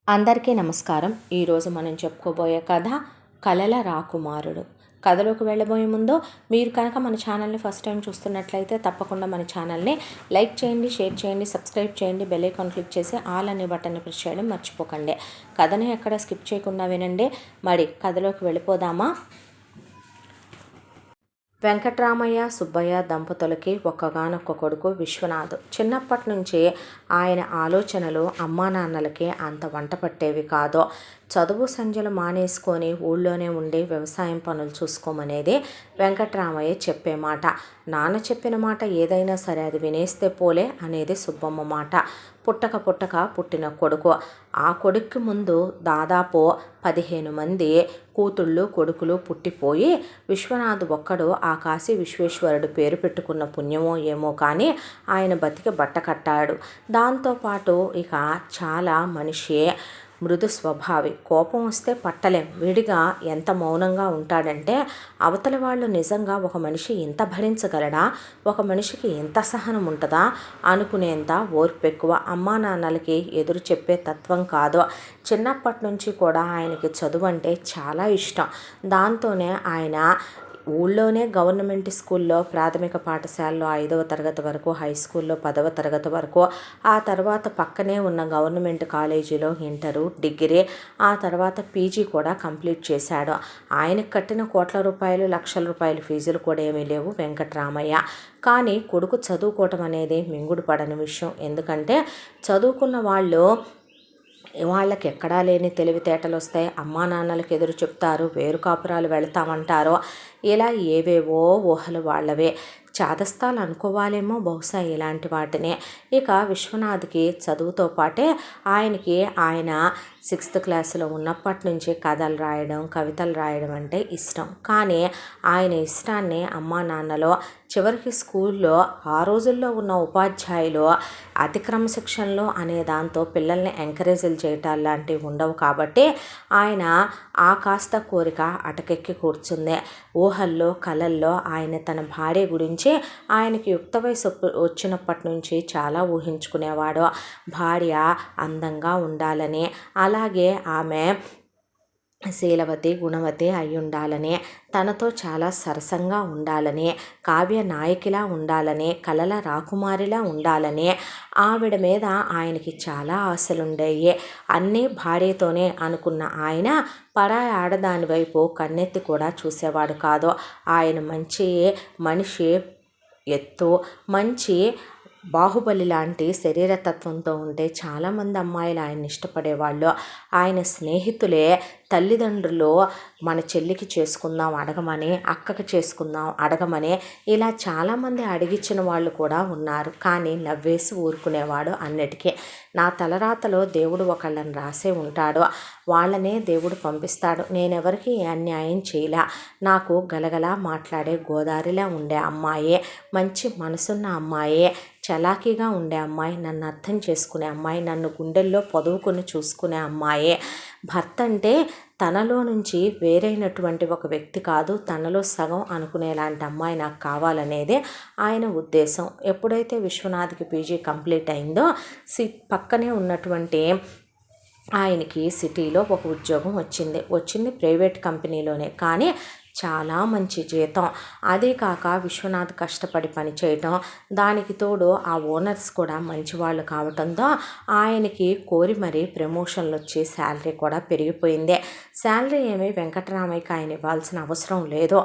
అందరికీ నమస్కారం. ఈరోజు మనం చెప్పుకోబోయే కథ కలల రాకుమారుడు. కథలోకి వెళ్ళబోయే ముందు మీరు కనుక మన ఛానల్ని ఫస్ట్ టైం చూస్తున్నట్లయితే తప్పకుండా మన ఛానల్ని లైక్ చేయండి, షేర్ చేయండి, సబ్స్క్రైబ్ చేయండి, బెల్ ఐకాన్ క్లిక్ చేసి ఆల్ అనే బటన్ని ప్రెస్ చేయడం మర్చిపోకండి. కథని ఎక్కడ స్కిప్ చేయకుండా వినండి. మరి కథలోకి వెళ్ళిపోదామా? వెంకట్రామయ్య, సుబ్బయ్య దంపతులకి ఒక్కగానొక్క కొడుకు విశ్వనాథ్. చిన్నప్పటి నుంచి ఆయన ఆలోచనలు అమ్మా నాన్నలకి అంత వంట పట్టేవి కాదు. చదువు సంధ్యలు మానేసుకొని ఊళ్ళోనే ఉండి వ్యవసాయం పనులు చూసుకోమనేది వెంకట్రామయ్య చెప్పే మాట. నాన్న చెప్పిన మాట ఏదైనా సరే అది వినేస్తే పోలే అనేది సుబ్బమ్మ మాట. పుట్టక పుట్టిన కొడుకు. ఆ కొడుక్కి ముందు దాదాపు 15 మంది కూతుళ్ళు కొడుకులు పుట్టిపోయి విశ్వనాథ్ ఒక్కడు ఆ కాశీ విశ్వేశ్వరుడు పేరు పెట్టుకున్న పుణ్యమో ఏమో కానీ ఆయన బతికి బట్ట కట్టాడు. దాంతోపాటు ఇక చాలా మనిషి మృదు స్వభావి. కోపం వస్తే పట్టలేం. విడిగా ఎంత మౌనంగా ఉంటాడంటే అవతలి వాళ్ళు నిజంగా ఒక మనిషి ఇంత భరించగలడా, ఒక మనిషికి ఇంత సహనం ఉంటుందా అనుకునేంత ఓర్పెక్కువ. అమ్మా నాన్నలకి ఎదురు చెప్పే తత్వం కాదు. చిన్నప్పటి నుంచి కూడా ఆయనకి చదువు అంటే చాలా ఇష్టం. దాంతోనే ఆయన ఊళ్ళోనే గవర్నమెంట్ స్కూల్లో ప్రాథమిక పాఠశాలలో 5వ తరగతి వరకు, హై స్కూల్లో 10వ తరగతి వరకు, ఆ తర్వాత పక్కనే ఉన్న గవర్నమెంట్ కాలేజీలో ఇంటరు, డిగ్రీ, ఆ తర్వాత పీజీ కూడా కంప్లీట్ చేశాడు. ఆయనకు కట్టిన కోట్ల రూపాయలు, లక్షల రూపాయలు ఫీజులు కూడా ఏమీ లేవు వెంకట్రామయ్య. కానీ కొడుకు చదువుకోవటం అనేది మింగుడు పడని విషయం. ఎందుకంటే చదువుకున్న వాళ్ళకి ఎక్కడా లేని తెలివితేటలు వస్తాయి. అమ్మా నాన్నలకు ఎదురు చెప్తారు, వేరు కాపురాలు వెళతామంటారు. ఇలా ఏవేవో ఊహలు వాళ్ళవే. చాదస్తాలు అనుకోవాలేమో బహుశా ఇలాంటి వాటినే. ఇక విశ్వనాథ్కి చదువుతో పాటే ఆయన 6th క్లాసులో ఉన్నప్పటి నుంచి కథలు రాయడం, కవితలు రాయడం అంటే ఇష్టం. కానీ ఆయన ఇష్టాన్ని అమ్మా నాన్నలో చివరికి స్కూల్లో ఆ రోజుల్లో ఉన్న ఉపాధ్యాయులు అతి క్రమశిక్షణలో అనే దాంతో పిల్లల్ని ఎంకరేజ్లు చేయటాలు లాంటివి ఉండవు. కాబట్టి ఆయన ఆ కాస్త కోరిక అటకెక్కి కూర్చుంది. ఊహల్లో కలల్లో ఆయన తన భార్య గురించి ఆయనకి యుక్త వయసు వచ్చినప్పటి నుంచి చాలా ఊహించుకునేవాడు. భార్య అందంగా ఉండాలని, అలాగే ఆమె శీలవతి, గుణవతి అయి ఉండాలని, తనతో చాలా సరసంగా ఉండాలని, కావ్య నాయకిలా ఉండాలని, కలల రాకుమారిలా ఉండాలని ఆవిడ మీద ఆయనకి చాలా ఆశలుండేవి. అన్నీ భార్యతోనే అనుకున్న ఆయన పరాయి ఆడదాని వైపు కన్నెత్తి కూడా చూసేవాడు కాదు. ఆయన మంచి మనిషి, ఎత్తు, మంచి బాహుబలి లాంటి శరీరతత్వంతో ఉంటే చాలామంది అమ్మాయిలు ఆయన్ని ఇష్టపడేవాళ్ళు. ఆయన స్నేహితులే తల్లిదండ్రులు మన చెల్లికి చేసుకుందాం అడగమని, అక్కకి చేసుకుందాం అడగమని ఇలా చాలామంది అడిగించిన వాళ్ళు కూడా ఉన్నారు. కానీ నవ్వేసి ఊరుకునేవాడు అన్నిటికీ. నా తలరాతలో దేవుడు ఒకళ్ళని రాసే ఉంటాడు, వాళ్ళనే దేవుడు పంపిస్తాడు. నేనెవరికి అన్యాయం చేయలే. నాకు గలగలా మాట్లాడే గోదారిలా ఉండే అమ్మాయే, మంచి మనసున్న అమ్మాయే, చలాకీగా ఉండే అమ్మాయి, నన్ను అర్థం చేసుకునే అమ్మాయి, నన్ను గుండెల్లో పొదువుకొని చూసుకునే అమ్మాయే. భర్త అంటే తనలో నుంచి వేరైనటువంటి ఒక వ్యక్తి కాదు, తనలో సగం అనుకునేలాంటి అమ్మాయి నాకు కావాలనేదే ఆయన ఉద్దేశం. ఎప్పుడైతే విశ్వనాథ్కి పీజీ కంప్లీట్ అయిందో పక్కనే ఉన్నటువంటి ఆయనకి సిటీలో ఒక ఉద్యోగం వచ్చింది ప్రైవేట్ కంపెనీలోనే. కానీ చాలా మంచి జీతం. అదే కాక విశ్వనాథ్ కష్టపడి పని చేయటం, దానికి తోడు ఆ ఓనర్స్ కూడా మంచివాళ్ళు కావటంతో ఆయనకి కోరి మరీ ప్రమోషన్లు వచ్చి శాలరీ కూడా పెరిగిపోయింది. శాలరీ ఏమీ వెంకట్రామయ్యకి ఆయన ఇవ్వాల్సిన అవసరం లేదు.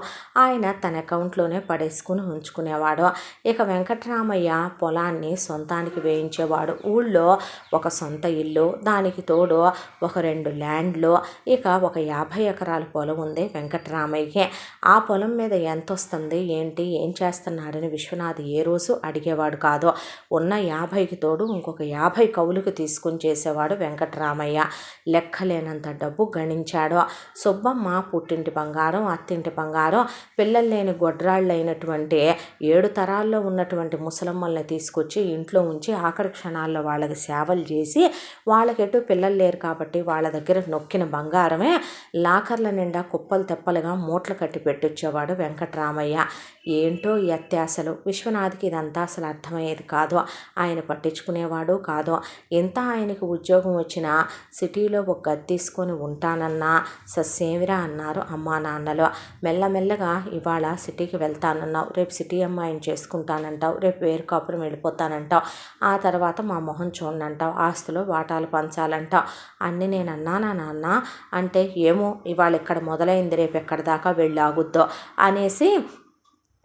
ఆయన తన అకౌంట్లోనే పడేసుకుని ఉంచుకునేవాడు. ఇక వెంకట్రామయ్య పొలాన్ని సొంతానికి వేయించేవాడు. ఊళ్ళో ఒక సొంత ఇల్లు, దానికి తోడు ఒక 2 ల్యాండ్లు, ఇక ఒక 50 ఎకరాల పొలం ఉంది వెంకట్రామయ్యకి. ఆ పొలం మీద ఎంత వస్తుంది, ఏంటి, ఏం చేస్తున్నాడని విశ్వనాథ్ ఏ రోజు అడిగేవాడు కాదు. ఉన్న 50కి తోడు ఇంకొక 50 కౌలుకు తీసుకుని చేసేవాడు వెంకట్రామయ్య. లెక్కలేనంత డబ్బు గణించాడు. సుబ్బమ్మ పుట్టింటి బంగారం, అత్తింటి బంగారం, పిల్లలు లేని గొడ్రాళ్ళు అయినటువంటి 7 తరాల్లో ఉన్నటువంటి ముసలమ్మల్ని తీసుకొచ్చి ఇంట్లో ఉంచి ఆఖరి క్షణాల్లో వాళ్ళకి సేవలు చేసి, వాళ్ళకెటు పిల్లలు లేరు కాబట్టి వాళ్ళ దగ్గర నొక్కిన బంగారమే లాకర్ల నిండా కుప్పలు తెప్పలుగా మూటలు మూటలు కట్టి పెట్టొచ్చేవాడు వెంకట్రామయ్య. ఏంటో ఈ అత్యాశలు. విశ్వనాథ్కి ఇదంతా అసలు అర్థమయ్యేది కాదు. ఆయన పట్టించుకునేవాడు కాదు. ఎంత ఆయనకు ఉద్యోగం వచ్చినా సిటీలో ఒక గది తీసుకొని ఉంటానన్నా ససేమిరా అన్నారు అమ్మా నాన్నలు. మెల్లమెల్లగా ఇవాళ సిటీకి వెళ్తానన్నావు, రేపు సిటీ అమ్మాయిని చేసుకుంటానంటావు, రేపు వేరు కాపురం వెళ్ళిపోతానంటావు, ఆ తర్వాత మా మొహం చూడనంటావు, ఆస్తులు వాటాలు పంచాలంటావు. అన్నీ నేను అన్నానా నాన్న అంటే, ఏమో ఇవాళ ఇక్కడ మొదలైంది రేపు ఎక్కడి దాకా వెళ్ళి ఆగుద్దో అనేసి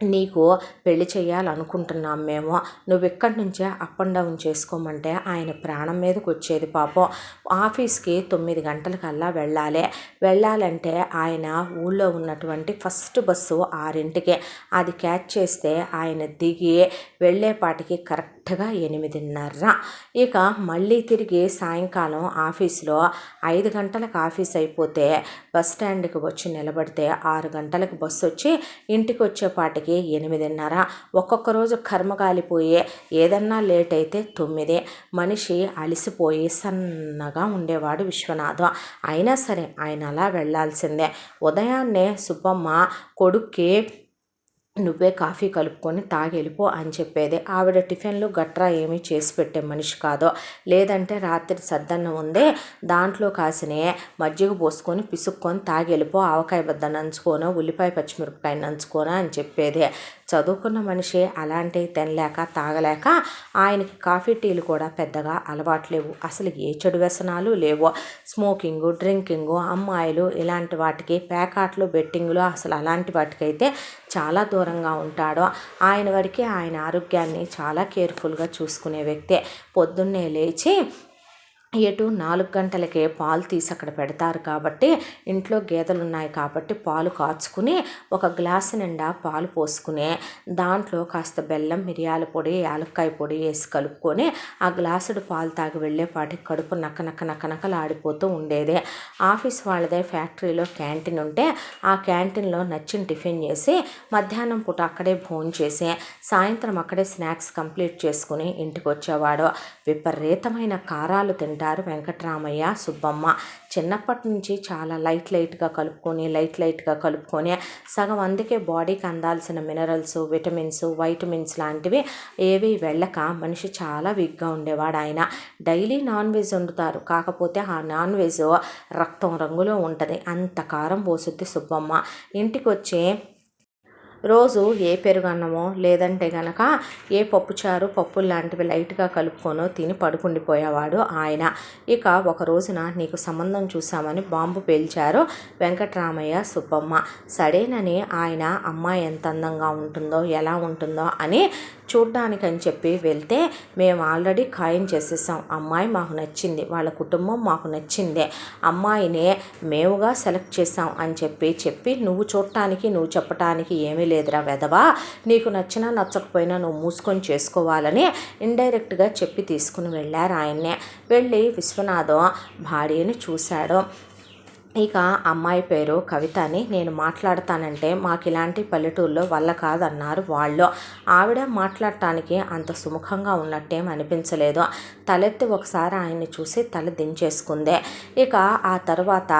నీకు పెళ్లి చేయాలనుకుంటున్నాం మేము, నువ్వు ఇక్కడి నుంచే అప్ అండ్ డౌన్ చేసుకోమంటే ఆయన ప్రాణం మీదకి వచ్చేది పాపం. ఆఫీస్కి 9 గంటలకల్లా వెళ్ళాలంటే ఆయన ఊళ్ళో ఉన్నటువంటి ఫస్ట్ బస్సు 6ంటికే. అది క్యాచ్ చేస్తే ఆయన దిగి వెళ్ళేపాటికి కరెక్ట్గా 8:30. ఇక మళ్ళీ తిరిగి సాయంకాలం ఆఫీస్లో 5 గంటలకు ఆఫీస్ అయిపోతే బస్ స్టాండ్కి వచ్చి నిలబడితే 6 గంటలకు బస్సు వచ్చి ఇంటికి వచ్చేపాటికి 8:30. ఒక్కొక్క రోజు కర్మగాలిపోయి ఏదన్నా లేట్ అయితే 9. మనిషి అలిసిపోయి సన్నగా ఉండేవాడు విశ్వనాథం. అయినా సరే ఆయన అలా వెళ్ళాల్సిందే. ఉదయాన్నే సుబ్బమ్మ కొడుక్కి నువ్వే కాఫీ కలుపుకొని తాగెళ్ళిపో అని చెప్పేది. ఆవిడ టిఫిన్లు గట్రా ఏమీ చేసి పెట్టే మనిషి కాదు. లేదంటే రాత్రి సద్దన్నం ఉందే దాంట్లో కాసినే మజ్జిగ పోసుకొని పిసుక్కొని తాగెళ్ళిపో, ఆవకాయ బద్ద నంచుకోనో ఉల్లిపాయ పచ్చిమిరపకాయ నంచుకోనో అని చెప్పేది. చదువుకున్న మనిషి అలాంటివి తినలేక తాగలేక ఆయనకి కాఫీ టీలు కూడా పెద్దగా అలవాట్లేవు. అసలు ఏ చెడు వ్యసనాలు లేవు. స్మోకింగు, డ్రింకింగు, అమ్మాయిలు ఇలాంటి వాటికి, పేకాట్లు, బెట్టింగులు అసలు అలాంటి వాటికైతే చాలా దూరంగా ఉంటాడు. ఆయన వరకు ఆయన ఆరోగ్యాన్ని చాలా కేర్ఫుల్గా చూసుకునే వ్యక్తే. పొద్దున్నే లేచి ఎటు 4 గంటలకే పాలు తీసి అక్కడ పెడతారు కాబట్టి, ఇంట్లో గేదెలు ఉన్నాయి కాబట్టి పాలు కాచుకుని ఒక గ్లాసు నిండా పాలు పోసుకుని దాంట్లో కాస్త బెల్లం, మిరియాల పొడి, యాలక్కాయ పొడి వేసి కలుపుకొని ఆ గ్లాసుడు పాలు తాగి వెళ్ళేపాటికి కడుపు నక్కలాడిపోతూ ఉండేది. ఆఫీస్ వాళ్ళదే ఫ్యాక్టరీలో క్యాంటీన్ ఉంటే ఆ క్యాంటీన్లో నచ్చిన టిఫిన్ చేసి మధ్యాహ్నం పూట అక్కడే భోంచేసి సాయంత్రం అక్కడే స్నాక్స్ కంప్లీట్ చేసుకుని ఇంటికి వచ్చేవాడు. విపరీతమైన కారాలు తింటారు వెంకట్రామయ్య, సుబ్బమ్మ. చిన్నప్పటి నుంచి చాలా లైట్గా కలుపుకొని సగం అందుకే బాడీకి అందాల్సిన మినరల్స్, విటమిన్స్, వైటమిన్స్ లాంటివి ఏవి వెళ్ళక మనిషి చాలా వీక్గా ఉండేవాడు. ఆయన డైలీ నాన్ వెజ్ వండుతారు, కాకపోతే ఆ నాన్ వెజ్ రక్తం రంగులో ఉంటుంది. అంత కారం పోసుద్ది సుబ్బమ్మ. ఇంటికి వచ్చి రోజు ఏ పెరుగన్నమో లేదంటే గనక ఏ పప్పుచారు, పప్పులు లాంటివి లైట్గా కలుపుకొనో తిని పడుకుండిపోయేవాడు ఆయన. ఇక ఒక రోజున నీకు సంబంధం చూసామని బాంబు పేల్చారు వెంకట్రామయ్య, సుబ్బమ్మ. సడేనని ఆయన అమ్మాయి ఎంత అందంగా ఉంటుందో, ఎలా ఉంటుందో అని చూడ్డానికని చెప్పి వెళ్తే, మేము ఆల్రెడీ ఖాయం చేసేసాం, అమ్మాయి మాకు నచ్చింది, వాళ్ళ కుటుంబం మాకు నచ్చిందే, అమ్మాయినే మేముగా సెలెక్ట్ చేసాం అని చెప్పి నువ్వు చూడటానికి నువ్వు చెప్పటానికి ఏమీ లేదురా వెధవా, నీకు నచ్చినా నచ్చకపోయినా నువ్వు మూసుకొని చేసుకోవాలని ఇండైరెక్ట్గా చెప్పి తీసుకుని వెళ్ళారు ఆయన్నే. వెళ్ళి విశ్వనాథం భార్యని చూశాడు. ఇక అమ్మాయి పేరు కవిత అని. నేను మాట్లాడతానంటే మాకు ఇలాంటి పల్లెటూరులో వల్ల కాదన్నారు వాళ్ళు. ఆవిడ మాట్లాడటానికి అంత సుముఖంగా ఉన్నట్టేం అనిపించలేదు. తలెత్తి ఒకసారి ఆయన్ని చూసి తల దించేసుకుందే. ఇక ఆ తర్వాత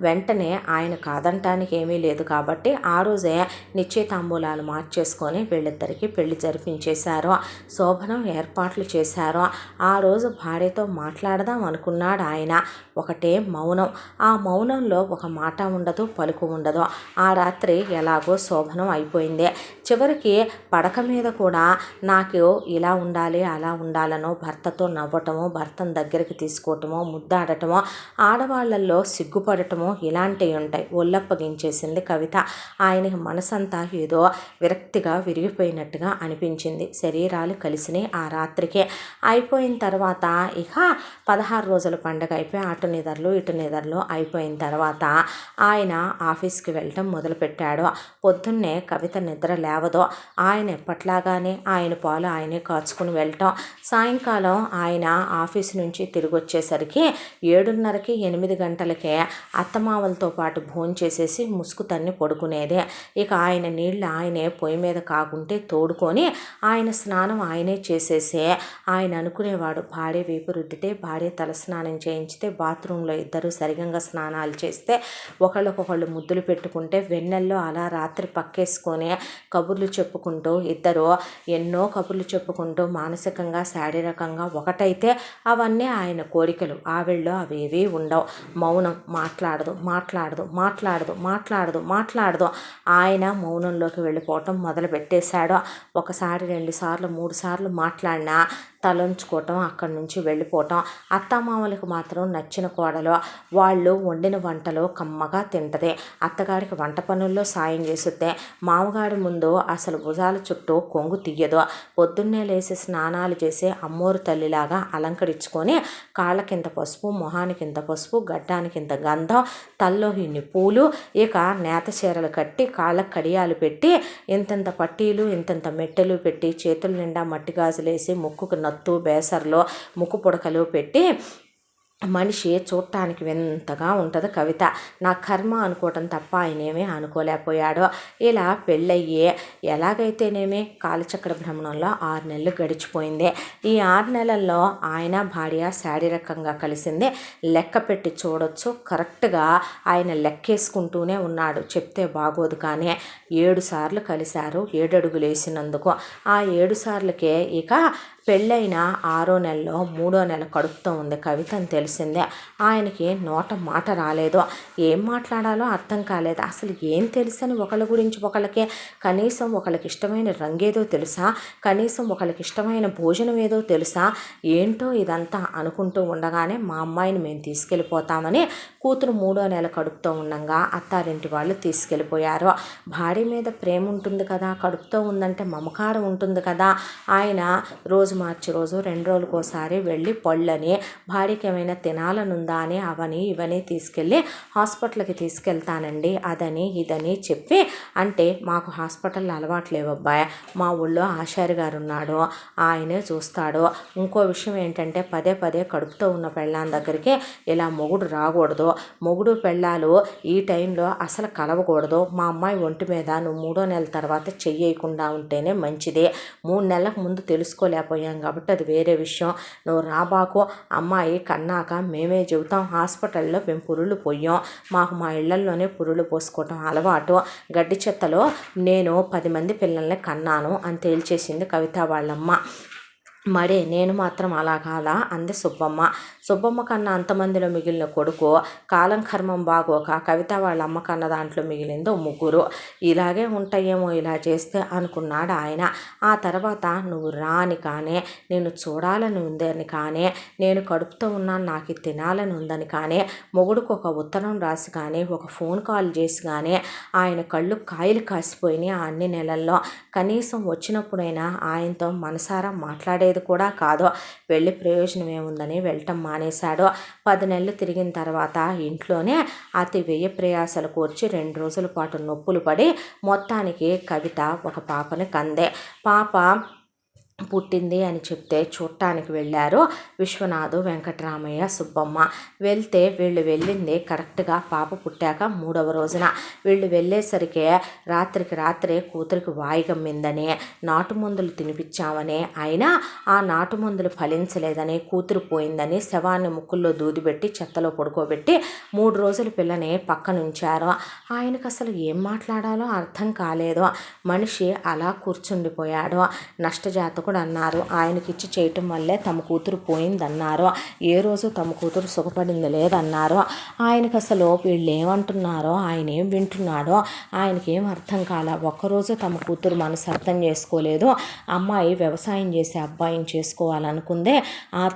వెంటనే ఆయన కాదంటానికి ఏమీ లేదు కాబట్టి ఆ రోజే నిశ్చయితాంబూలాలు మార్చేసుకొని వీళ్ళిద్దరికీ పెళ్లి జరిపించేశారు. శోభనం ఏర్పాట్లు చేశారు. ఆ రోజు భార్యతో మాట్లాడదాం అనుకున్నాడు ఆయన. ఒకటే మౌనం. ఆ మౌనంలో ఒక మాట ఉండదు, పలుకు ఉండదు. ఆ రాత్రి ఎలాగో శోభనం అయిపోయింది. చివరికి పడక మీద కూడా నాకు ఇలా ఉండాలి అలా ఉండాలనో భర్తతో నవ్వటమో, భర్తను దగ్గరికి తీసుకోవటమో, ముద్దాడటమో, ఆడవాళ్ళల్లో సిగ్గుపడటమో ఇలాంటివి ఉంటాయి. ఒళ్ళప్పగించేసింది కవిత. ఆయనకి మనసంతా ఏదో విరక్తిగా విరిగిపోయినట్టుగా అనిపించింది. శరీరాలు కలిసినాయి ఆ రాత్రికే. అయిపోయిన తర్వాత ఇక 16 రోజుల పండుగ అయిపోయి అటు నిద్రలు అయిపోయిన తర్వాత ఆయన ఆఫీస్కి వెళ్ళటం మొదలుపెట్టాడు. పొద్దున్నే కవిత నిద్ర లేవదు. ఆయన ఎప్పట్లాగానే ఆయన పాలు ఆయనే కాచుకుని వెళ్ళటం. సాయంకాలం ఆయన ఆఫీసు నుంచి తిరిగి వచ్చేసరికి 7:30కి 8 గంటలకే అత్తమామలతో పాటు భోంచేసేసి ముసుగు తన్ని పడుకునేదే. ఇక ఆయన నీళ్ళు ఆయనే పొయ్యి మీద కాకుంటే తోడుకొని ఆయన స్నానం ఆయనే చేసేసే. ఆయన అనుకునేవాడు, భార్య వీపు రుద్దితే, భార్య తలస్నానం చేయించితే, బాత్రూంలో ఇద్దరు సరిగంగా స్నానాలు చేస్తే, ఒకళ్ళకొకళ్ళు ముద్దులు పెట్టుకుంటే, వెన్నెల్లో అలా రాత్రి పక్కేసుకొని కబుర్లు చెప్పుకుంటూ ఇద్దరు ఎన్నో కబుర్లు చెప్పుకుంటూ మానసికంగా శారీరకంగా ఒకటైతే అవన్నీ ఆయన కోరికలు. ఆవిడలో అవేవీ ఉండవు. మౌనం. మాట్లాడదు మాట్లాడదు మాట్లాడదు మాట్లాడదు మాట్లాడదు. ఆయన మౌనంలోకి వెళ్ళిపోవటం మొదలుపెట్టేశాడు. ఒకసారి 2 సార్లు 3 సార్లు మాట్లాడినా తలంచుకోవటం, అక్కడి నుంచి వెళ్ళిపోవటం. అత్తమామలకు మాత్రం నచ్చిన కోడలు. వాళ్ళు వండిన వంటలు కమ్మగా తింటది. అత్తగారికి వంట పనుల్లో సాయం చేసితే, మామగారి ముందు అసలు భుజాల చుట్టూ కొంగు తీయదు. పొద్దున్నే లేచి స్నానాలు చేసి అమ్మోరు తల్లిలాగా అలంకరించుకొని కాళ్ళ కింద పసుపు, మొహానికింత పసుపు, గడ్డానికింత గంధం, తల్లో ఇన్ని పూలు, ఇక నేత చీరలు కట్టి కాళ్ళకు కడియాలు పెట్టి ఇంతంత పట్టీలు ఇంతంత మెట్టెలు పెట్టి చేతుల నిండా మట్టి గాజులేసి ముక్కుకు నత్తు బేసర్లో ముక్కు పుడకలు పెట్టి మనిషి చూడటానికి వింతగా ఉంటుంది కవిత. నా కర్మ అనుకోవటం తప్ప ఆయనేమీ అనుకోలేకపోయాడు. ఇలా పెళ్ళయ్యి ఎలాగైతేనేమి కాలచక్ర భ్రమణంలో 6 నెలలు గడిచిపోయింది. ఈ 6 నెలల్లో ఆయన భార్య శారీరకంగా కలిసింది లెక్క పెట్టి చూడొచ్చు. కరెక్ట్గా ఆయన లెక్కేసుకుంటూనే ఉన్నాడు. చెప్తే బాగోదు కానీ 7 సార్లు కలిశారు 7 అడుగులు వేసినందుకు. ఆ 7 సార్లకే ఇక పెళ్ళైన 6వ నెలలో 3వ నెల కడుపుతో ఉంది కవిత అని తెలిసిందే. ఆయనకి నోట మాట రాలేదు. ఏం మాట్లాడాలో అర్థం కాలేదు. అసలు ఏం తెలుసని ఒకళ్ళ గురించి ఒకళ్ళకి కనీసం ఒకళ్ళకి ఇష్టమైన రంగేదో తెలుసా, కనీసం ఒకళ్ళకి ఇష్టమైన భోజనం ఏదో తెలుసా, ఏంటో ఇదంతా అనుకుంటూ ఉండగానే మా అమ్మాయిని మేము తీసుకెళ్ళిపోతామని కూతురు 3వ నెల కడుపుతో ఉండగా అత్తారింటి వాళ్ళు తీసుకెళ్ళిపోయారు. భార్య మీద ప్రేమ ఉంటుంది కదా, కడుపుతో ఉందంటే మమకారం ఉంటుంది కదా. ఆయన రోజు మార్చి రోజు 2 రోజులకోసారి వెళ్ళి పళ్ళని, భార్యకి ఏమైనా తినాలనుందా అని అవని ఇవని తీసుకెళ్ళి హాస్పిటల్కి తీసుకెళ్తానండి అదని ఇదని చెప్పి, అంటే మాకు హాస్పిటల్లో అలవాట్లేవు అబ్బాయి, మా ఊళ్ళో ఆచార్య గారు ఉన్నాడు, ఆయనే చూస్తాడు. ఇంకో విషయం ఏంటంటే పదే పదే కడుపుతో ఉన్న పెళ్ళాం దగ్గరికి ఇలా మొగుడు రాకూడదు, మొగుడు పెళ్ళాలు ఈ టైంలో అసలు కలవకూడదు. మా అమ్మాయి ఒంటి మీద నువ్వు 3వ నెల తర్వాత చెయ్యకుండా ఉంటేనే మంచిది. 3 నెలలకు ముందు తెలుసుకోలేకపోయాం కాబట్టి అది వేరే విషయం. నువ్వు రాబాకు, అమ్మాయి కన్నాక మేమే చెబుతాం. హాస్పిటల్లో మేము పురుళ్ళు పోయాం, మాకు మా ఇళ్లల్లోనే పురుళ్ళు పోసుకోవటం అలవాటు. గడ్డి చెత్తలో నేను 10 మంది పిల్లల్ని కన్నాను అని తేల్చేసింది కవిత వాళ్ళమ్మ. మరే నేను మాత్రం అలా కాదా అంది సుబ్బమ్మ. సుబ్బమ్మ కన్నా అంతమందిలో మిగిలిన కొడుకు కాలం కర్మం బాగోక కవిత వాళ్ళ అమ్మ కన్న దాంట్లో మిగిలిందో 3. ఇలాగే ఉంటాయేమో ఇలా చేస్తే అనుకున్నాడు ఆయన. ఆ తర్వాత నువ్వు రాని కానీ, నేను చూడాలని ఉందని కానీ, నేను కడుపుతో ఉన్నాను నాకు తినాలని ఉందని కానీ, మొగుడుకు ఒక ఉత్తరం రాసి కానీ, ఒక ఫోన్ కాల్ చేసి కానీ ఆయన కళ్ళు కాయలు కాసిపోయినాయి. ఆ అన్ని నెలల్లో కనీసం వచ్చినప్పుడైనా ఆయనతో మనసారా మాట్లాడేది కూడా కాదు. వెళ్ళి ప్రయోజనం ఏముందని వెళ్ళటం మానేశాడు. 10 నెలలు తిరిగిన తర్వాత ఇంట్లోనే అతి వ్యయ ప్రయాసలు కూర్చి 2 రోజుల పాటు నొప్పులు పడి మొత్తానికి కవిత ఒక పాపని కందే. పాప పుట్టింది అని చెప్తే చూడటానికి వెళ్ళారు విశ్వనాథు, వెంకటరామయ్య, సుబ్బమ్మ. వెళ్తే వీళ్ళు వెళ్ళింది కరెక్ట్గా పాప పుట్టాక 3వ రోజున. వీళ్ళు వెళ్ళేసరికి రాత్రికి రాత్రే కూతురికి వాయిగమ్మిందని, నాటు మందులు తినిపించామని, అయినా ఆ నాటు మందులు ఫలించలేదని, కూతురు పోయిందని శవాన్ని ముక్కుల్లో దూదిపెట్టి చెత్తలో పడుకోబెట్టి 3 రోజుల పిల్లని పక్కనుంచారు. ఆయనకు అసలు ఏం మాట్లాడాలో అర్థం కాలేదు. మనిషి అలా కూర్చుండిపోయాడు. నష్టజాతకుడు అన్నారు. ఆయనకిచ్చి చేయటం వల్లే తమ కూతురు పోయిందన్నారు. ఏ రోజు తమ కూతురు సుఖపడింది లేదన్నారు. ఆయనకు అసలు వీళ్ళు ఏమంటున్నారో ఆయన ఏం వింటున్నాడో ఆయనకేం అర్థం కాల. ఒక్కరోజు తమ కూతురు మనసు అర్థం చేసుకోలేదు. అమ్మాయి వ్యవసాయం చేసే అబ్బాయిని చేసుకోవాలనుకుందే,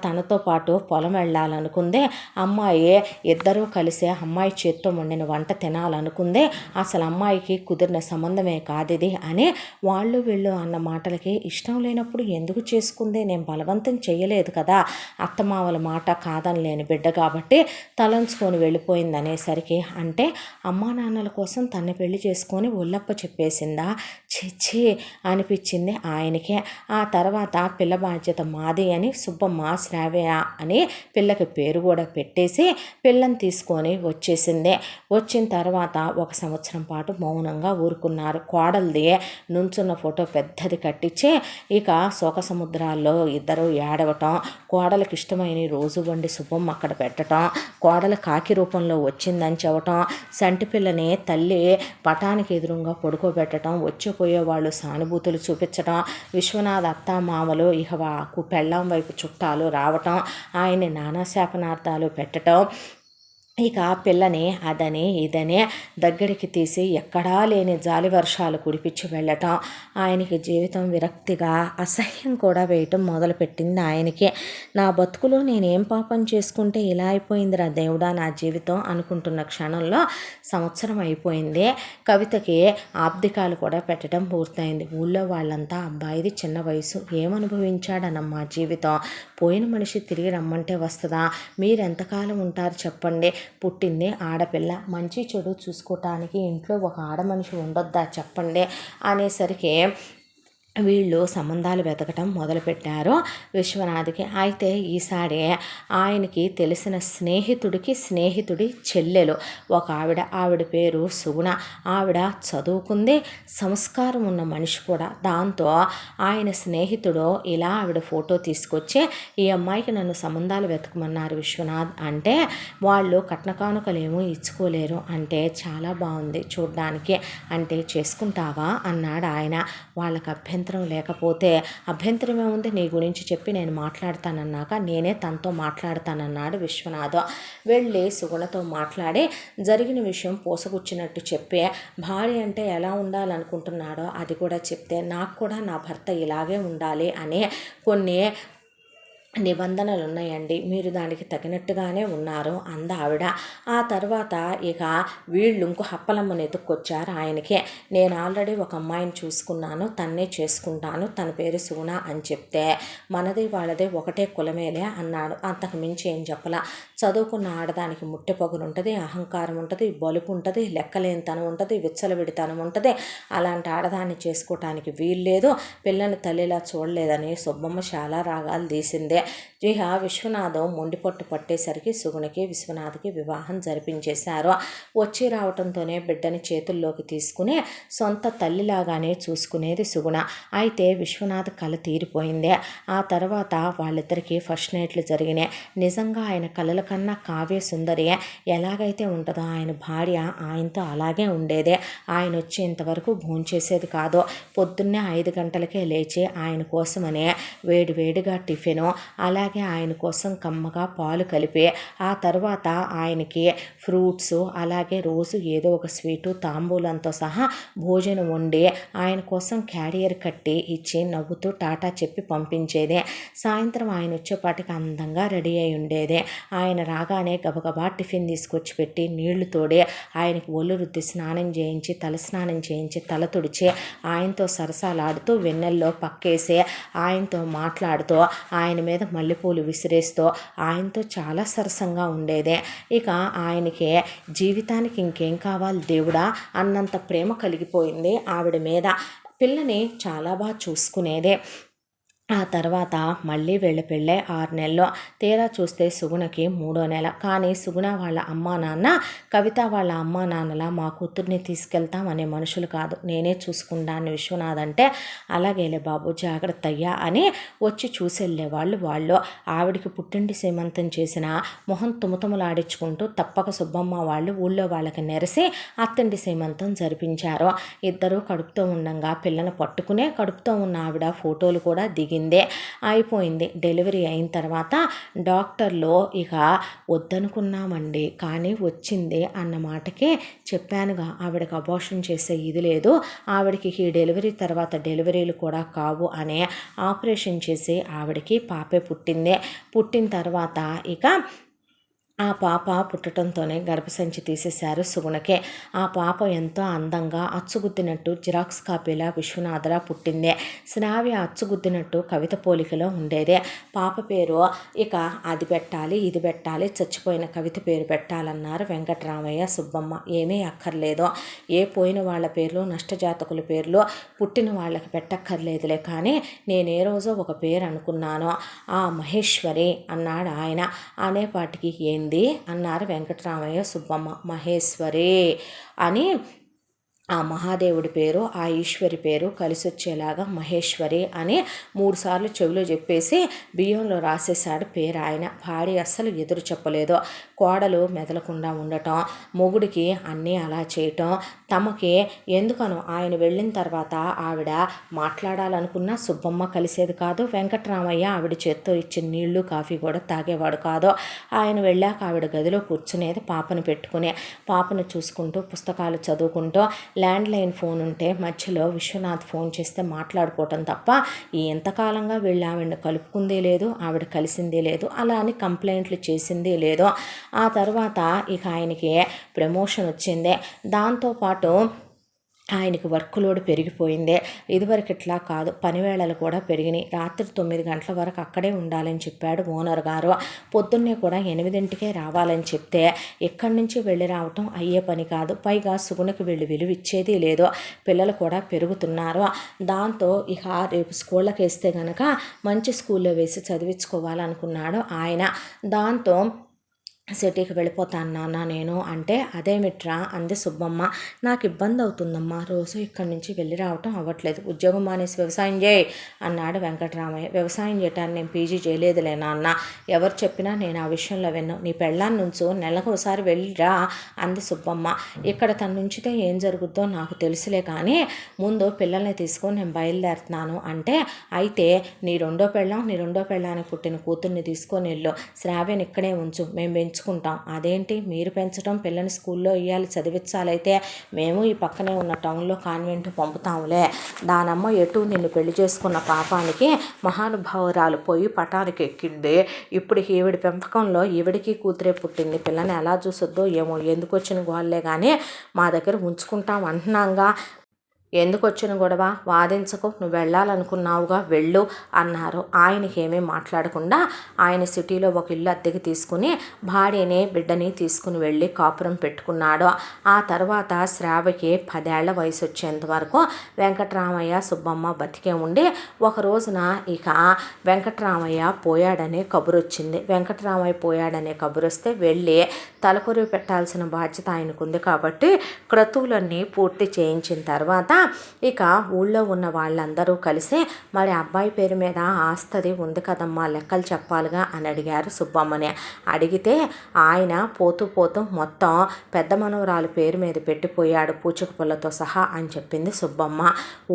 తనతో పాటు పొలం వెళ్ళాలనుకుందే, అమ్మాయి ఇద్దరూ కలిసే అమ్మాయి చేత్తో వండిన వంట తినాలనుకుందే, అసలు అమ్మాయికి కుదిరిన సంబంధమే కాదిది అని వాళ్ళు వీళ్ళు అన్న మాటలకి ఇష్టం లేనప్పుడు ఎందుకు చేసుకుంది, నేను బలవంతం చేయలేదు కదా, అత్తమావల మాట కాదనలేని బిడ్డ కాబట్టి తలంచుకొని వెళ్ళిపోయింది అనేసరికి, అంటే అమ్మా నాన్నల కోసం తన పెళ్లి చేసుకొని ఒళ్ళప్ప చెప్పేసిందా, చిచ్చి అనిపించింది ఆయనకే. ఆ తర్వాత పిల్ల బాధ్యత మాది అని సుబ్బమ్మ శ్రావ్య అని పిల్లకి పేరు కూడా పెట్టేసి పిల్లని తీసుకొని వచ్చేసింది. వచ్చిన తర్వాత 1 సంవత్సరం పాటు మౌనంగా ఊరుకున్నారు. కోడలిది నుంచున్న ఫోటో పెద్దది కట్టించి ఇక శోక సముద్రాల్లో ఇద్దరు ఏడవటం, కోడలికి ఇష్టమైన రోజు వండి సుబ్బమ్మ అక్కడ పెట్టడం, కోడలు కాకి రూపంలో వచ్చిందని చెప్పటం, సంటి పిల్లని తల్లి పటానికి ఎదురుగా పడుకోబెట్టడం, వచ్చిపోయే వాళ్ళు సానుభూతులు చూపించడం, విశ్వనాథ్ అత్త మామలు ఇక పెళ్ళాం వైపు చుట్టాలు రావటం, ఆయన్ని నానా శాపనార్థాలు పెట్టడం, ఇక పిల్లని అదని ఇదని దగ్గరికి తీసి ఎక్కడా లేని జాలి వర్షాలు కురిపించి వెళ్ళటం, ఆయనకి జీవితం విరక్తిగా అసహ్యం కూడా వేయటం మొదలుపెట్టింది ఆయనకి. నా బతుకులో నేనేం పాపం చేసుకుంటే ఇలా అయిపోయిందిరా దేవుడా నా జీవితం అనుకుంటున్న క్షణంలో సంవత్సరం అయిపోయింది. కవితకి ఆబ్దికాలు కూడా పెట్టడం పూర్తయింది. ఊళ్ళో వాళ్ళంతా అబ్బాయిది చిన్న వయసు, ఏమనుభవించాడనమ్మా జీవితం, పోయిన మనిషి తిరిగి రమ్మంటే వస్తుందా, మీరెంతకాలం ఉంటారు చెప్పండి, పుట్టింది ఆడపిల్ల, మంచి చెడు చూసుకోవటానికి ఇంట్లో ఒక ఆడ మనిషి ఉండొద్దా చెప్పండి అనేసరికి వీళ్ళు సంబంధాలు వెతకటం మొదలుపెట్టారు విశ్వనాథ్కి. అయితే ఈసారి ఆయనకి తెలిసిన స్నేహితుడి చెల్లెలు ఒక ఆవిడ పేరు సుగుణ. ఆవిడ చదువుకుంది, సంస్కారం ఉన్న మనిషి కూడా. దాంతో ఆయన స్నేహితుడు ఇలా ఆవిడ ఫోటో తీసుకొచ్చి ఈ అమ్మాయికి నన్ను సంబంధాలు వెతకమన్నారు విశ్వనాథ్ అంటే, వాళ్ళు కట్న కానుకలు ఏమో ఇచ్చుకోలేరు అంటే, చాలా బాగుంది చూడ్డానికి అంటే చేసుకుంటావా అన్నాడు ఆయన. వాళ్ళకి అభ్యంతరం లేకపోతే అభ్యంతరమే ఉంది, నీ గురించి చెప్పి నేను మాట్లాడతానన్నాక నేనే తనతో మాట్లాడతానన్నాడు విశ్వనాథ్. వెళ్ళి సుగుణతో మాట్లాడి జరిగిన విషయం పోసగుచ్చినట్టు చెప్పి, భార్య అంటే ఎలా ఉండాలనుకుంటున్నాడో అది కూడా చెప్తే, నాకు కూడా నా భర్త ఇలాగే ఉండాలి అని కొన్ని నిబంధనలు ఉన్నాయండి, మీరు దానికి తగినట్టుగానే ఉన్నారు అంద ఆవిడ. ఆ తర్వాత ఇక వీళ్ళు ఇంకో హప్పలమ్మని ఎత్తుక్కొచ్చారు ఆయనకి. నేను ఆల్రెడీ ఒక అమ్మాయిని చూసుకున్నాను, తన్నే చేసుకుంటాను, తన పేరు సుగుణ అని చెప్తే, మనది వాళ్ళదే ఒకటే కులమేలే అన్నాడు. అంతకు మించి ఏం చెప్పలా. చదువుకున్న ఆడదానికి ముట్టె పొగరు ఉంటుంది, అహంకారం ఉంటుంది, బలుపు ఉంటుంది, లెక్కలేనితనం ఉంటుంది, విచ్చలవిడితనం ఉంటుంది, అలాంటి ఆడదాన్ని చేసుకోవటానికి వీల్లేదు, పిల్లని తల్లిలా చూడలేదని సుబ్బమ్మ చాలా రాగాలు తీసిందే. ఇక విశ్వనాథం మొండిపట్టు పట్టేసరికి సుగుణకి విశ్వనాథ్కి వివాహం జరిపించేశారు. వచ్చి రావటంతోనే బిడ్డని చేతుల్లోకి తీసుకుని సొంత తల్లిలాగానే చూసుకునేది సుగుణ. అయితే విశ్వనాథ్ కళ తీరిపోయింది. ఆ తర్వాత వాళ్ళిద్దరికీ ఫస్ట్ నైట్లు జరిగినాయి. నిజంగా ఆయన కళల కన్నా కావ్య సుందరి ఎలాగైతే ఉంటుందో ఆయన భార్య ఆయనతో అలాగే ఉండేదే. ఆయన వచ్చేంతవరకు భోంచేసేది కాదు. పొద్దున్నే 5 గంటలకే లేచి ఆయన కోసమనే వేడివేడిగా టిఫిను, అలాగే ఆయన కోసం కమ్మగా పాలు కలిపి, ఆ తర్వాత ఆయనకి ఫ్రూట్స్, అలాగే రోజు ఏదో ఒక స్వీటు తాంబూలంతో సహా భోజనం వండి ఆయన కోసం క్యారియర్ కట్టి ఇచ్చి నవ్వుతూ టాటా చెప్పి పంపించేదే. సాయంత్రం ఆయన వచ్చేపాటికి అందంగా రెడీ అయి ఉండేదే. ఆయన రాగానే గబగబా టిఫిన్ తీసుకొచ్చి పెట్టి నీళ్లు తోడి ఆయనకి ఒళ్ళు రుద్ది స్నానం చేయించి, తలస్నానం చేయించి, తల తుడిచి ఆయనతో సరసాలాడుతూ వెన్నెల్లో పక్కేసి ఆయనతో మాట్లాడుతూ ఆయన మీద మల్లెపూలు విసిరేస్తూ ఆయనతో చాలా సరసంగా ఉండేదే. ఇక ఆయనకి జీవితానికి ఇంకేం కావాలి దేవుడా అన్నంత ప్రేమ కలిగిపోయింది ఆవిడ మీద. పిల్లని చాలా బాగా చూసుకునేదే. ఆ తర్వాత మళ్ళీ వీళ్ళ పెళ్ళే 6 నెలలు. తీరా చూస్తే సుగుణకి 3వ నెల. కానీ సుగుణ వాళ్ళ అమ్మా నాన్న కవిత వాళ్ళ అమ్మా నాన్నలా మా కూతుర్ని తీసుకెళ్తాం అనే మనుషులు కాదు, నేనే చూసుకుంటాను విశ్వనాథ్ అంటే, అలాగేలే బాబు జాగ్రత్త అయ్యా అని వచ్చి చూసెళ్ళేవాళ్ళు వాళ్ళు. ఆవిడికి పుట్టింటి సీమంతం చేసిన మొహం తుమతుమలాడించుకుంటూ తప్పక సుబ్బమ్మ వాళ్ళు ఊళ్ళో వాళ్ళకి నెరసి అత్తింటి సీమంతం జరిపించారు. ఇద్దరూ కడుపుతో ఉండంగా పిల్లను పట్టుకునే కడుపుతో ఉన్న ఆవిడ ఫోటోలు కూడా అయిపోయింది. డెలివరీ అయిన తర్వాత డాక్టర్లు ఇక వద్దనుకున్నామండి కానీ వచ్చింది అన్న మాటకి చెప్పానుగా, ఆవిడకి అబార్షన్ చేసే ఇది లేదు, ఆవిడకి ఈ డెలివరీ తర్వాత డెలివరీలు కూడా కావు అనే ఆపరేషన్ చేసి ఆవిడకి పాపే పుట్టింది. పుట్టిన తర్వాత ఇక ఆ పాప పుట్టడంతోనే గర్భసంచి తీసేశారు సుగుణకే. ఆ పాప ఎంతో అందంగా అచ్చుగుద్దినట్టు జిరాక్స్ కాపీలా విశ్వనాథలా పుట్టిందే. శ్రావ్య అచ్చుగుద్దినట్టు కవిత పోలికలో ఉండేదే. పాప పేరు ఇక అది పెట్టాలి, ఇది పెట్టాలి, చచ్చిపోయిన కవిత పేరు పెట్టాలన్నారు వెంకటరామయ్య, సుబ్బమ్మ. ఏమీ అక్కర్లేదు, ఏ పోయిన వాళ్ళ పేర్లు, నష్టజాతకుల పేర్లు పుట్టిన వాళ్ళకి పెట్టక్కర్లేదులే, కానీ నేనే రోజో ఒక పేరు అనుకున్నాను, ఆ మహేశ్వరి అన్నాడు ఆయన. అనేపాటికి అన్నారు వెంకటరామయ్య, సుబ్బమ్మ. మహేశ్వరి అని ఆ మహాదేవుడి పేరు, ఆ ఈశ్వరి పేరు కలిసొచ్చేలాగా మహేశ్వరి అని 3 సార్లు చెవిలో చెప్పేసి బియ్యంలో రాసేశాడు పేరు ఆయన. భార్య అస్సలు ఎదురు చెప్పలేదు. కోడలు మెదలకుండా ఉండటం, మొగుడికి అన్నీ అలా చేయటం, తమకి ఎందుకనో ఆయన వెళ్ళిన తర్వాత ఆవిడ మాట్లాడాలనుకున్నా సుబ్బమ్మ కలిసేది కాదు. వెంకటరామయ్య ఆవిడ చేత్తో ఇచ్చిన నీళ్లు కాఫీ కూడా తాగేవాడు కాదు. ఆయన వెళ్ళాక ఆవిడ గదిలో కూర్చునేది పాపను పెట్టుకుని. పాపను చూసుకుంటూ పుస్తకాలు చదువుకుంటూ, ల్యాండ్లైన్ ఫోన్ ఉంటే మధ్యలో విశ్వనాథ్ ఫోన్ చేస్తే మాట్లాడుకోవటం తప్ప ఎంతకాలంగా వీళ్ళు ఆవిడని కలుపుకుందే లేదు, ఆవిడ కలిసిందే లేదు, అలా అని కంప్లైంట్లు చేసిందే లేదు. ఆ తర్వాత ఇక ఆయనకి ప్రమోషన్ వచ్చింది. దాంతోపాటు ఆయనకి వర్క్ లోడ్ పెరిగిపోయింది. ఇదివరకు ఇట్లా కాదు, పనివేళలు కూడా పెరిగినాయి. రాత్రి 9 గంటల వరకు అక్కడే ఉండాలని చెప్పాడు ఓనర్ గారు. పొద్దున్నే కూడా 8ంటికే రావాలని చెప్తే ఎక్కడి నుంచి వెళ్ళి రావటం అయ్యే పని కాదు. పైగా సుగుణకి వీళ్ళు విలువ ఇచ్చేది లేదు. పిల్లలు కూడా పెరుగుతున్నారు. దాంతో ఇక రేపు స్కూళ్ళకి వేస్తే కనుక మంచి స్కూల్లో వేసి చదివించుకోవాలనుకున్నాడు ఆయన. దాంతో సిటీకి వెళ్ళిపోతాను నాన్న నేను అంటే, అదేమిట్రా అంది సుబ్బమ్మ. నాకు ఇబ్బంది అవుతుందమ్మా, రోజు ఇక్కడి నుంచి వెళ్ళి రావటం అవ్వట్లేదు, ఉద్యోగం మానేసి వ్యవసాయం చేయి అన్నాడు వెంకటరామయ్య. వ్యవసాయం చేయటాన్ని నేను పీజీ చేయలేదులే నాన్న, ఎవరు చెప్పినా నేను ఆ విషయంలో విన్నాను, నీ పెళ్ళాన్ని నుంచు నెలకు ఒకసారి వెళ్ళిరా అంది సుబ్బమ్మ. ఇక్కడ తన నుంచితే ఏం జరుగుద్దో నాకు తెలుసులే, కానీ ముందు పిల్లల్ని తీసుకొని నేను బయలుదేరుతున్నాను అంటే, అయితే నీ రెండో పెళ్ళానికి పుట్టిన కూతుర్ని తీసుకొని వెళ్ళు, శ్రావ్యని ఇక్కడే ఉంచు, మేము పెంచుకుంటాం. అదేంటి మీరు పెంచడం, పిల్లని స్కూల్లో ఇవ్వాలి, చదివించాలైతే మేము ఈ పక్కనే ఉన్న టౌన్లో కాన్వెంట్ పంపుతాంలే. దానమ్మ ఎటు నిన్ను పెళ్లి చేసుకున్న పాపానికి మహానుభావురాలు పోయి పటానికి ఎక్కింది. ఇప్పుడు ఈవిడి పెంపకంలో ఈవిడికి కూతురే పుట్టింది. పిల్లని ఎలా చూసొద్దో ఏమో, ఎందుకు వచ్చిన గోళ్ళే కానీ మా దగ్గర ఉంచుకుంటాం అంటున్నాంగా, ఎందుకు వచ్చిన గొడవ, వాదించకు, నువ్వు వెళ్ళాలనుకున్నావుగా వెళ్ళు అన్నారు. ఆయనకి ఏమీ మాట్లాడకుండా ఆయన సిటీలో ఒక ఇల్లు అద్దెకి తీసుకుని భార్యని బిడ్డని తీసుకుని వెళ్ళి కాపురం పెట్టుకున్నాడు. ఆ తర్వాత శ్రావ్యకి 10 ఏళ్ల వయసు వచ్చేంత వరకు వెంకటరామయ్య, సుబ్బమ్మ బతికే ఉండి, ఒక రోజున ఇక వెంకటరామయ్య పోయాడనే కబురు వచ్చింది. వెంకటరామయ్య పోయాడనే కబురు వస్తే వెళ్ళి తలకొరివి పెట్టాల్సిన బాధ్యత ఆయనకుంది కాబట్టి క్రతువులన్నీ పూర్తి చేయించిన తర్వాత ఇక ఊళ్ళో ఉన్న వాళ్ళందరూ కలిసి, మరి అబ్బాయి పేరు మీద ఆస్తది ఉంది కదమ్మా, లెక్కలు చెప్పాలిగా అని అడిగారు సుబ్బమ్మని. అడిగితే ఆయన పోతూ మొత్తం పెద్ద మనవరాలు పేరు మీద పెట్టిపోయాడు పూచక పుల్లతో సహా అని చెప్పింది సుబ్బమ్మ.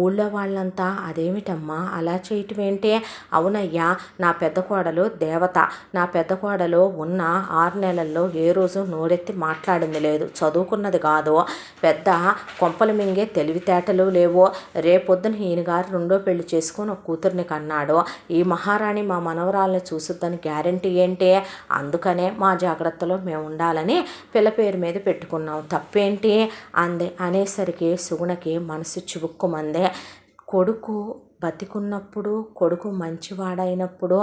ఊళ్ళో వాళ్ళంతా అదేమిటమ్మా అలా చేయటం ఏంటి? అవునయ్యా, నా పెద్ద కోడలు దేవత, నా పెద్ద కోడలు ఉన్న 6 నెలల్లో ఏ రోజు నోరెత్తి మాట్లాడింది లేదు, చదువుకున్నది కాదు, పెద్ద కొంపలు మింగే తెలివితేటలు లేవో, రేపొద్దున ఈయనగారు రెండో పెళ్లి చేసుకొని ఒక కూతుర్ని కన్నాడు, ఈ మహారాణి మా మనవరాలను చూసుద్దని గ్యారంటీ ఏంటి? అందుకనే మా జాగ్రత్తలో మేము ఉండాలని పిల్ల పేరు మీద పెట్టుకున్నాం, తప్పేంటి అంది. అనేసరికి సుగుణకి మనసు చివుక్కుమందే. కొడుకు బతికున్నప్పుడు, కొడుకు మంచివాడైనప్పుడు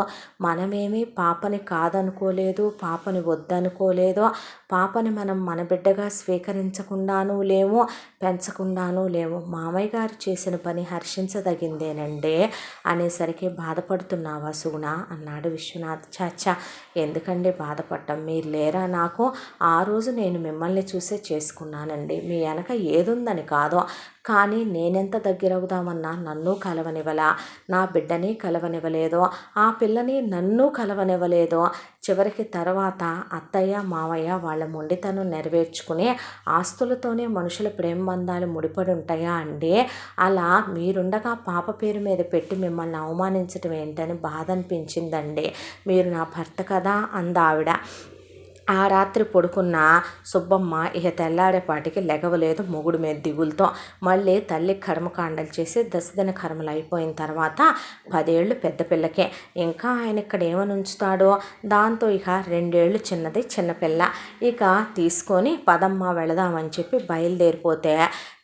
మనమేమీ పాపని కాదనుకోలేదు, పాపని వద్దనుకోలేదు, పాపని మనం మన బిడ్డగా స్వీకరించకుండానూ లేము, పెంచకుండానూ లేము. మామయ్య గారు చేసిన పని హర్షించదగిందేనండి అనేసరికి, బాధపడుతున్నావా సుగుణ అన్నాడు విశ్వనాథ్. చాచా, ఎందుకండి బాధపడటం, మీరు లేరా నాకు? ఆ రోజు నేను మిమ్మల్ని చూసే చేసుకున్నానండి, మీ వెనక ఏదుందని కాదు, కానీ నేనెంత దగ్గరవుదామన్నా నన్ను కలవనివ్వలా, నా బిడ్డని కలవనివ్వలేదు, ఆ పిల్లని నన్ను కలవనివ్వలేదు. చివరికి తర్వాత అత్తయ్య మావయ్య వాళ్ళ మొండితనం నెరవేర్చుకుని ఆస్తులతోనే మనుషుల ప్రేమ బంధాలు ముడిపడి ఉంటాయా అండి? అలా మీరుండగా పాప పేరు మీద పెట్టి మిమ్మల్ని అవమానించడం ఏంటని బాధ అనిపించిందండి. మీరు నా భర్త కదా అందావిడ. ఆ రాత్రి పడుకున్న సుబ్బమ్మ ఇక తెల్లారేపాటికి లెగవలేదు మొగుడు మీద దిగులతో. మళ్ళీ తల్లి కర్మకాండలు చేసి దశదిన కర్మలు అయిపోయిన తర్వాత 10 ఏళ్ళు పెద్ద పిల్లకే. ఇంకా ఆయన ఇక్కడ ఏమని ఉంచుతాడో. దాంతో ఇక 2 ఏళ్ళు చిన్నది చిన్నపిల్ల. ఇక తీసుకొని పదమ్మ వెళదామని చెప్పి బయలుదేరిపోతే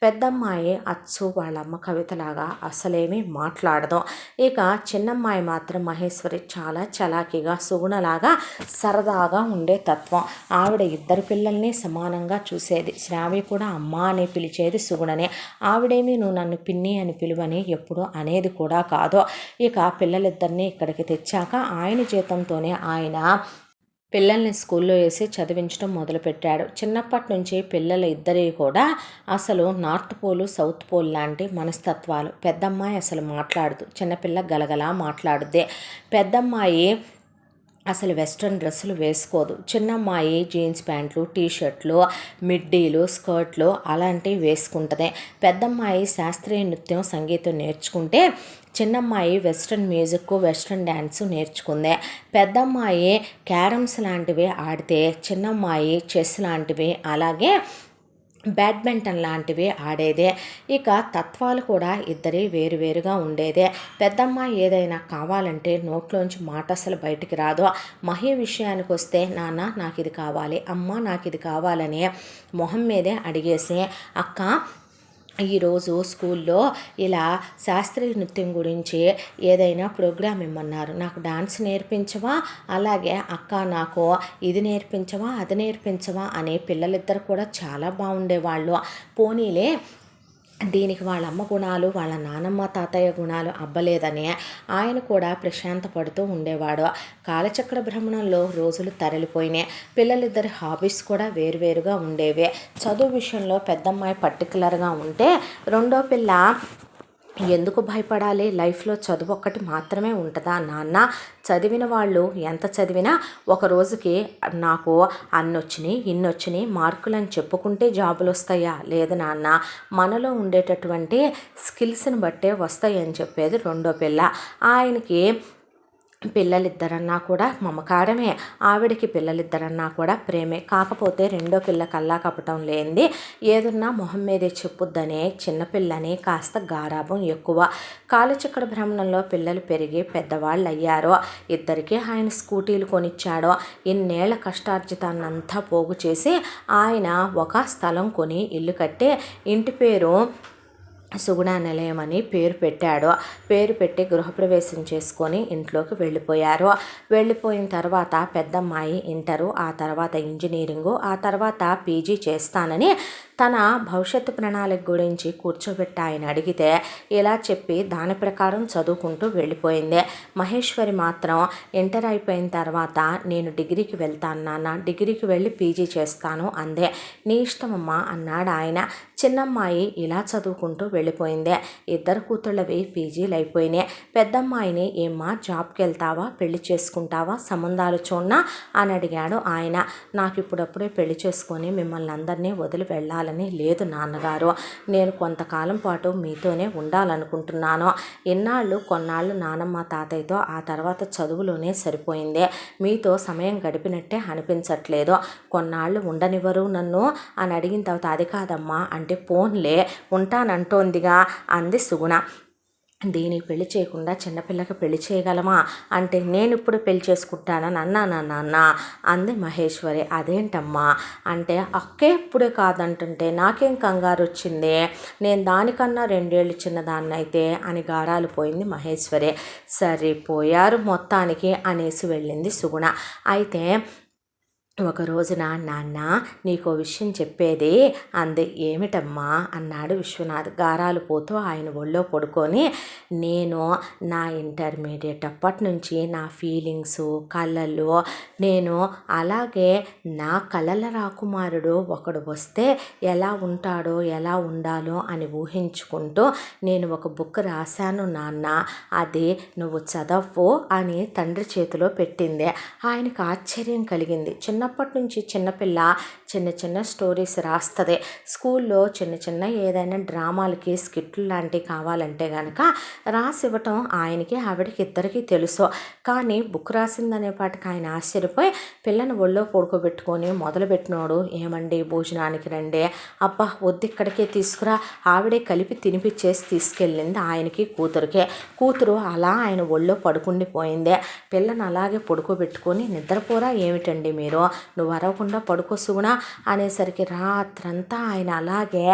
పెద్దమ్మాయి అచ్చు వాళ్ళమ్మ కవితలాగా అసలేమీ మాట్లాడదు. ఇక చిన్నమ్మాయి మాత్రం మహేశ్వరి చాలా చలాకీగా సుగుణలాగా సరదాగా ఉండే తత్వం. ఆవిడ ఇద్దరు పిల్లల్ని సమానంగా చూసేది. శ్రావ్య కూడా అమ్మ అని పిలిచేది సుగుణనే. ఆవిడేమీ నువ్వు నన్ను పిన్ని అని పిలువని ఎప్పుడూ అనేది కూడా కాదు. ఇక పిల్లలిద్దరినీ ఇక్కడికి తెచ్చాక ఆయన జీతంతోనే ఆయన పిల్లల్ని స్కూల్లో వేసి చదివించడం మొదలుపెట్టాడు. చిన్నప్పటి నుంచి పిల్లలు ఇద్దరి కూడా అసలు నార్త్ పోలు సౌత్ పోల్ లాంటి మనస్తత్వాలు. పెద్దమ్మాయి అసలు మాట్లాడదు, చిన్నపిల్ల గలగలా మాట్లాడుద్ది. పెద్దమ్మాయి అసలు వెస్ట్రన్ డ్రెస్సులు వేసుకోదు. చిన్నమ్మాయి జీన్స్ ప్యాంట్లు, టీషర్ట్లు, మిడ్డీలు, స్కర్ట్లు అలాంటివి వేసుకుంటుంది. పెద్దమ్మాయి శాస్త్రీయ నృత్యం సంగీతం నేర్చుకుంటే చిన్నమ్మాయి వెస్ట్రన్ మ్యూజిక్ వెస్ట్రన్ డ్యాన్స్ నేర్చుకుంది. పెద్దమ్మాయి క్యారమ్స్ లాంటివి ఆడితే చిన్నమ్మాయి చెస్ లాంటివి అలాగే బ్యాడ్మింటన్ లాంటివి ఆడేదే. ఇక తత్వాలు కూడా ఇద్దరి వేరువేరుగా ఉండేదే. పెద్దమ్మాయి ఏదైనా కావాలంటే నోట్లోంచి మాట అసలు బయటికి రాదు. మహి విషయానికి వస్తే నాన్న నాకు ఇది కావాలి, అమ్మ నాకు ఇది కావాలని మొహం మీదే అడిగేసి అక్క ఈరోజు స్కూల్లో ఇలా శాస్త్రీయ నృత్యం గురించి ఏదైనా ప్రోగ్రామ్ ఇమ్మన్నారు, నాకు డాన్స్ నేర్పించవా, అలాగే అక్క నాకు ఇది నేర్పించవా అది నేర్పించవా అని పిల్లలిద్దరు కూడా చాలా బాగుండేవాళ్ళు. పోనీలే దీనికి వాళ్ళ అమ్మ గుణాలు వాళ్ళ నానమ్మ తాతయ్య గుణాలు అబ్బలేదని ఆయన కూడా ప్రశాంత పడుతూ ఉండేవాడు. కాలచక్ర భ్రమణంలో రోజులు తరలిపోయినాయి. పిల్లలిద్దరి హాబీస్ కూడా వేరువేరుగా ఉండేవి. చదువు విషయంలో పెద్దమ్మాయి పర్టికులర్గా ఉంటే రెండో పిల్ల ఎందుకు భయపడాలి, లైఫ్లో చదువు ఒక్కటి మాత్రమే ఉంటుందా నాన్న, చదివిన వాళ్ళు ఎంత చదివినా ఒక రోజుకి నాకు అన్నొచ్చినాయి ఇన్నొచ్చినాయి మార్కులని చెప్పుకుంటే జాబులు వస్తాయా, లేదు నాన్న మనలో ఉండేటటువంటి స్కిల్స్ని బట్టే వస్తాయి అని చెప్పేది రెండో పిల్ల. ఆయనకి పిల్లలిద్దరన్నా కూడా మమకారమే, ఆవిడికి పిల్లలిద్దరన్నా కూడా ప్రేమే. కాకపోతే రెండో పిల్ల కల్లా కపటం లేనిది ఏదన్నా మొహం మీదే చెప్పుద్దనే చిన్నపిల్లని కాస్త గారాబం ఎక్కువ. కాలచక్ర భ్రమణంలో పిల్లలు పెరిగి పెద్దవాళ్ళు అయ్యారో ఇద్దరికీ ఆయన స్కూటీలు కొనిచ్చాడో. ఇన్నేళ్ల కష్టార్జితాన్నంతా పోగు చేసి ఆయన ఒక స్థలం కొని ఇల్లు కట్టి ఇంటి పేరు సుగుణ నిలయం అని పేరు పెట్టాడు. పేరు పెట్టి గృహప్రవేశం చేసుకొని ఇంట్లోకి వెళ్ళిపోయారు. వెళ్ళిపోయిన తర్వాత పెద్దమ్మాయి ఇంటరు, ఆ తర్వాత ఇంజనీరింగు, ఆ తర్వాత పీజీ చేస్తానని తన భవిష్యత్తు ప్రణాళిక గురించి కూర్చోబెట్టి ఆయన అడిగితే ఇలా చెప్పి దాని ప్రకారం చదువుకుంటూ వెళ్ళిపోయింది. మహేశ్వరి మాత్రం ఇంటర్ అయిపోయిన తర్వాత నేను డిగ్రీకి వెళ్తాను నాన్న, డిగ్రీకి వెళ్ళి పీజీ చేస్తాను అందే. నీ ఇష్టమమ్మా అన్నాడు ఆయన. చిన్నమ్మాయి ఇలా చదువుకుంటూ వెళ్ళిపోయింది. ఇద్దరు కూతుళ్ళవి పీజీలు అయిపోయినాయి. పెద్దమ్మాయిని ఏమ్మా జాబ్కి వెళ్తావా, పెళ్లి చేసుకుంటావా, సంబంధాలు చూడనా అని అడిగాడు ఆయన. నాకు ఇప్పుడప్పుడే పెళ్లి చేసుకొని మిమ్మల్ని అందరినీ వదిలి వెళ్ళాలని లేదు నాన్నగారు, నేను కొంతకాలం పాటు మీతోనే ఉండాలనుకుంటున్నాను. కొన్నాళ్ళు నానమ్మ తాతయ్యతో, ఆ తర్వాత చదువులోనే సరిపోయింది, మీతో సమయం గడిపినట్టే అనిపించట్లేదు, కొన్నాళ్ళు ఉండనివ్వరు నన్ను అని అడిగిన తర్వాత అది కాదమ్మా అంటే పోన్లే ఉంటానంటోందిగా అంది సుగుణ. దీనికి పెళ్లి చేయకుండా చిన్నపిల్లకి పెళ్లి చేయగలమా అంటే నేను ఇప్పుడు పెళ్లి చేసుకుంటానని అన్నానా నాన్న అంది మహేశ్వరి. అదేంటమ్మా అంటే అక్కే ఇప్పుడే కాదంటుంటే నాకేం కంగారు వచ్చింది, నేను దానికన్నా 2 ఏళ్ళు చిన్నదాన్ని అయితే అని గారాలు పోయింది మహేశ్వరి. సరిపోయారు మొత్తానికి అనేసి వెళ్ళింది సుగుణ. అయితే ఒక రోజున నాన్న నీకో విషయం చెప్పేది అంది. ఏమిటమ్మా అన్నాడు విశ్వనాథ్ గారాలు పోతూ ఆయన ఒళ్ళో పడుకొని. నేను నా ఇంటర్మీడియట్ అప్పటి నుంచి నా ఫీలింగ్స్ కళలు, నేను అలాగే నా కళల రాకుమారుడు ఒకడు వస్తే ఎలా ఉంటాడో ఎలా ఉండాలో అని ఊహించుకుంటూ నేను ఒక బుక్ రాశాను నాన్న, అది నువ్వు చదవ్వు అని తండ్రి చేతిలో పెట్టింది. ఆయనకు ఆశ్చర్యం కలిగింది. చిన్న చిన్నప్పటి నుంచి చిన్నపిల్ల చిన్న చిన్న స్టోరీస్ రాస్తుంది. స్కూల్లో చిన్న చిన్న ఏదైనా డ్రామాలకి స్కిట్లు లాంటివి కావాలంటే కనుక రాసివ్వటం ఆయనకి ఆవిడకి ఇద్దరికీ తెలుసు. కానీ బుక్ రాసిందనేపాటికి ఆయన ఆశ్చర్యపోయి పిల్లని ఒళ్ళో పడుకోబెట్టుకొని మొదలుపెట్టినోడు, ఏమండి భోజనానికి రండి, అబ్బా వద్దు ఇక్కడికే తీసుకురా, ఆవిడే కలిపి తినిపించేసి తీసుకెళ్ళింది ఆయనకి కూతురుకే. కూతురు అలా ఆయన ఒళ్ళో పడుకుండిపోయిందే. పిల్లని అలాగే పడుకోబెట్టుకొని నిద్రపోరా ఏమిటండి మీరు, నువ్వు అరవకుండా పడుకో సుగుణ అనేసరికి రాత్రంతా ఆయన అలాగే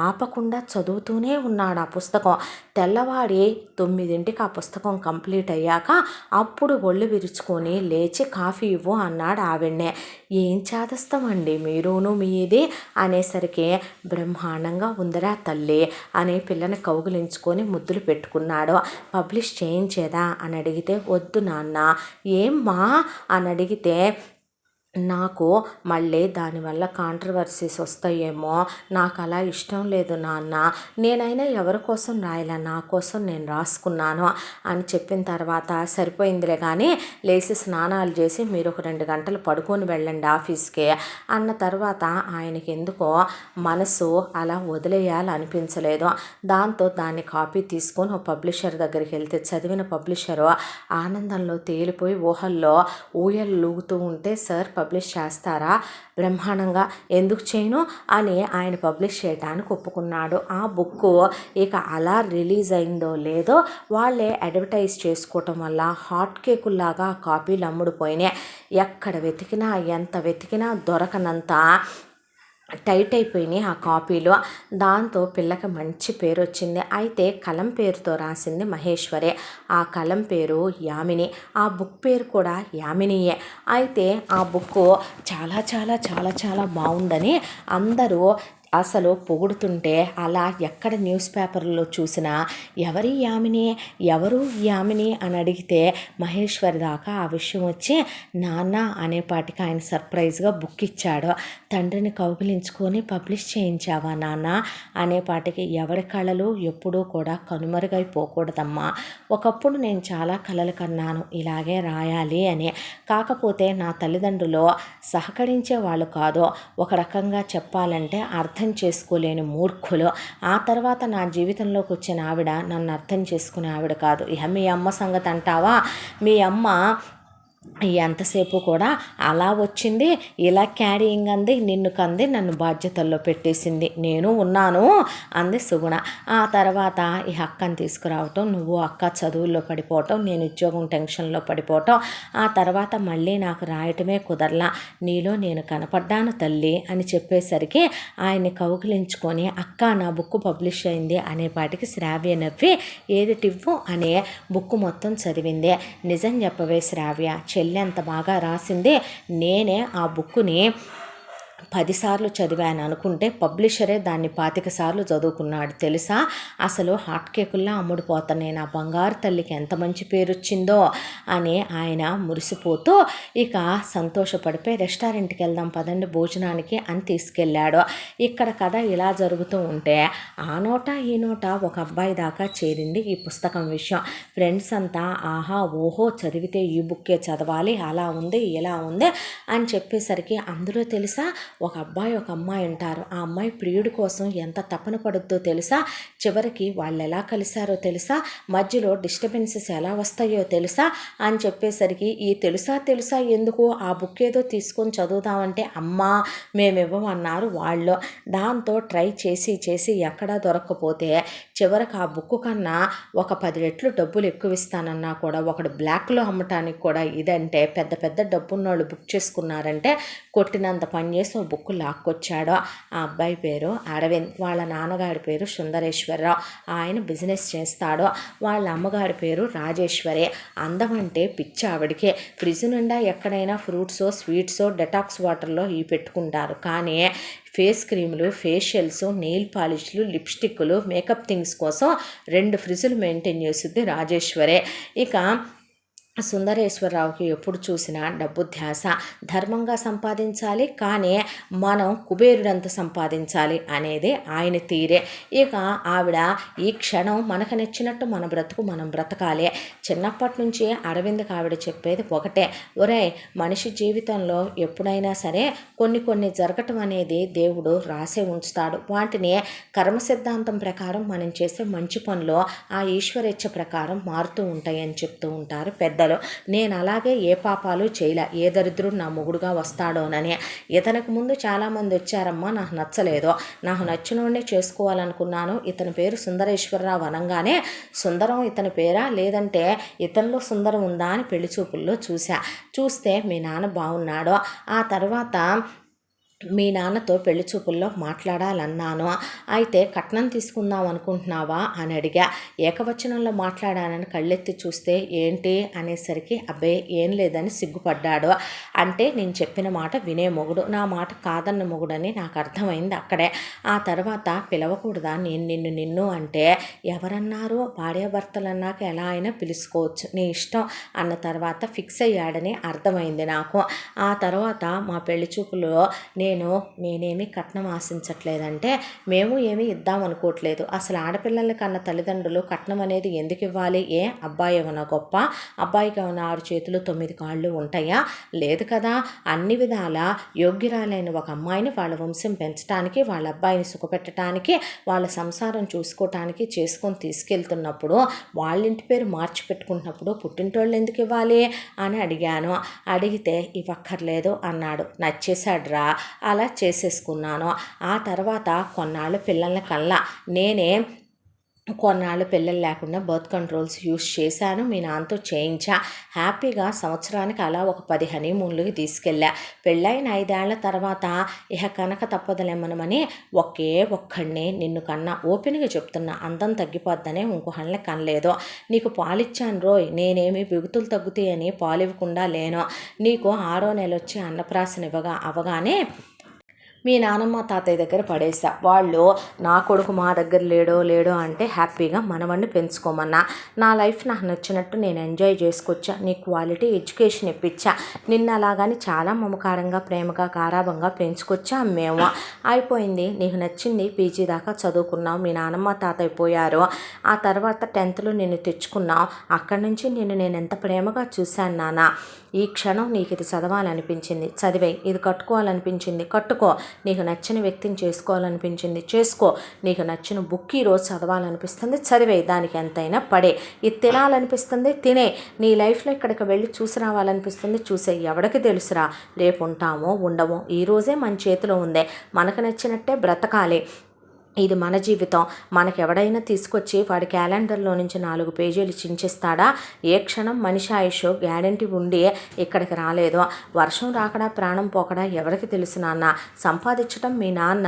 ఆపకుండా చదువుతూనే ఉన్నాడు ఆ పుస్తకం. తెల్లవారి 9ంటికి ఆ పుస్తకం కంప్లీట్ అయ్యాక అప్పుడు ఒళ్ళు విరుచుకొని లేచి కాఫీ ఇవ్వు అన్నాడు ఆవిడనే. ఏం చేదస్తామండి మీరును మీది అనేసరికి బ్రహ్మాండంగా ఉందిరా తల్లి అని పిల్లని కౌగిలించుకొని ముద్దులు పెట్టుకున్నాడు. పబ్లిష్ చేయించేదా అని అడిగితే వద్దు నాన్న. ఏమ్మా అని అడిగితే నాకు మళ్ళీ దానివల్ల కాంట్రవర్సీస్ వస్తాయేమో, నాకు అలా ఇష్టం లేదు నాన్న, నేనైనా ఎవరి కోసం రాయలా, నా కోసం నేను రాసుకున్నాను అని చెప్పిన తర్వాత సరిపోయిందిలే కానీ లేచి స్నానాలు చేసి మీరు ఒక 2 గంటలు పడుకొని వెళ్ళండి ఆఫీస్కి అన్న తర్వాత ఆయనకి ఎందుకో మనసు అలా వదిలేయాలనిపించలేదు. దాంతో దాన్ని కాపీ తీసుకొని ఒక పబ్లిషర్ దగ్గరికి వెళ్తే చదివిన పబ్లిషరు ఆనందంలో తేలిపోయి ఊహల్లో ఊయలు లూగుతూ ఉంటే, సార్ పబ్లిష్ చేస్తారా, బ్రహ్మాండంగా, ఎందుకు చేయను అని ఆయన పబ్లిష్ చేయడానికి ఒప్పుకున్నాడు. ఆ బుక్ ఇక అలా రిలీజ్ అయిందో లేదో వాళ్ళే అడ్వర్టైజ్ చేసుకోవటం వల్ల హాట్ కేకుల్లాగా కాపీలు అమ్ముడుపోయినాయి. ఎక్కడ వెతికినా ఎంత వెతికినా దొరకనంత టైట్ అయిపోయినాయి ఆ కాపీలు. దాంతో పిల్లకి మంచి పేరు వచ్చింది. అయితే కలం పేరుతో రాసింది మహేశ్వరే, ఆ కలం పేరు యామిని, ఆ బుక్ పేరు కూడా యామినియే. అయితే ఆ బుక్ చాలా చాలా చాలా చాలా బాగుందని అందరూ అసలు పొగుడుతుంటే అలా ఎక్కడ న్యూస్ పేపర్లో చూసినా ఎవరి యామిని ఎవరు యామిని అని అడిగితే మహేశ్వరి దాకా ఆ విషయం వచ్చి నాన్న అనేపాటికి ఆయన సర్ప్రైజ్గా బుక్ ఇచ్చాడు. తండ్రిని కౌగిలించుకొని పబ్లిష్ చేయించావా నాన్న అనేపాటికి ఎవరి కళలు ఎప్పుడూ కూడా కనుమరుగైపోకూడదమ్మా. ఒకప్పుడు నేను చాలా కలలు కన్నాను ఇలాగే రాయాలి అని. కాకపోతే నా తల్లిదండ్రులు సహకరించే వాళ్ళు కాదు, ఒక రకంగా చెప్పాలంటే అర్థం చేసుకోలేని మూర్ఖులు. ఆ తర్వాత నా జీవితంలోకి వచ్చిన ఆవిడ నన్ను అర్థం చేసుకునే ఆవిడ కాదు. ఇహ మీ అమ్మ సంగతి అంటావా, మీ అమ్మ ఎంతసేపు కూడా అలా వచ్చింది, ఇలా క్యారీయింగ్ అంది, నిన్ను కంది, నన్ను బాధ్యతల్లో పెట్టేసింది, నేను ఉన్నాను అంది సుగుణ. ఆ తర్వాత ఈ అక్కని తీసుకురావటం, నువ్వు అక్క చదువుల్లో పడిపోవటం, నేను ఉద్యోగం టెన్షన్లో పడిపోవటం, ఆ తర్వాత మళ్ళీ నాకు రాయటమే కుదరలా, నీలో నేను కనపడ్డాను తల్లి అని చెప్పేసరికి ఆయన్ని కౌగిలించుకొని అక్క నా బుక్ పబ్లిష్ అయింది అనేపాటికి శ్రావ్య నవ్వి ఏదిటివ్వు అనే బుక్ మొత్తం చదివిందే. నిజం చెప్పవే శ్రావ్య, చెల్లి అంత బాగా రాసిందే, నేనే ఆ బుక్కుని 10 సార్లు చదివాను అనుకుంటే పబ్లిషరే దాన్ని 25 సార్లు చదువుకున్నాడు తెలుసా. అసలు హాట్ కేకుల్లా అమ్ముడుపోతున్నాయి, నా బంగారు తల్లికి ఎంత మంచి పేరు వచ్చిందో అని ఆయన మురిసిపోతూ ఇక సంతోషపడిపోయి రెస్టారెంట్కి వెళ్దాం పదండి భోజనానికి అని తీసుకెళ్ళాడు. ఇక్కడ కథ ఇలా జరుగుతూ ఉంటే ఆ నోట ఈ నోట ఒక అబ్బాయి దాకా చేరింది ఈ పుస్తకం విషయం. ఫ్రెండ్స్ అంతా ఆహా ఓహో చదివితే ఈ బుక్కే చదవాలి, అలా ఉంది ఇలా ఉంది అని చెప్పేసరికి అందులో తెలుసా ఒక అబ్బాయి ఒక అమ్మాయి ఉంటారు, ఆ అమ్మాయి ప్రియుడి కోసం ఎంత తపన పడుద్దో తెలుసా, చివరికి వాళ్ళు ఎలా కలిశారో తెలుసా, మధ్యలో డిస్టర్బెన్సెస్ ఎలా వస్తాయో తెలుసా అని చెప్పేసరికి ఈ తెలుసా తెలుసా ఎందుకు, ఆ బుక్ ఏదో తీసుకొని చదువుదామంటే అమ్మా మేమివ్వమన్నారు వాళ్ళు. దాంతో ట్రై చేసి చేసి ఎక్కడా దొరక్కపోతే చివరికి ఆ బుక్ కన్నా ఒక 10 రెట్లు డబ్బులు ఎక్కువ ఇస్తానన్నా కూడా ఒకడు బ్లాక్లో అమ్మటానికి కూడా ఇదంటే పెద్ద పెద్ద డబ్బున్నోళ్ళు బుక్ చేసుకున్నారంటే కొట్టినంత పని చేసి బుక్ లాక్కొచ్చాడు. ఆ అబ్బాయి పేరు అరవింద్, వాళ్ళ నాన్నగారి పేరు సుందరేశ్వరరావు, ఆయన బిజినెస్ చేస్తాడు. వాళ్ళ అమ్మగారి పేరు రాజేశ్వరి. అందం అంటే పిచ్చి ఆవిడికి. ఫ్రిడ్జ్ నిండా ఎక్కడైనా ఫ్రూట్సో స్వీట్సో డెటాక్స్ వాటర్లో ఇవి పెట్టుకుంటారు, కానీ ఫేస్ క్రీములు ఫేషియల్స్ నెయిల్ పాలిష్లు లిప్స్టిక్లు మేకప్ థింగ్స్ కోసం 2 ఫ్రిడ్జ్లు మెయింటైన్ చేస్తుంది రాజేశ్వరే. ఇక సుందరేశ్వరరావుకి ఎప్పుడు చూసినా డబ్బు ధ్యాస. ధర్మంగా సంపాదించాలి, కానీ మనం కుబేరుడంత సంపాదించాలి అనేది ఆయన తీరే. ఇక ఆవిడ ఈ క్షణం మనకు నచ్చినట్టు మన బ్రతుకు మనం బ్రతకాలి. చిన్నప్పటి నుంచి అరవింద్కి ఆవిడ చెప్పేది ఒకటే, ఒరేయ్ మనిషి జీవితంలో ఎప్పుడైనా సరే కొన్ని కొన్ని జరగటం అనేది దేవుడు రాసే ఉంచుతాడు. వాటిని కర్మ సిద్ధాంతం ప్రకారం మనం చేసే మంచి పనులు ఆ ఈశ్వరేచ్ఛ ప్రకారం మారుతూ ఉంటాయని చెప్తూ ఉంటారు పెద్దలు. నేను అలాగే ఏ పాపాలు చేయలే, ఏ దరిద్రుడు నా మొగుడుగా వస్తాడోనని. ఇతనికి ముందు చాలామంది వచ్చారమ్మా, నాకు నచ్చలేదు, నాకు నచ్చినోడినే చేసుకోవాలనుకున్నాను. ఇతని పేరు సుందరేశ్వరరావు అనగానే సుందరం ఇతని పేరా, లేదంటే ఇతనిలో సుందరం ఉందా అని పెళ్లి చూపుల్లో చూస్తే మీ నాన్న బాగున్నాడు. ఆ తర్వాత మీ నాన్నతో పెళ్లి చూపుల్లో మాట్లాడాలన్నాను. అయితే కట్నం తీసుకుందాం అనుకుంటున్నావా అని అడిగా. ఏకవచనంలో మాట్లాడానని కళ్ళెత్తి చూస్తే ఏంటి అనేసరికి అబ్బే ఏం లేదని సిగ్గుపడ్డాడు. అంటే నేను చెప్పిన మాట వినే మొగుడు, నా మాట కాదన్న మొగుడని నాకు అర్థమైంది అక్కడే. ఆ తర్వాత పిలవకూడదా నేను నిన్ను అంటే, ఎవరన్నారు, భార్యాభర్తలన్నాక ఎలా అయినా పిలుచుకోవచ్చు, నీ ఇష్టం అన్న తర్వాత ఫిక్స్ అయ్యాడని అర్థమైంది నాకు. ఆ తర్వాత మా పెళ్లి చూపులో నేనేమి కట్నం ఆశించట్లేదంటే, మేము ఏమీ ఇద్దాం అనుకోవట్లేదు. అసలు ఆడపిల్లల కన్నా తల్లిదండ్రులు కట్నం అనేది ఎందుకు ఇవ్వాలి? అబ్బాయి ఏమైనా గొప్ప? అబ్బాయికి ఏమైనా 6 చేతులు 9 కాళ్ళు ఉంటాయా? లేదు కదా. అన్ని విధాల యోగ్యురాలైన ఒక అమ్మాయిని వాళ్ళ వంశం పెంచడానికి, వాళ్ళ అబ్బాయిని సుఖపెట్టడానికి, వాళ్ళ సంసారం చూసుకోవటానికి చేసుకొని తీసుకెళ్తున్నప్పుడు వాళ్ళ ఇంటి పేరు మార్చి పెట్టుకుంటున్నప్పుడు పుట్టింటోళ్ళు ఎందుకు ఇవ్వాలి అని అడిగాను. అడిగితే ఇవ్వక్కర్లేదు అన్నాడు. నచ్చేసాడ్రా, అలా చేసేసుకున్నాను. ఆ తర్వాత కొన్నాళ్ళు పిల్లల్ని కల్లా కొన్నాళ్ళు పిల్లలు లేకుండా బర్త్ కంట్రోల్స్ యూస్ చేశాను. మీ నాన్నతో చేయించా. హ్యాపీగా సంవత్సరానికి అలా ఒక 10 హనీమూన్లకి తీసుకెళ్ళా. పెళ్ళైన 5 ఏళ్ల తర్వాత ఇహ కనక తప్పదలేమనమని ఒక్కడినే నిన్ను కన్నా. ఓపెన్గా చెప్తున్నా, అందం తగ్గిపోద్దనే ఇంకొకళ్ళని కనలేదు. నీకు పాలిచ్చాను రోయ్, నేనేమి బిగుతులు తగ్గుతాయని పాలు ఇవ్వకుండా లేను. నీకు 6వ నెల వచ్చి అన్నప్రాసన అవగానే మీ నానమ్మ తాతయ్య దగ్గర పడేసా. వాళ్ళు నా కొడుకు మా దగ్గర లేడో అంటే హ్యాపీగా మనవడిని పెంచుకోమన్నా. నా లైఫ్ నాకు నచ్చినట్టు నేను ఎంజాయ్ చేసుకొచ్చా. నీ క్వాలిటీ ఎడ్యుకేషన్ ఇప్పించా. నిన్న అలాగని చాలా మమకారంగా ప్రేమగా గారాబంగా పెంచుకొచ్చా మేము. అయిపోయింది, నీకు నచ్చింది, పీజీ దాకా చదువుకున్నావు, మీ నానమ్మ తాతయ్య పోయారు. ఆ తర్వాత 10th నిన్ను తెచ్చుకున్నావు. అక్కడి నుంచి నేను ఎంత ప్రేమగా చూశాను నాన్న. ఈ క్షణం నీకు ఇది చదవాలనిపించింది, చదివే. ఇది కట్టుకోవాలనిపించింది, కట్టుకో. నీకు నచ్చిన వ్యక్తిని చేసుకోవాలనిపించింది, చేసుకో. నీకు నచ్చిన బుక్ ఈరోజు చదవాలనిపిస్తుంది, చదివే. దానికి ఎంతైనా పడే. ఇది తినాలనిపిస్తుంది, తినే. నీ లైఫ్లో ఇక్కడికి వెళ్ళి చూసి రావాలనిపిస్తుంది, చూసే. ఎవడికి తెలుసురా రేపు ఉంటామో ఉండమో. ఈరోజే మన చేతిలో ఉందే, మనకు నచ్చినట్టే బ్రతకాలి. ఇది మన జీవితం. మనకెవడైనా తీసుకొచ్చి వాడి క్యాలెండర్లో నుంచి 4 పేజీలు చించేస్తాడా? ఏ క్షణం మనిషి ఆయుష్ గ్యారంటీ ఉండి ఇక్కడికి రాలేదు. వర్షం రాకడా ప్రాణం పోకడా ఎవరికి తెలుసు నాన్న. సంపాదించడం మీ నాన్న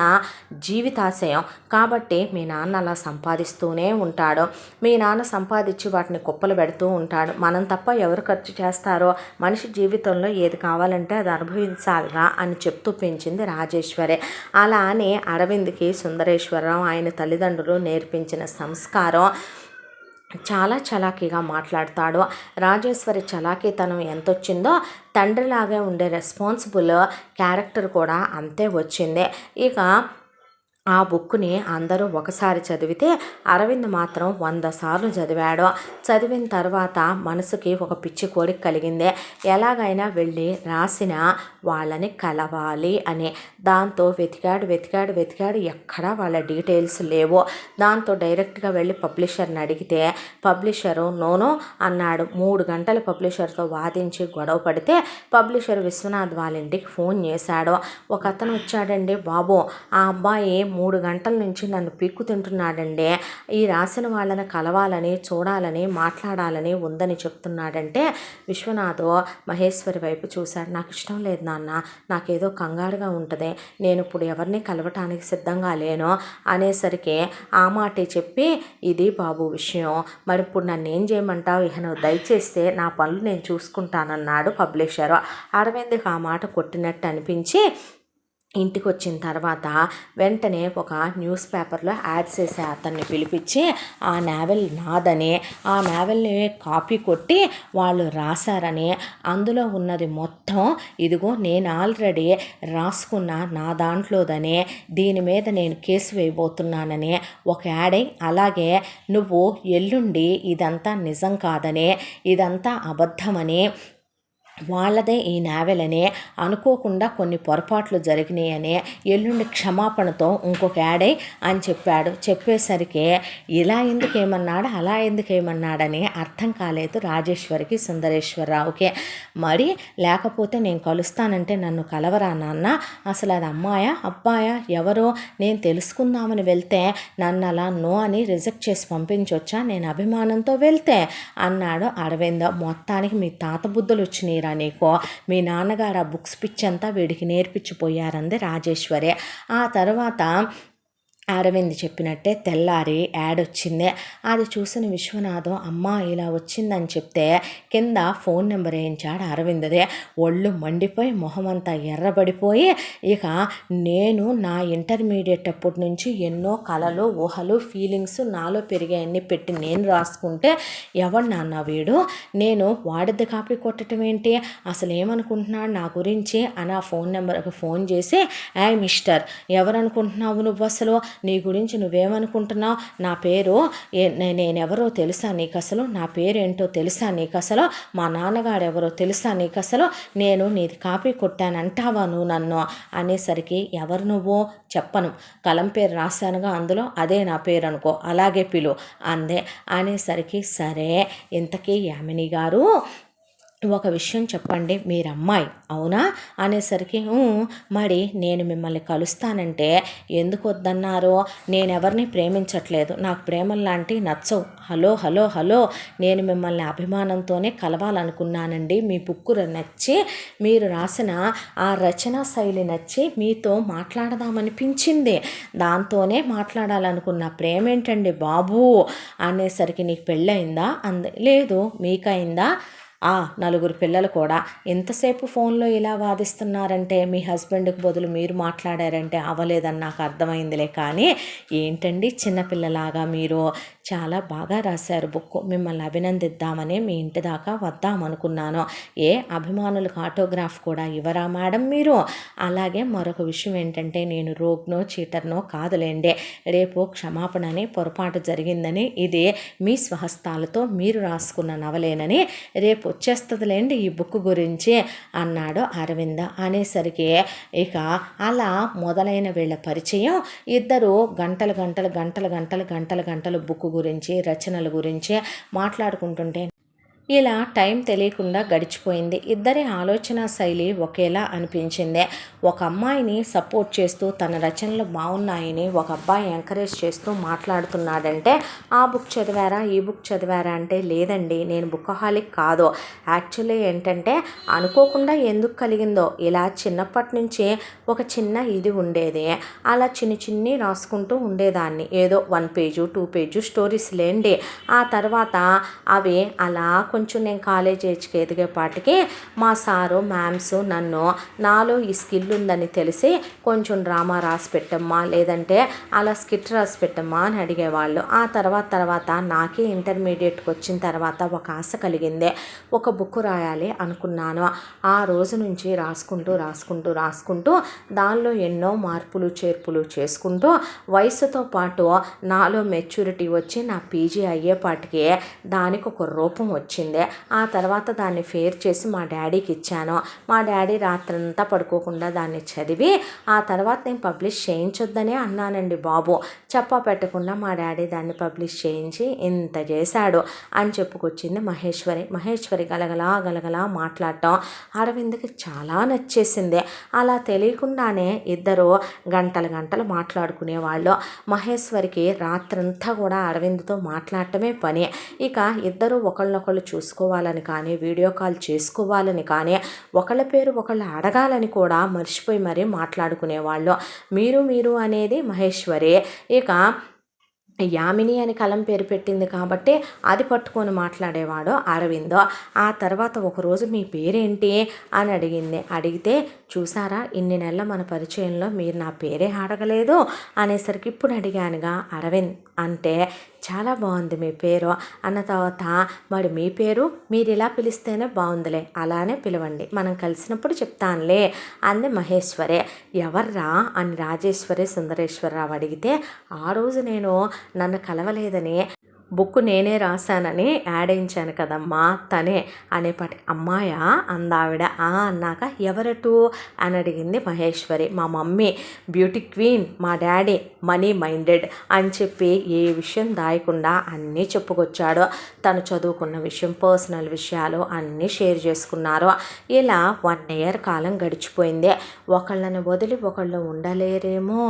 జీవితాశయం. కాబట్టి మీ నాన్న అలా సంపాదిస్తూనే ఉంటాడు. మీ నాన్న సంపాదించి వాటిని కుప్పలు పెడుతూ ఉంటాడు. మనం తప్ప ఎవరు ఖర్చు చేస్తారో? మనిషి జీవితంలో ఏది కావాలంటే అది అనుభవించాలిరా అని చెప్తూ పెంచింది రాజేశ్వరి. అలా అని అరవింద్కి సుందరేశ్వరరావు ఆయన తల్లిదండ్రులు నేర్పించిన సంస్కారం. చాలా చలాకీగా మాట్లాడతాడు. రాజేశ్వరి చలాకీతనం ఎంత వచ్చిందో తండ్రిలాగే ఉండే రెస్పాన్సిబుల్ క్యారెక్టర్ కూడా అంతే వచ్చింది. ఇక ఆ బుక్ని అందరూ ఒకసారి చదివితే అరవింద్ మాత్రం 100 సార్లు చదివాడు. చదివిన తర్వాత మనసుకి ఒక పిచ్చి కోరిక కలిగింది. ఎలాగైనా వెళ్ళి రాసిన వాళ్ళని కలవాలి అని. దాంతో వెతికాడు. ఎక్కడా వాళ్ళ డీటెయిల్స్ లేవు. దాంతో డైరెక్ట్గా వెళ్ళి పబ్లిషర్ని అడిగితే పబ్లిషరు నోనో అన్నాడు. 3 గంటలు పబ్లిషర్తో వాదించి గొడవ పడితే పబ్లిషర్ విశ్వనాథ్ వాళ్ళ ఇంటికి ఫోన్ చేశాడు. ఒక అతను వచ్చాడండి బాబు, ఆ అబ్బాయి 3 గంటల నుంచి నన్ను పీక్కు తింటున్నాడండి. ఈ రాసిన వాళ్ళని కలవాలని, చూడాలని, మాట్లాడాలని ఉందని చెప్తున్నాడంటే విశ్వనాథ్ మహేశ్వరి వైపు చూశాడు. నాకు ఇష్టం లేదు నాన్న, నాకేదో కంగారుగా ఉంటుంది, నేను ఇప్పుడు ఎవరిని కలవటానికి సిద్ధంగా లేను అనేసరికి ఆ మాటే చెప్పి, ఇది బాబు విషయం, మరి ఇప్పుడు నన్ను ఏం చేయమంటావు? ఇక నువ్వు దయచేస్తే నా పనులు నేను చూసుకుంటానన్నాడు పబ్లిషరు. అరవింద్కి ఆ మాట కొట్టినట్టు అనిపించి ఇంటికి వచ్చిన తర్వాత వెంటనే ఒక న్యూస్ పేపర్లో యాడ్స్ వేసే అతన్ని పిలిపించి ఆ నావెల్ నాదని, ఆ నావెల్ని కాపీ కొట్టి వాళ్ళు రాశారని, అందులో ఉన్నది మొత్తం ఇదిగో నేను ఆల్రెడీ రాసుకున్న నా దాంట్లోదని, దీని మీద నేను కేసు వేయబోతున్నానని ఒక యాడ్. అలాగే నువ్వు ఎల్లుండి ఇదంతా నిజం కాదని, ఇదంతా అబద్ధమని, వాళ్ళదే ఈ నావెల్ అనుకోకుండా కొన్ని పొరపాట్లు జరిగినాయని, ఎల్లుండి క్షమాపణతో ఇంకొక యాడ్ అని చెప్పాడు. చెప్పేసరికి ఇలా ఎందుకేమన్నాడు అలా ఎందుకేమన్నాడని అర్థం కాలేదు రాజేశ్వరికి, సుందరేశ్వరరావుకి. మరి లేకపోతే నేను కలుస్తానంటే నన్ను కలవరా నాన్న, అసలు అది అమ్మాయా అబ్బాయా ఎవరో నేను తెలుసుకుందామని వెళ్తే నన్ను అలా నో అని రిజెక్ట్ చేసి పంపించొచ్చా, నేను అభిమానంతో వెళ్తే అన్నాడు అరవింద్. మొత్తానికి మీ తాత బుద్ధులు వచ్చినాయి నీకో, మీ నాన్నగారు ఆ బుక్స్ పిచ్చంతా వీడికి నేర్పించిపోయారంది రాజేశ్వరి. ఆ తర్వాత అరవింద్ చెప్పినట్టే తెల్లారి యాడ్ వచ్చింది. అది చూసిన విశ్వనాథం అమ్మ ఇలా వచ్చిందని చెప్తే కింద ఫోన్ నెంబర్ వేయించాడు అరవింద్దే. ఒళ్ళు మండిపోయి మొహమంతా ఎర్రబడిపోయి, ఇక నేను నా ఇంటర్మీడియట్ అప్పటి నుంచి ఎన్నో కలలు ఊహలు ఫీలింగ్స్ నాలో పెరిగాయన్ని పెట్టి నేను రాసుకుంటే ఎవడు నాన్న వీడు, నేను వాడిద్ది కాపీ కొట్టడం ఏంటి, అసలు ఏమనుకుంటున్నాడు నా గురించి అని ఆ ఫోన్ నెంబర్కి ఫోన్ చేసి, మిస్టర్ ఎవరనుకుంటున్నావు నువ్వు, అసలు నీ గురించి నువ్వేమనుకుంటున్నావు, నా పేరు నేనెవరో తెలుసా నీకు, అసలు నా పేరేంటో తెలుసా నీకు, అసలు మా నాన్నగారు ఎవరో తెలుసా నీకు, అసలు నేను నీది కాపీ కొట్టానంటావా నువ్వు నన్ను అనేసరికి, ఎవరు నువ్వు చెప్పను, కలం పేరు రాశానుగా అందులో అదే నా పేరు అనుకో, అలాగే పిలు అందే. అనేసరికి సరే ఇంతకీ యామిని గారు ఒక విషయం చెప్పండి, మీరు అమ్మాయి అవునా అనేసరికి, మరి నేను మిమ్మల్ని కలుస్తానంటే ఎందుకు వద్దన్నారు, నేనెవరిని ప్రేమించట్లేదు, నాకు ప్రేమలు లాంటి నచ్చవు, హలో హలో హలో నేను మిమ్మల్ని అభిమానంతోనే కలవాలనుకున్నానండి, మీ బుక్కు నచ్చి మీరు రాసిన ఆ రచనా శైలి నచ్చి మీతో మాట్లాడదామనిపించింది, దాంతోనే మాట్లాడాలనుకున్న, ప్రేమ ఏంటండి బాబు అనేసరికి, నీకు పెళ్ళయిందా లేదు మీకైందా, నలుగురు పిల్లలు కూడా, ఎంతసేపు ఫోన్లో ఇలా వాదిస్తున్నారంటే మీ హస్బెండ్కి బదులు మీరు మాట్లాడారంటే అవ్వలేదని నాకు అర్థమైందిలే, కానీ ఏంటండి చిన్నపిల్లలాగా మీరు చాలా బాగా రాశారు బుక్, మిమ్మల్ని అభినందిద్దామని మీ ఇంటి దాకా వద్దామనుకున్నాను, అభిమానులకు ఆటోగ్రాఫ్ కూడా ఇవ్వరా మేడం మీరు, అలాగే మరొక విషయం ఏంటంటే నేను రోగ్నో చీటర్నో కాదులేండి, రేపు క్షమాపణని పొరపాటు జరిగిందని, ఇది మీ స్వహస్తాలతో మీరు రాసుకున్న నవలేనని రేపు వచ్చేస్తుందిలేండి ఈ బుక్ గురించి అన్నాడు అరవింద్. అనేసరికి ఇక అలా మొదలైన వీళ్ళ పరిచయం, ఇద్దరు గంటలు బుక్ గురించి రచనల గురించి మాట్లాడుకుంటుంటే ఇలా టైం తెలియకుండా గడిచిపోయింది. ఇద్దరి ఆలోచన శైలి ఒకేలా అనిపించింది. ఒక అమ్మాయిని సపోర్ట్ చేస్తూ తన రచనలు బాగున్నాయని ఒక అబ్బాయి ఎంకరేజ్ చేస్తూ మాట్లాడుతున్నాడంటే, ఆ బుక్ చదివారా ఈ బుక్ చదివారా అంటే, లేదండి నేను బుక్కహాలిక్ కాదు, యాక్చువల్లీ ఏంటంటే అనుకోకుండా ఎందుకు కలిగిందో, ఇలా చిన్నప్పటి నుంచి ఒక చిన్న ఇది ఉండేది, అలా చిన్ని రాసుకుంటూ ఉండేదాన్ని, ఏదో 1 పేజు 2 పేజు స్టోరీస్ లేండి. ఆ తర్వాత అవి అలా కొంచెం నేను కాలేజ్ ఏజ్కి ఎదిగేపాటికి మా సారు మ్యామ్స్ నన్ను, నాలో ఈ స్కిల్ ఉందని తెలిసి కొంచెం డ్రామా రాసి పెట్టమ్మా, లేదంటే అలా స్కిట్ రాసి పెట్టమ్మా అని అడిగేవాళ్ళు. ఆ తర్వాత నాకే ఇంటర్మీడియట్కి వచ్చిన తర్వాత ఒక ఆశ కలిగింది, ఒక బుక్ రాయాలి అనుకున్నాను. ఆ రోజు నుంచి రాసుకుంటూ దానిలో ఎన్నో మార్పులు చేర్పులు చేసుకుంటూ వయసుతో పాటు నాలో మెచ్యూరిటీ వచ్చి నా పీజీ అయ్యేపాటికి దానికి ఒక రూపం వచ్చింది. ఆ తర్వాత దాన్ని ఫేర్ చేసి మా డాడీకి ఇచ్చాను. మా డాడీ రాత్రంతా పడుకోకుండా దాన్ని చదివి ఆ తర్వాత నేను పబ్లిష్ చేయించొద్దనే అన్నానండి బాబు, చెప్పా పెట్టకుండా మా డాడీ దాన్ని పబ్లిష్ చేయించి ఇంత చేశాడు అని చెప్పుకొచ్చింది మహేశ్వరి గలగలా మాట్లాడటం అరవింద్కి చాలా నచ్చేసింది. అలా తెలియకుండానే ఇద్దరు గంటలు మాట్లాడుకునేవాళ్ళు. మహేశ్వరికి రాత్రంతా కూడా అరవింద్తో మాట్లాడటమే పని. ఇక ఇద్దరు ఒకళ్ళనొకళ్ళు చూసుకోవాలని కానీ, వీడియో కాల్ చేసుకోవాలని కానీ, ఒకళ్ళ పేరు ఒకళ్ళు అడగాలని కూడా మర్చిపోయి మరీ మాట్లాడుకునేవాళ్ళు. మీరు అనేది మహేశ్వరి. ఇక యామిని అని కలం పేరు పెట్టింది కాబట్టి అది పట్టుకొని మాట్లాడేవాడు అరవింద్. ఆ తర్వాత ఒకరోజు మీ పేరేంటి అని అడిగింది. అడిగితే చూసారా ఇన్ని నెలల మన పరిచయంలో మీరు నా పేరే అడగలేదు అనేసరికి ఇప్పుడు అడిగానుగా అరవింద్ అంటే చాలా బాగుంది మీ పేరు అన్న తర్వాత మరి మీ పేరు మీరు ఇలా పిలిస్తేనే బాగుందిలే అలానే పిలవండి మనం కలిసినప్పుడు చెప్తానులే అంది మహేశ్వరి. ఎవర్రా అని రాజేశ్వరి సుందరేశ్వరరావు అడిగితే ఆ రోజు నన్ను కలవలేదని బుక్ నేనే రాశానని యాడ్ వేయించాను కదమ్మా తనే అనేపటి అమ్మాయా అందావిడ. అన్నాక ఎవరటు అని అడిగింది మహేశ్వరి. మా మమ్మీ బ్యూటీ క్వీన్, మా డాడీ మనీ మైండెడ్ అని చెప్పి ఏ విషయం దాయకుండా అన్నీ చెప్పుకొచ్చాడు. తను చదువుకున్న విషయం, పర్సనల్ విషయాలు అన్నీ షేర్ చేసుకున్నారు. ఇలా 1 year కాలం గడిచిపోయింది. ఒకళ్ళని వదిలి ఒకళ్ళు ఉండలేరేమో,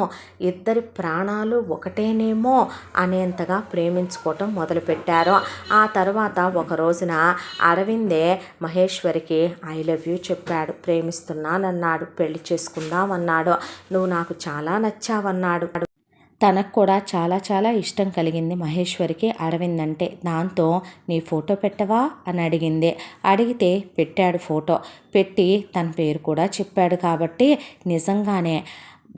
ఇద్దరి ప్రాణాలు ఒకటేనేమో అనేంతగా ప్రేమించుకోవటం మొదలుపెట్టారు. ఆ తర్వాత ఒక రోజున అరవిందే మహేశ్వరికి ఐ లవ్ యూ చెప్పాడు. ప్రేమిస్తున్నానన్నాడు, పెళ్లి చేసుకుందామన్నాడు, నువ్వు నాకు చాలా నచ్చావన్నాడు. తనకు కూడా చాలా చాలా ఇష్టం కలిగింది మహేశ్వరికి అరవింద్ అంటే. దాంతో నీ ఫోటో పెట్టవా అని అడిగింది. అడిగితే పెట్టాడు ఫోటో. పెట్టి తన పేరు కూడా చెప్పాడు కాబట్టి నిజంగానే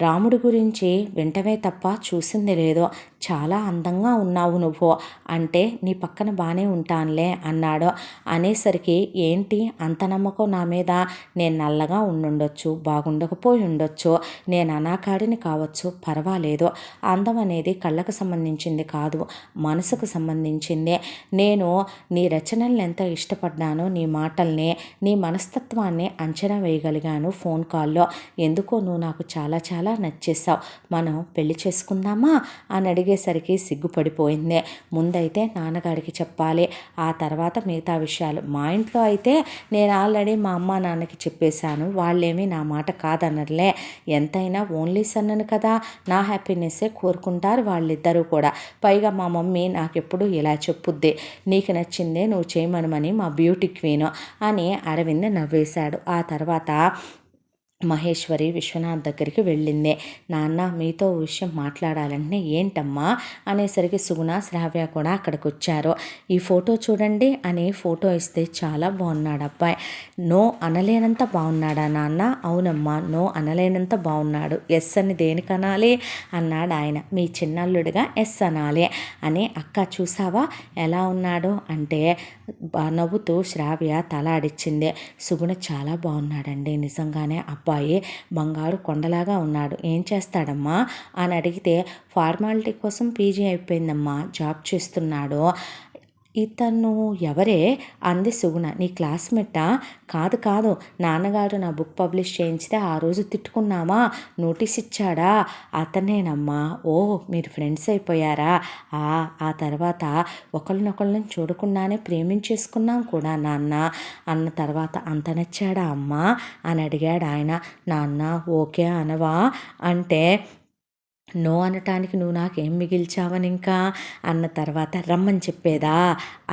రాముడి గురించి వింటమే తప్ప చూసింది లేదో. చాలా అందంగా ఉన్నావు నువ్వు అంటే నీ పక్కన బాగానే ఉంటానులే అన్నాడు. అనేసరికి ఏంటి అంత నమ్మకం నా మీద? నేను నల్లగా ఉండుండొచ్చు, బాగుండకపోయి ఉండొచ్చు, నేను అనాకాడిని కావచ్చు, పర్వాలేదు. అందం అనేది కళ్ళకు సంబంధించింది కాదు, మనసుకు సంబంధించింది. నేను నీ రచనల్ని ఎంత ఇష్టపడ్డానో, నీ మాటల్ని, నీ మనస్తత్వాన్ని అంచనా వేయగలిగాను ఫోన్ కాల్లో. ఎందుకో నువ్వు నాకు చాలా చాలా నచ్చేసావు. మనం పెళ్లి చేసుకుందామా అని అడిగేసరికి సిగ్గుపడిపోయింది. ముందైతే నాన్నగారికి చెప్పాలి, ఆ తర్వాత మిగతా విషయాలు. మా ఇంట్లో అయితే నేను ఆల్రెడీ మా అమ్మ నాన్నకి చెప్పేశాను, వాళ్ళేమీ నా మాట కాదనర్లే. ఎంతైనా ఓన్లీ సన్నను కదా, నా హ్యాపీనెస్సే కోరుకుంటారు వాళ్ళిద్దరూ కూడా. పైగా మా మమ్మీ నాకెప్పుడు ఇలా చెప్పుద్ది, నీకు నచ్చిందే నువ్వు చేయమనమని మా బ్యూటీ క్వీను అని అరవింద్ నవ్వేశాడు. ఆ తర్వాత మహేశ్వరి విశ్వనాథ్ దగ్గరికి వెళ్ళింది. నాన్న మీతో విషయం మాట్లాడాలంటే ఏంటమ్మా అనేసరికి సుగుణ శ్రావ్య కూడా అక్కడికి వచ్చారు. ఈ ఫోటో చూడండి అని ఫోటో ఇస్తే చాలా బాగున్నాడు అబ్బాయి. నో అనలేనంత బాగున్నాడా నాన్న? అవునమ్మా నో అనలేనంత బాగున్నాడు. ఎస్ అని దేనికనాలి అన్నాడు ఆయన. మీ చిన్నల్లుడిగా ఎస్ అనాలి అని. అక్క చూసావా ఎలా ఉన్నాడు అంటే నవ్వుతూ శ్రావ్య తలాడిచ్చింది. సుగుణ చాలా బాగున్నాడండి నిజంగానే, అబ్బాయి బంగారు కొండలాగా ఉన్నాడు. ఏం చేస్తాడమ్మా అని అడిగితే ఫార్మాలిటీ కోసం పీజీ అయిపోయిందమ్మా, జాబ్ చేస్తున్నాడు. ఇతను ఎవరే అంది సుగుణ. నీ క్లాస్మేటా? కాదు కాదు, నాన్నగారు నా బుక్ పబ్లిష్ చేయించితే ఆ రోజు తిట్టుకున్నామా, నోటీస్ ఇచ్చాడా, అతనేనమ్మా. ఓ మీరు ఫ్రెండ్స్ అయిపోయారా? ఆ తర్వాత ఒకరినొకళ్ళని చూడకుండానే ప్రేమించేసుకున్నాం కూడా నాన్న అన్న తర్వాత అంత నచ్చాడా అమ్మా అని అడిగాడు ఆయన. నాన్న ఓకే అనవా అంటే నో అనటానికి నువ్వు నాకేం మిగిల్చావని ఇంకా అన్న తర్వాత రమ్మని చెప్పేదా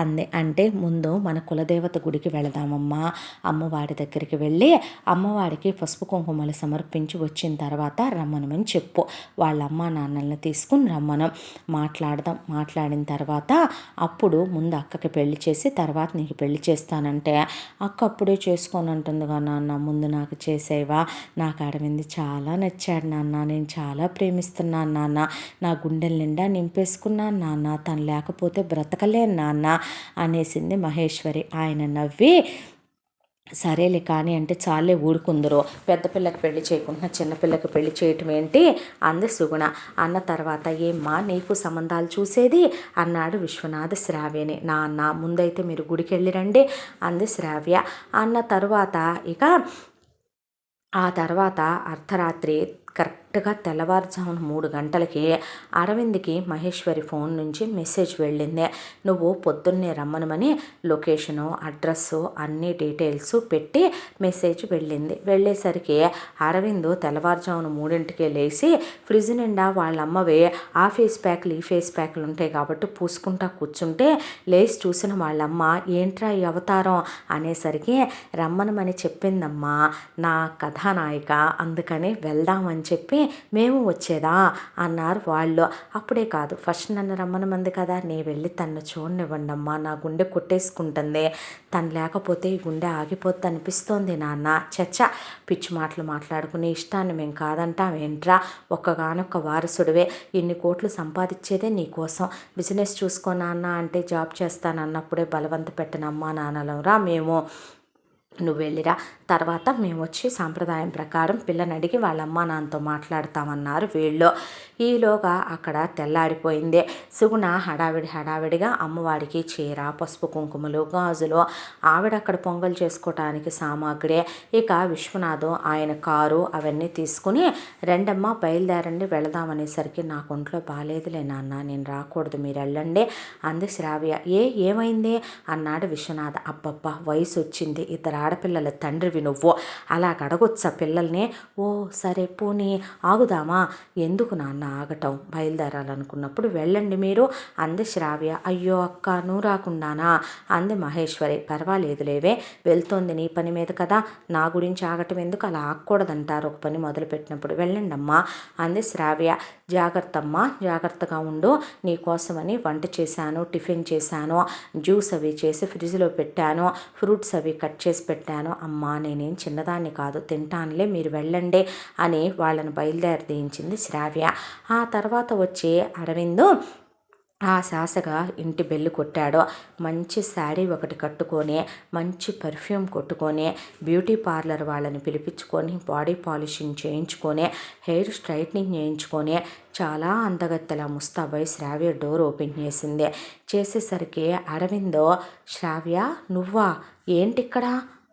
అంది. అంటే ముందు మన కులదేవత గుడికి వెళదామమ్మా, అమ్మవారి దగ్గరికి వెళ్ళి అమ్మవారికి పసుపు కుంకుమలు సమర్పించి వచ్చిన తర్వాత రమ్మనమని చెప్పు. వాళ్ళ అమ్మ నాన్నల్ని తీసుకుని రమ్మను, మాట్లాడదాం. మాట్లాడిన తర్వాత అప్పుడు ముందు అక్కకి పెళ్లి చేసి తర్వాత నీకు పెళ్లి చేస్తానంటే అక్క అప్పుడే చేసుకోని అంటుందిగా నాన్న, ముందు నాకు చేసేవా? నాకు అరవింద్ చాలా నచ్చాడు నాన్న, నేను చాలా ప్రేమిస్తున్నాను నాన్న, నా గుండెల నిండా నింపేసుకున్నాను నాన్న, తను లేకపోతే బ్రతకలేను నాన్న అనేసింది మహేశ్వరి. ఆయన నవ్వి సరేలే కానీ అంటే చాలే ఊడుకుందరు, పెద్ద పిల్లకి పెళ్లి చేయకుండా చిన్నపిల్లకి పెళ్లి చేయటం ఏంటి అంది సుగుణ. అన్న తర్వాత ఏమ్మా నీకు సంబంధాలు చూసేది అన్నాడు విశ్వనాథ్ శ్రావ్యని. నాన్న ముందైతే మీరు గుడికి వెళ్ళి రండి అంది శ్రావ్య. అన్న తర్వాత ఆ తర్వాత అర్ధరాత్రి కరెక్ట్గా తెల్లవారుజామున 3 గంటలకి అరవింద్కి మహేశ్వరి ఫోన్ నుంచి మెసేజ్ వెళ్ళింది. నువ్వు పొద్దున్నే రమ్మనమని లొకేషను, అడ్రస్సు అన్ని డీటెయిల్స్ పెట్టి మెసేజ్ వెళ్ళింది. వెళ్ళేసరికి అరవింద్ తెల్లవారుజామున 3ంటికే లేచి ఫ్రిడ్జ్ నిండా వాళ్ళమ్మవే ఆ ఫేస్ ప్యాక్లు ఈ ఫేస్ ప్యాక్లు ఉంటాయి కాబట్టి పూసుకుంటా కూర్చుంటే లేచి చూసిన వాళ్ళమ్మ ఏంట్రా ఈ అవతారం అనేసరికి రమ్మనమని చెప్పిందమ్మా నా కథానాయిక, అందుకని వెళ్దామని చెప్పి మేము వచ్చేదా అన్నారు వాళ్ళు. అప్పుడే కాదు, ఫస్ట్ నన్ను రమ్మనమంది కదా, నీ వెళ్ళి తను చూడనివ్వండి అమ్మా, నా గుండె కొట్టేసుకుంటుంది, తను లేకపోతే ఈ గుండె ఆగిపోద్ది అనిపిస్తోంది నాన్న. చచ్చ, పిచ్చి మాటలు మాట్లాడుకునే ఇష్టాన్ని మేము కాదంటాం ఏంట్రా, ఒక్కగానొక్క వారసుడివే, ఇన్ని కోట్లు సంపాదించేదే నీకోసం, బిజినెస్ చూసుకో నాన్న అంటే జాబ్ చేస్తానన్నప్పుడే బలవంత పెట్టిన అమ్మా నాన్నలరా మేము, నువ్వు వెళ్ళిరా, తర్వాత మేము వచ్చి సాంప్రదాయం ప్రకారం పిల్లని అడిగి వాళ్ళ అమ్మా నాన్నతో మాట్లాడతామన్నారు వీళ్ళు. ఈలోగా అక్కడ తెల్లారిపోయింది. సుగుణ హడావిడిగా అమ్మవారికి చీర, పసుపు కుంకుమలు, గాజులు, ఆవిడ అక్కడ పొంగల్ చేసుకోవటానికి సామాగ్రి, ఇక విశ్వనాథ్ ఆయన కారు అవన్నీ తీసుకుని రెండమ్మ బయలుదేరండి వెళదామనేసరికి నాకు ఒంట్లో బాగాలేదులే నాన్న, నేను రాకూడదు, మీరు వెళ్ళండి అంది శ్రావ్య. ఏమైంది అన్నాడు విశ్వనాథ్. అబ్బబ్బా, వయసు వచ్చింది, ఇద్దరు ఆడపిల్లల తండ్రివి నువ్వు, అలా అడగొచ్చా పిల్లల్ని? ఓ సరే పోనీ ఆగుదామా? ఎందుకు నాన్న ఆగటం, బయలుదేరాలనుకున్నప్పుడు వెళ్ళండి మీరు అంది శ్రావ్య. అయ్యో అక్క, నువ్వు రాకుండానా అంది మహేశ్వరి. పర్వాలేదులేవే, వెళ్తోంది నీ పని మీద కదా, నా గురించి ఆగటం ఎందుకు, అలా ఆగకూడదంటారు ఒక పని మొదలుపెట్టినప్పుడు, వెళ్ళండి అమ్మా అంది శ్రావ్య. జాగ్రత్త అమ్మా, జాగ్రత్తగా ఉండు, నీకోసమని వంట చేశాను, టిఫిన్ చేశాను, జ్యూస్ అవి చేసి ఫ్రిడ్జ్లో పెట్టాను, ఫ్రూట్స్ అవి కట్ చేసి పెట్టాను, అమ్మా నేనేం చిన్నదాన్ని కాదు, తింటానులే, మీరు వెళ్ళండి అని వాళ్ళని బయలుదేరదీయించింది శ్రావ్య. ఆ తర్వాత వచ్చి అరవింద్ ఆ శాసగా ఇంటి బెల్లు కొట్టాడు. మంచి శారీ ఒకటి కట్టుకొని, మంచి పర్ఫ్యూమ్ కొట్టుకొని, బ్యూటీ పార్లర్ వాళ్ళని పిలిపించుకొని, బాడీ పాలిషింగ్ చేయించుకొని, హెయిర్ స్ట్రైట్నింగ్ చేయించుకొని, చాలా అందగత్తెలా ముస్తాబై శ్రావ్య డోర్ ఓపెన్ చేసేసరికి అరవింద్, శ్రావ్య నువ్వా, ఏంటిక్కడ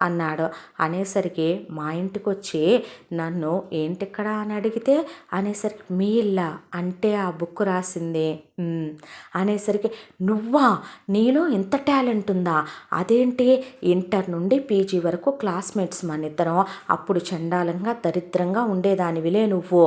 అన్నాడు. అనేసరికి మా ఇంటికి వచ్చి నన్ను ఏంటిక్కడ అని అడిగితే, అనేసరికి మీ ఇల్లా అంటే ఆ బుక్ రాసింది అనేసరికి, నువ్వా, నీలో ఇంత టాలెంట్ ఉందా, అదేంటి, ఇంటర్ నుండి పీజీ వరకు క్లాస్మేట్స్ మన ఇద్దరం, అప్పుడు చండాలంగా దరిద్రంగా ఉండేదానివిలే నువ్వు,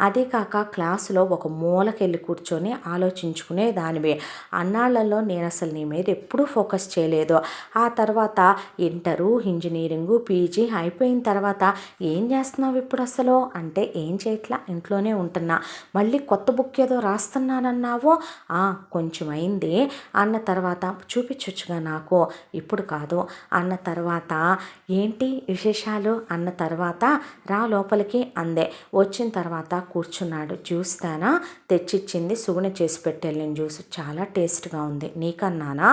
అదే కాక క్లాసులో ఒక మూలకెళ్ళి కూర్చొని ఆలోచించుకునే దానివి, అన్నాళ్లలో నేను అసలు నీ మీద ఎప్పుడూ ఫోకస్ చేయలేదు, ఆ తర్వాత ఇంటరు, ఇంజనీరింగు, పీజీ అయిపోయిన తర్వాత ఏం చేస్తున్నావు ఇప్పుడు అసలు అంటే, ఏం చేయట్లా, ఇంట్లోనే ఉంటున్నా, మళ్ళీ కొత్త బుక్ ఏదో రాస్తున్నానన్నావు, కొంచెం అయింది అన్న తర్వాత, చూపించొచ్చుగా నాకు, ఇప్పుడు కాదు అన్న తర్వాత, ఏంటి విశేషాలు అన్న తర్వాత, రా లోపలికి అందే. వచ్చిన తర్వాత కూర్చున్నాడు. జ్యూస్ తానా, తెచ్చిచ్చింది సుగుణ చేసి పెట్టెళ్ళిన జ్యూస్ చాలా టేస్ట్గా ఉంది, నీకన్నానా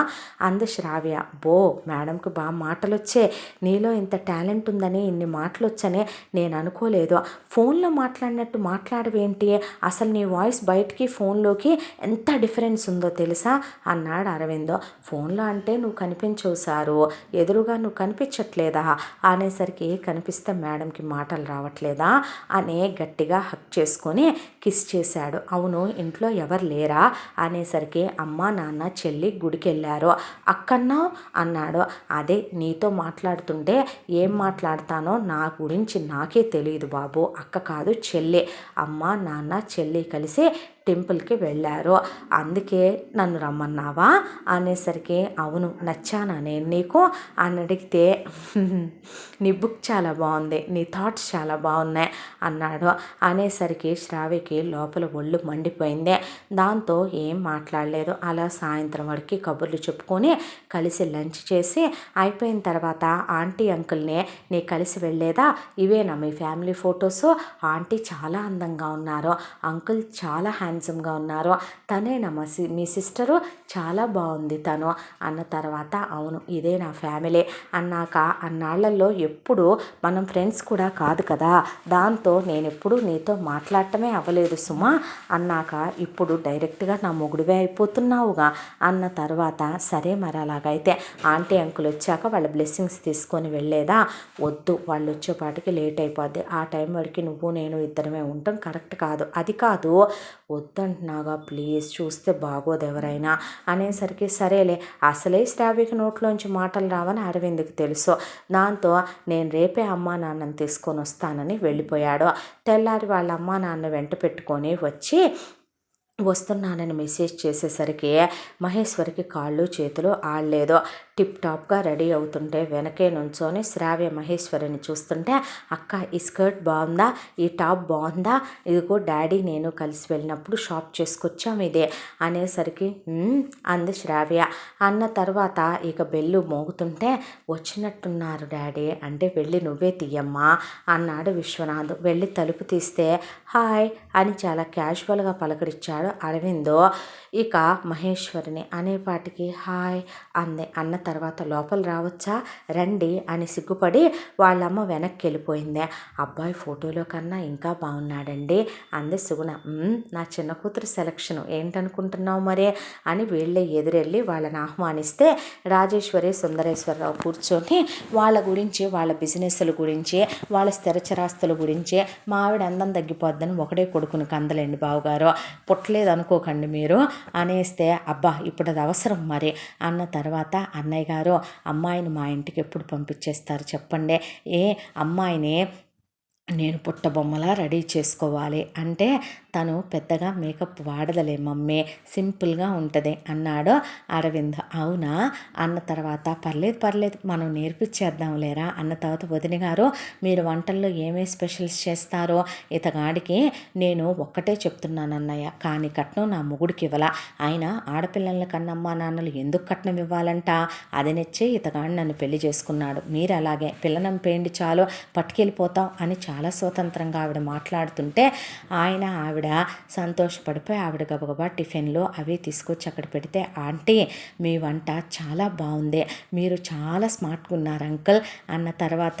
అంది శ్రావ్య. బో, మేడంకి బాగా మాటలు వచ్చే, నీలో ఇంత టాలెంట్ ఉందని, ఇన్ని మాటలు వచ్చని నేను అనుకోలేదు, ఫోన్లో మాట్లాడినట్టు మాట్లాడవేంటి, అసలు నీ వాయిస్ బయటికి ఫోన్లోకి ఎంత డిఫరెన్స్ ఉందో తెలుసా అన్నాడు అరవింద్. ఫోన్లో అంటే నువ్వు కనిపించవు సారు, ఎదురుగా నువ్వు కనిపించట్లేదా అనేసరికి, కనిపిస్తే మేడంకి మాటలు రావట్లేదా అని గట్టిగా హక్ చేసుకొని కిస్ చేశాడు. అవును, ఇంట్లో ఎవరు లేరా అనేసరికి, అమ్మ నాన్న చెల్లి గుడికి వెళ్ళారు, అక్కన్నావు అన్నాడు. అదే నీతో మాట్లాడుతుంటే ఏం మాట్లాడతానో నా గురించి నాకే తెలియదు బాబు, అక్క కాదు చెల్లి, అమ్మ నాన్న చెల్లి కలిసి టెంపుల్కి వెళ్ళారు, అందుకే నన్ను రమ్మన్నావా అనేసరికి, అవును, నచ్చానా నేను నీకు అని అడిగితే, నీ బుక్ చాలా బాగుంది, నీ థాట్స్ చాలా బాగున్నాయి అన్నాడు. అనేసరికి శ్రావ్యకి లోపల ఒళ్ళు మండిపోయింది. దాంతో ఏం మాట్లాడలేదు. అలా సాయంత్రం వరకు కబుర్లు చెప్పుకొని కలిసి లంచ్ చేసి అయిపోయిన తర్వాత, ఆంటీ అంకుల్ని నీ కలిసి వెళ్ళేదా, ఇవేనా మీ ఫ్యామిలీ ఫొటోస్, ఆంటీ చాలా అందంగా ఉన్నారు, అంకుల్ చాలా హ్యాండ్సమ్గా ఉన్నారు, తనేనా మీ సిస్టరు, చాలా బాగుంది తను అన్న తర్వాత, అవును ఇదే నా ఫ్యామిలీ అన్నాక, అన్నాళ్లలో ఎప్పుడు మనం ఫ్రెండ్స్ కూడా కాదు కదా, దాంతో నేను ఎప్పుడు నీతో మాట్లాడటమే అవ్వలేదు సుమా అన్నాక, ఇప్పుడు డైరెక్ట్గా నా మొగుడివే అయిపోతున్నావుగా అన్న తర్వాత, సరే మరి అలాగైతే ఆంటీ అంకుల్ వచ్చాక వాళ్ళ బ్లెస్సింగ్స్ తీసుకొని వెళ్ళేదా, వద్దు వాళ్ళు వచ్చేపాటికి లేట్ అయిపోద్ది, ఆ టైం వరకు నువ్వు నేను ఇద్దరమే ఉంటాం కరెక్ట్ కాదు, అది కాదు వద్దంటున్నాగా ప్లీజ్, చూస్తే బాగోదు ఎవరైనా అనేసరికి, సరేలే, అసలే శ్రావ్యకి నోట్లోంచి మాటలు రావని అరవింద్కి తెలుసు, దాంతో నేను రేపే అమ్మా నాన్నని తీసుకొని వస్తానని వెళ్ళిపోయాడు. తెల్లారి వాళ్ళ అమ్మా నాన్న వెంట పెట్టుకొని వచ్చి వస్తున్నానని మెసేజ్ చేసేసరికి మహేశ్వరికి కాళ్ళు చేతులు ఆడలేదు. టిప్ టాప్గా రెడీ అవుతుంటే వెనకే నుంచొని శ్రావ్య మహేశ్వరిని చూస్తుంటే, అక్క ఈ స్కర్ట్ బాగుందా, ఈ టాప్ బాగుందా, ఇదిగో డాడీ నేను కలిసి వెళ్ళినప్పుడు షాప్ చేసుకొచ్చాం ఇదే అనేసరికి అంది శ్రావ్య. అన్న తర్వాత ఇక బెల్లు మోగుతుంటే, వచ్చినట్టున్నారు డాడీ అంటే వెళ్ళి నువ్వే తీయమ్మా అన్నాడు విశ్వనాథ్. వెళ్ళి తలుపు తీస్తే హాయ్ అని చాలా క్యాజువల్గా పలకరించాడు అరవిందో. ఇక మహేశ్వరిని అనేపాటికి హాయ్ అంది. అన్న తర్వాత లోపల రావచ్చా రండి అని సిగ్గుపడి వాళ్ళమ్మ వెనక్కి వెళ్ళిపోయింది. అబ్బాయి ఫోటోలో కన్నా ఇంకా బాగున్నాడండి అంది సుగుణ. నా చిన్న కూతురు సెలక్షన్ ఏంటనుకుంటున్నావు మరే అని వీళ్ళే ఎదురెళ్ళి వాళ్ళని ఆహ్వానిస్తే రాజేశ్వరి సుందరేశ్వరరావు కూర్చొని వాళ్ళ గురించి, వాళ్ళ బిజినెస్ల గురించి, వాళ్ళ స్థిరచరాస్తుల గురించి, మా ఆవిడ అందం తగ్గిపోద్దని ఒకడే కొడుకుని కందలేండి బావగారు, పుట్టలేదు అనుకోకండి మీరు అనేస్తే, అబ్బా ఇప్పుడు అది అవసరం మరి అన్న తర్వాత, అన్నయ్య గారు అమ్మాయిని మా ఇంటికి ఎప్పుడు పంపించేస్తారు చెప్పండి, అమ్మాయిని నేను పుట్టబొమ్మలా రెడీ చేసుకోవాలి అంటే తను పెద్దగా మేకప్ వాడదలే మమ్మీ, సింపుల్గా ఉంటుంది అన్నాడు అరవింద్. అవునా అన్న తర్వాత, పర్లేదు మనం నేర్పించేద్దాం లేరా అన్న తర్వాత, వదిన గారు మీరు వంటల్లో ఏమేమి స్పెషల్స్ చేస్తారో ఇతగాడికి నేను ఒక్కటే చెప్తున్నాను అన్నయ్య, కానీ కట్నం నా మొగుడికి ఇవ్వాల, ఆయన ఆడపిల్లల కన్నమ్మా నాన్నలు ఎందుకు కట్నం ఇవ్వాలంట, అది నచ్చే ఇతగాడు నన్ను పెళ్లి చేసుకున్నాడు, మీరు అలాగే పిల్లనం పేండి చాలు పట్టుకెళ్ళిపోతాం అని చాలా స్వతంత్రంగా ఆవిడ మాట్లాడుతుంటే ఆవిడ సంతోషపడిపోయి ఆవిడ గబగబా టిఫిన్లో అవి తీసుకొచ్చి అక్కడ పెడితే, ఆంటీ మీ వంట చాలా బాగుంది, మీరు చాలా స్మార్ట్గా ఉన్నారు అంకుల్ అన్న తర్వాత,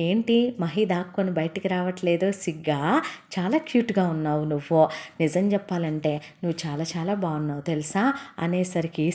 ఏంటి మహి దాక్కొని బయటికి రావట్లేదు సిగ్గా, చాలా క్యూట్గా ఉన్నావు నువ్వు, నిజం చెప్పాలంటే నువ్వు చాలా చాలా బాగున్నావు తెలుసా అనేసరికి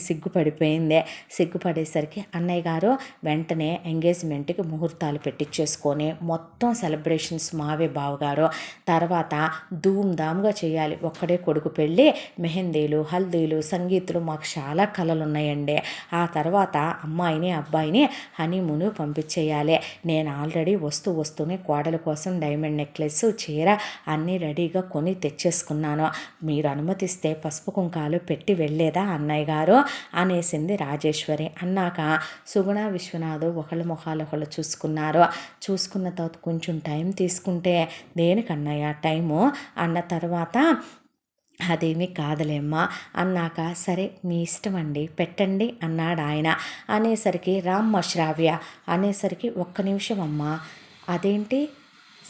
సిగ్గుపడేసరికి అన్నయ్య గారు వెంటనే ఎంగేజ్మెంట్కి ముహూర్తాలు పెట్టించేసుకొని మొత్తం సెలబ్రేషన్స్ మావే బావగారు, తర్వాత ధూమ్ధామ్గా చేయాలి, ఒక్కడే కొడుకు పెళ్ళి, మెహందీలు, హల్దీలు, సంగీతులు, మాకు చాలా కళలు ఉన్నాయండి, ఆ తర్వాత అమ్మాయిని అబ్బాయిని హనీమూన్ పంపించేయాలి, నేను ఆల్రెడీ వస్తూనే కోడల కోసం డైమండ్ నెక్లెస్, చీర అన్నీ రెడీగా కొని తెచ్చేసుకున్నాను, మీరు అనుమతిస్తే పసుపు కుంకాలు పెట్టి వెళ్ళేదా అన్నయ్య గారు అనేసింది రాజేశ్వరి. అన్నాక సుగుణ విశ్వనాథ్ ఒకళ్ళ మొహాలు ఒకళ్ళు చూసుకున్న తర్వాత, కొంచెం టైం తీసుకుంటే దేనికన్నయ్య టైము అన్న తర్వాత, అదేమీ కాదులేమ్మా అన్నాక, సరే మీ ఇష్టం అండి పెట్టండి అన్నాడు ఆయన. అనేసరికి రామ్మ శ్రావ్య అనేసరికి, ఒక్క నిమిషం అమ్మా, అదేంటి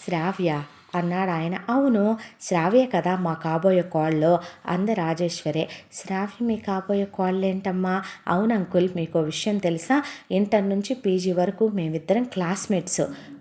శ్రావ్య అన్నాడు ఆయన. అవును శ్రావ్య కదా మా కాబోయే కోళ్ళు అంది రాజేశ్వరి. శ్రావ్య మీ కాబోయే కోళ్ళు ఏంటమ్మా, అవును అంకుల్ మీకు విషయం తెలుసా, ఇంటర్ నుంచి పీజీ వరకు మేమిద్దరం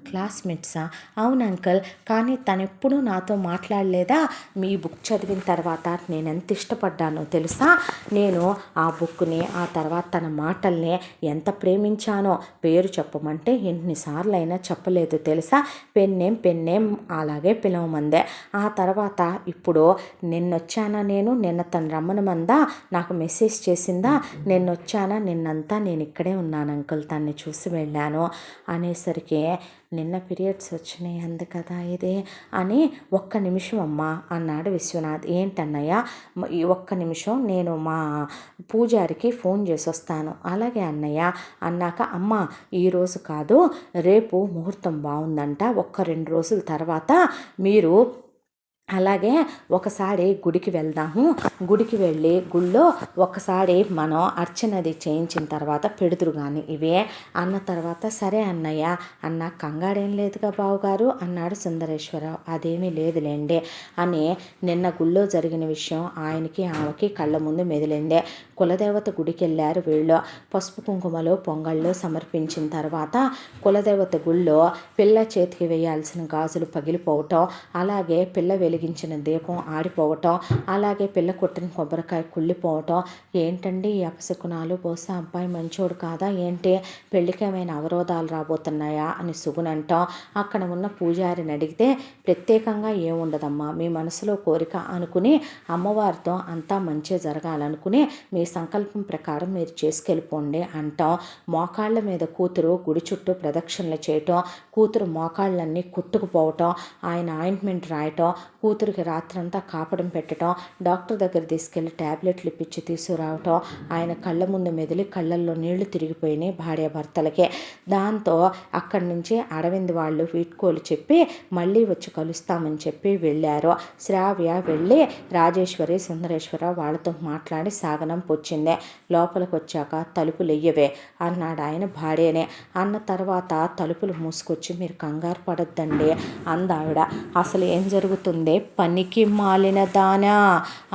క్లాస్మేట్సా, అవును అంకుల్, కానీ తనెప్పుడు నాతో మాట్లాడలేదా, మీ బుక్ చదివిన తర్వాత నేను ఎంత ఇష్టపడ్డానో తెలుసా, నేను ఆ బుక్ని ఆ తర్వాత తన మాటల్ని ఎంత ప్రేమించానో, పేరు చెప్పమంటే ఎన్నిసార్లు అయినా చెప్పలేదు తెలుసా, పెన్నేం అలాగే పిలవమందే, ఆ తర్వాత ఇప్పుడు నిన్నొచ్చానా, నిన్న తను రమ్మనమందా, నాకు మెసేజ్ చేసిందా, నిన్నొచ్చానా, నిన్నంతా నేను ఇక్కడే ఉన్నాను అంకుల్, తన్ని చూసి వెళ్ళాను అనేసరికి, నిన్న పీరియడ్స్ వచ్చినాయి అంది కదా ఇదే అని, ఒక్క నిమిషం అమ్మా అన్నాడు విశ్వనాథ్. ఏంటన్నయ్య, ఒక్క నిమిషం నేను మా పూజారికి ఫోన్ చేసి వస్తాను. అలాగే అన్నయ్య అన్నాక, అమ్మ ఈరోజు కాదు రేపు ముహూర్తం బాగుందంట, ఒక్క 2 రోజుల తర్వాత మీరు అలాగే ఒకసారి గుడికి వెళ్దాము, గుడికి వెళ్ళి గుళ్ళో ఒకసారి మనం అర్చనది చేయించిన తర్వాత పెడుతురు కానీ ఇవే అన్న తర్వాత, సరే అన్నయ్య అన్న, కంగారేం లేదుగా బావగారు అన్నాడు సుందరేశ్వరరావు. అదేమీ లేదులేండి అని నిన్న గుళ్ళో జరిగిన విషయం ఆయనకి ఆమెకి కళ్ళ ముందు మెదిలిందే. కులదేవత గుడికి వెళ్ళారు వీళ్ళు, పసుపు కుంకుమలు పొంగళ్ళు సమర్పించిన తర్వాత కులదేవత గుళ్ళో పిల్ల చేతికి వేయాల్సిన గాజులు పగిలిపోవటం, అలాగే పిల్ల వెలిగించిన దీపం ఆడిపోవటం, అలాగే పిల్ల కొట్టిన కొబ్బరికాయ కుళ్ళిపోవటం, ఏంటండి ఈ అపశకునాలు, బహుశా అబ్బాయి మంచోడు కాదా ఏంటి, పెళ్ళికి ఏమైనా అవరోధాలు రాబోతున్నాయా అని సుగునంటాం. అక్కడ ఉన్న పూజారిని అడిగితే, ప్రత్యేకంగా ఏముండదమ్మా, మీ మనసులో కోరిక అనుకుని అమ్మవారితో అంతా మంచి జరగాలనుకుని మీ సంకల్పం ప్రకారం మీరు చేసుకెళ్ళిపోండి అంటాం. మోకాళ్ళ మీద కూతురు గుడి చుట్టూ ప్రదక్షిణలు చేయటం, కూతురు మోకాళ్ళన్నీ కుట్టుకుపోవటం, ఆయన ఆయింట్మెంట్ రాయటం, కూతురికి రాత్రంతా కాపడం పెట్టడం, డాక్టర్ దగ్గర తీసుకెళ్ళి ట్యాబ్లెట్లు ఇప్పించి తీసుకురావటం, ఆయన కళ్ళ ముందు మెదిలి కళ్ళల్లో నీళ్లు తిరిగిపోయినాయి భార్యాభర్తలకే. దాంతో అక్కడి నుంచి అరవింద్ వాళ్ళు వీడ్కోలు చెప్పి మళ్ళీ వచ్చి కలుస్తామని చెప్పి వెళ్ళారు. శ్రావ్య వెళ్ళి రాజేశ్వరి, సుందరేశ్వర వాళ్ళతో మాట్లాడి సాగనంపు వచ్చిందే. లోపలికి వచ్చాక తలుపులు ఎయ్యవే అన్నాడు ఆయన భార్యనే. అన్న తర్వాత తలుపులు మూసుకొచ్చి మీరు కంగారు పడొద్దండి అందావిడ. అసలు ఏం జరుగుతుంది పనికి మాలిన దానా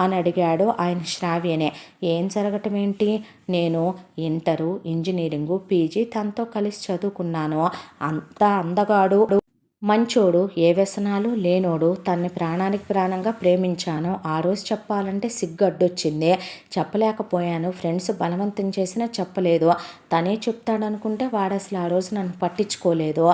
అని అడిగాడు ఆయన శ్రావ్యనే. ఏం జరగటం ఏంటి, నేను ఇంటరు, ఇంజనీరింగు, పీజీ తనతో కలిసి చదువుకున్నాను. అంత అందగాడు, మంచోడు, ఏ వ్యసనాలు లేనోడు, తన్ని ప్రాణానికి ప్రాణంగా ప్రేమించాను. ఆ రోజు చెప్పాలంటే సిగ్గడ్డొచ్చింది, చెప్పలేకపోయాను. ఫ్రెండ్స్ బలవంతం చేసినా చెప్పలేదు. తనే చెప్తాడనుకుంటే వాడు అసలు ఆ రోజు నన్ను పట్టించుకోలేదు.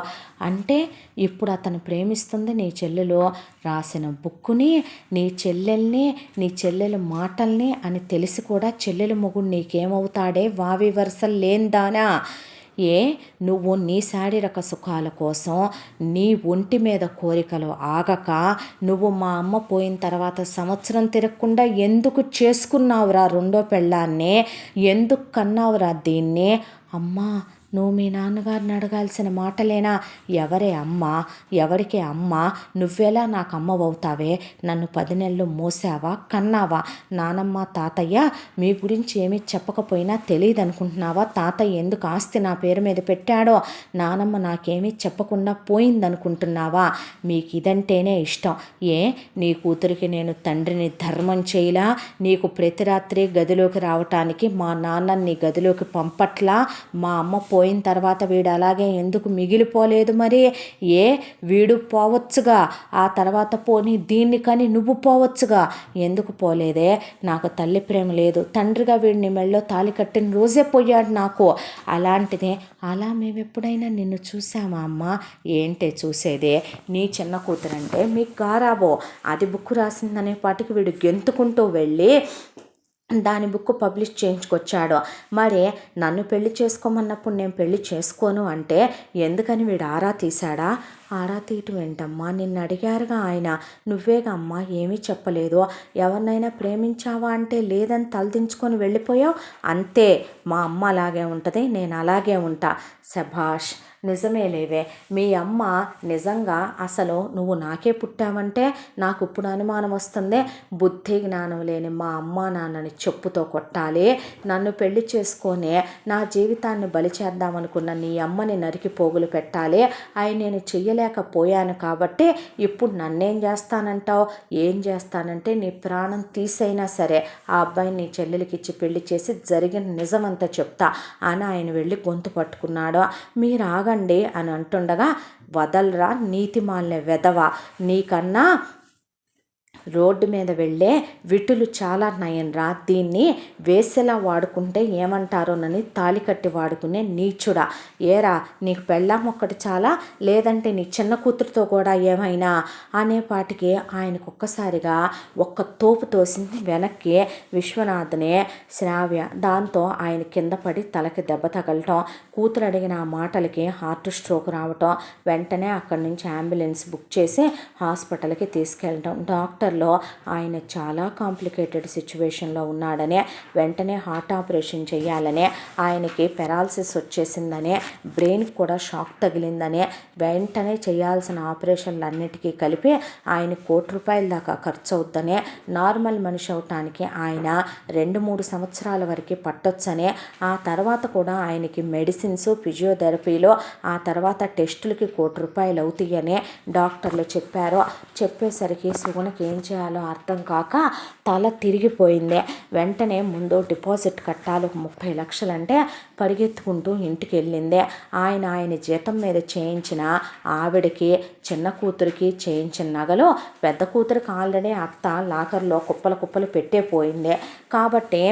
అంటే ఇప్పుడు అతను ప్రేమిస్తుంది నీ చెల్లెలు రాసిన బుక్కుని, నీ చెల్లెల్ని, నీ చెల్లెల మాటల్ని అని తెలిసి కూడా చెల్లెలు మొగుడు నీకేమవుతాడే వావి వరుసలు లేందానా? ఏ నువ్వు నీ శారీరక సుఖాల కోసం నీ ఒంటి మీద కోరికలు ఆగక నువ్వు మా అమ్మ పోయిన తర్వాత సంవత్సరం తిరగకుండా ఎందుకు చేసుకున్నావురా రెండో పెళ్ళాన్ని, ఎందుకు కన్నావురా దీన్ని? అమ్మా నువ్వు మీ నాన్నగారిని అడగాల్సిన మాటలేనా? ఎవరే అమ్మ, ఎవరికి అమ్మ? నువ్వెలా నాకు అమ్మవవుతావే? నన్ను 10 నెలలు మోసావా, కన్నావా? నానమ్మ తాతయ్య మీ గురించి ఏమీ చెప్పకపోయినా తెలియదు అనుకుంటున్నావా? తాతయ్య ఎందుకు ఆస్తి నా పేరు మీద పెట్టాడో నానమ్మ నాకేమీ చెప్పకుండా పోయిందనుకుంటున్నావా? మీకు ఇదంటేనే ఇష్టం. ఏ నీ కూతురికి నేను తండ్రిని ధర్మం చేయలా? నీకు ప్రతి రాత్రి గదిలోకి రావటానికి మా నాన్న నీ గదిలోకి పంపట్లా? మా అమ్మ పోయిన తర్వాత వీడు అలాగే ఎందుకు మిగిలిపోలేదు మరి? ఏ వీడు పోవచ్చుగా, ఆ తర్వాత పోనీ దీన్ని కానీ నువ్వు పోవచ్చుగా, ఎందుకు పోలేదే? నాకు తల్లి ప్రేమ లేదు, తండ్రిగా వీడిని మెళ్ళో తాళి కట్టిన రోజే పోయాడు నాకు. అలాంటిదే అలా మేము ఎప్పుడైనా నిన్ను చూసామా అమ్మ? ఏంటే చూసేదే? నీ చిన్న కూతురంటే మీకు గారాబో, అది బుక్ రాసిందనే పాటికి వీడు గెంతుకుంటూ వెళ్ళి దాని బుక్ పబ్లిష్ చేయించుకొచ్చాడు. మరి నన్ను పెళ్లి చేసుకోమన్నప్పుడు నేను పెళ్లి చేసుకోను అంటే ఎందుకని వీడు ఆరా తీశాడా? ఆరా తీయటం ఏంటమ్మా, నిన్ను అడిగారుగా ఆయన, నువ్వేగా అమ్మా ఏమీ చెప్పలేదు. ఎవరినైనా ప్రేమించావా అంటే లేదని తలదించుకొని వెళ్ళిపోయావు. అంతే, మా అమ్మ అలాగే ఉంటుంది, నేను అలాగే ఉంటా. శభాష్, నిజమే లేవే. మీ అమ్మ నిజంగా అసలు నువ్వు నాకే పుట్టావంటే నాకు ఇప్పుడు అనుమానం వస్తుంది. బుద్ధి జ్ఞానం లేని మా అమ్మ నాన్నని చెప్పుతో కొట్టాలి. నన్ను పెళ్లి చేసుకొని నా జీవితాన్ని బలి చేద్దామనుకున్న నీ అమ్మని నరికి పోగులు పెట్టాలి. అవి నేను చెయ్యలేకపోయాను కాబట్టి ఇప్పుడు నన్నేం చేస్తానంటావు? ఏం చేస్తానంటే నీ ప్రాణం తీసైనా సరే ఆ అబ్బాయిని నీ చెల్లెలకి ఇచ్చి పెళ్లి చేసి జరిగిన నిజమంతా చెప్తా అని ఆయన వెళ్ళి గొంతు పట్టుకున్నాడు. మీరు ఆగండి అని అంటుండగా, వదలరా నీతిమాలిన వెధవ, నీకన్నా రోడ్డు మీద వెళ్ళే విటులు చాలా నయంరా, దీన్ని వేసేలా వాడుకుంటే ఏమంటారోనని తాళి కట్టి వాడుకునే నీచుడా. ఏరా నీకు పెళ్ళాం ఒక్కటి చాలా, లేదంటే నీ చిన్న కూతురుతో కూడా ఏమైనా అనేపాటికి ఆయనకు ఒక్కసారిగా ఒక్క తోపు తోసింది వెనక్కి విశ్వనాథ్నే శ్రావ్య. దాంతో ఆయన కింద పడి తలకి దెబ్బ తగలటం, కూతురు అడిగిన ఆ మాటలకి హార్ట్ స్ట్రోక్ రావటం, వెంటనే అక్కడి నుంచి అంబులెన్స్ బుక్ చేసి హాస్పిటల్కి తీసుకెళ్ళటం. డాక్టర్లో ఆయన చాలా కాంప్లికేటెడ్ సిచ్యువేషన్లో ఉన్నాడనే, వెంటనే హార్ట్ ఆపరేషన్ చేయాలనే, ఆయనకి పెరాలసిస్ వచ్చేసిందనే, బ్రెయిన్కి కూడా షాక్ తగిలిందనే, వెంటనే చేయాల్సిన ఆపరేషన్లన్నిటికీ కలిపి ఆయన ₹1,00,00,000 దాకా ఖర్చు అవుద్దనే, నార్మల్ మనిషి అవటానికి ఆయన 2-3 సంవత్సరాల వరకు పట్టొచ్చనే, ఆ తర్వాత కూడా ఆయనకి మెడిసిన్స్, ఫిజియోథెరపీలో ఆ తర్వాత టెస్టులకి ₹1,00,00,000 అవుతాయనే డాక్టర్లు చెప్పారు. చెప్పేసరికి సుగుణకి ఏం చేయాలో అర్థం కాక తల తిరిగిపోయింది. వెంటనే ముందు డిపాజిట్ కట్టాలి 30 లక్షలు అంటే పరిగెత్తుకుంటూ ఇంటికి వెళ్ళింది. ఆయన జీతం మీద చేయించిన ఆవిడకి, చిన్న కూతురికి చేయించిన నగలు పెద్ద కూతురికి ఆల్రెడీ అత్త లాకర్లో కుప్పలు కుప్పలు పెట్టే పోయింది. కాబట్టి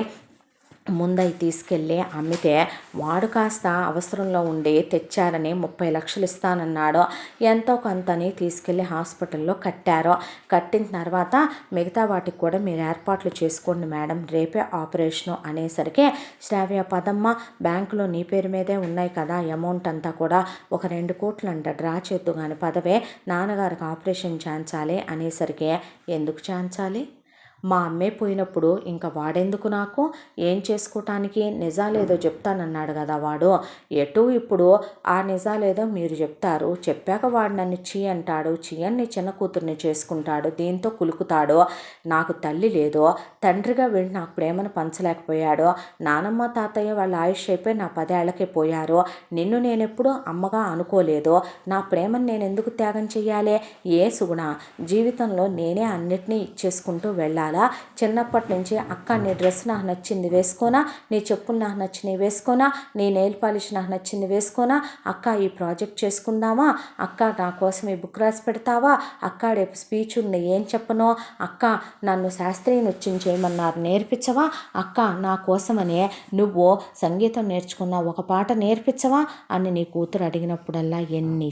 ముందయి తీసుకెళ్ళి అమ్మితే వాడు కాస్త అవసరంలో ఉండి తెచ్చారని 30 లక్షలు ఇస్తానన్నాడు. ఎంతో కొంతని తీసుకెళ్ళి హాస్పిటల్లో కట్టారు. కట్టిన తర్వాత మిగతా వాటికి కూడా మీరు ఏర్పాట్లు చేసుకోండి మేడం, రేపే ఆపరేషను అనేసరికి శ్రావ్య పదమ్మ బ్యాంకులో నీ పేరు మీదే ఉన్నాయి కదా అమౌంట్ అంతా కూడా, ఒక 2 కోట్లు అంట డ్రా చేద్దు కానీ పదవే, నాన్నగారికి ఆపరేషన్ చేయించాలి అనేసరికి ఎందుకు చేయించాలి, మా అమ్మే పోయినప్పుడు ఇంకా వాడెందుకు నాకు, ఏం చేసుకోవటానికి, నిజాలేదో చెప్తానన్నాడు కదా వాడు. ఎటు ఇప్పుడు ఆ నిజాలేదో మీరు చెప్తారు, చెప్పాక వాడు నన్ను చీ అంటాడు, చీయన్ని చిన్న కూతుర్ని చేసుకుంటాడు, దీంతో కులుకుతాడు. నాకు తల్లి లేదో, తండ్రిగా వీడు నాకు ప్రేమను పంచలేకపోయాడు. నానమ్మ తాతయ్య వాళ్ళ ఆయుష్ అయిపోయి నా 10 ఏళ్లకే పోయారు. నిన్ను నేనెప్పుడు అమ్మగా అనుకోలేదు. నా ప్రేమను నేను ఎందుకు త్యాగం చెయ్యాలి? ఏ సుగుణ, జీవితంలో నేనే అన్నిటినీ ఇచ్చేసుకుంటూ వెళ్ళాలి. చిన్నప్పటి నుంచి అక్క నీ డ్రెస్ నాకు నచ్చింది వేసుకోనా, నీ చెప్పులు నాకు నచ్చినవి వేసుకోనా, నీ నెయిల్ పాలిష్ నాకు నచ్చింది వేసుకోనా, అక్క ఈ ప్రాజెక్ట్ చేసుకుందామా, అక్క నా కోసం ఈ బుక్ రాసి పెడతావా, అక్క రేపు స్పీచ్ ఉంది ఏం చెప్పను, అక్క నన్ను శాస్త్రీయ నృత్యం చేయమన్నారు నేర్పించవా, అక్క నా కోసమనే నువ్వు సంగీతం నేర్చుకున్న ఒక పాట నేర్పించవా అని నీ కూతురు అడిగినప్పుడల్లా ఎన్ని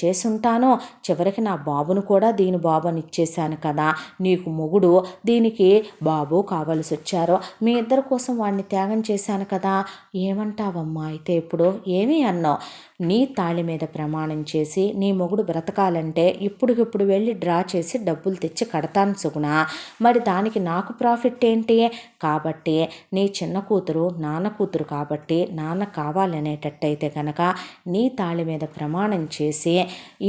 చేసుంటానో, చివరికి నా బాబును కూడా దీని బాబుని ఇచ్చేశాను కదా, నీకు మొగుడు దీనికి బాబు కావలసి వచ్చారో, మీ ఇద్దరి కోసం వాడిని త్యాగం చేశాను కదా, ఏమంటావమ్మా అయితే ఇప్పుడు, ఏమీ అన్నావు, నీ తాళి మీద ప్రమాణం చేసి నీ మొగుడు బ్రతకాలంటే ఇప్పుడికిప్పుడు వెళ్ళి డ్రా చేసి డబ్బులు తెచ్చి కడతాను సుగుణ, మరి దానికి నాకు ప్రాఫిట్ ఏంటి, కాబట్టి నీ చిన్న కూతురు నాన్న కూతురు కాబట్టి నాన్న కావాలనేటట్టయితే కనుక నీ తాళి మీద ప్రమాణం చేసి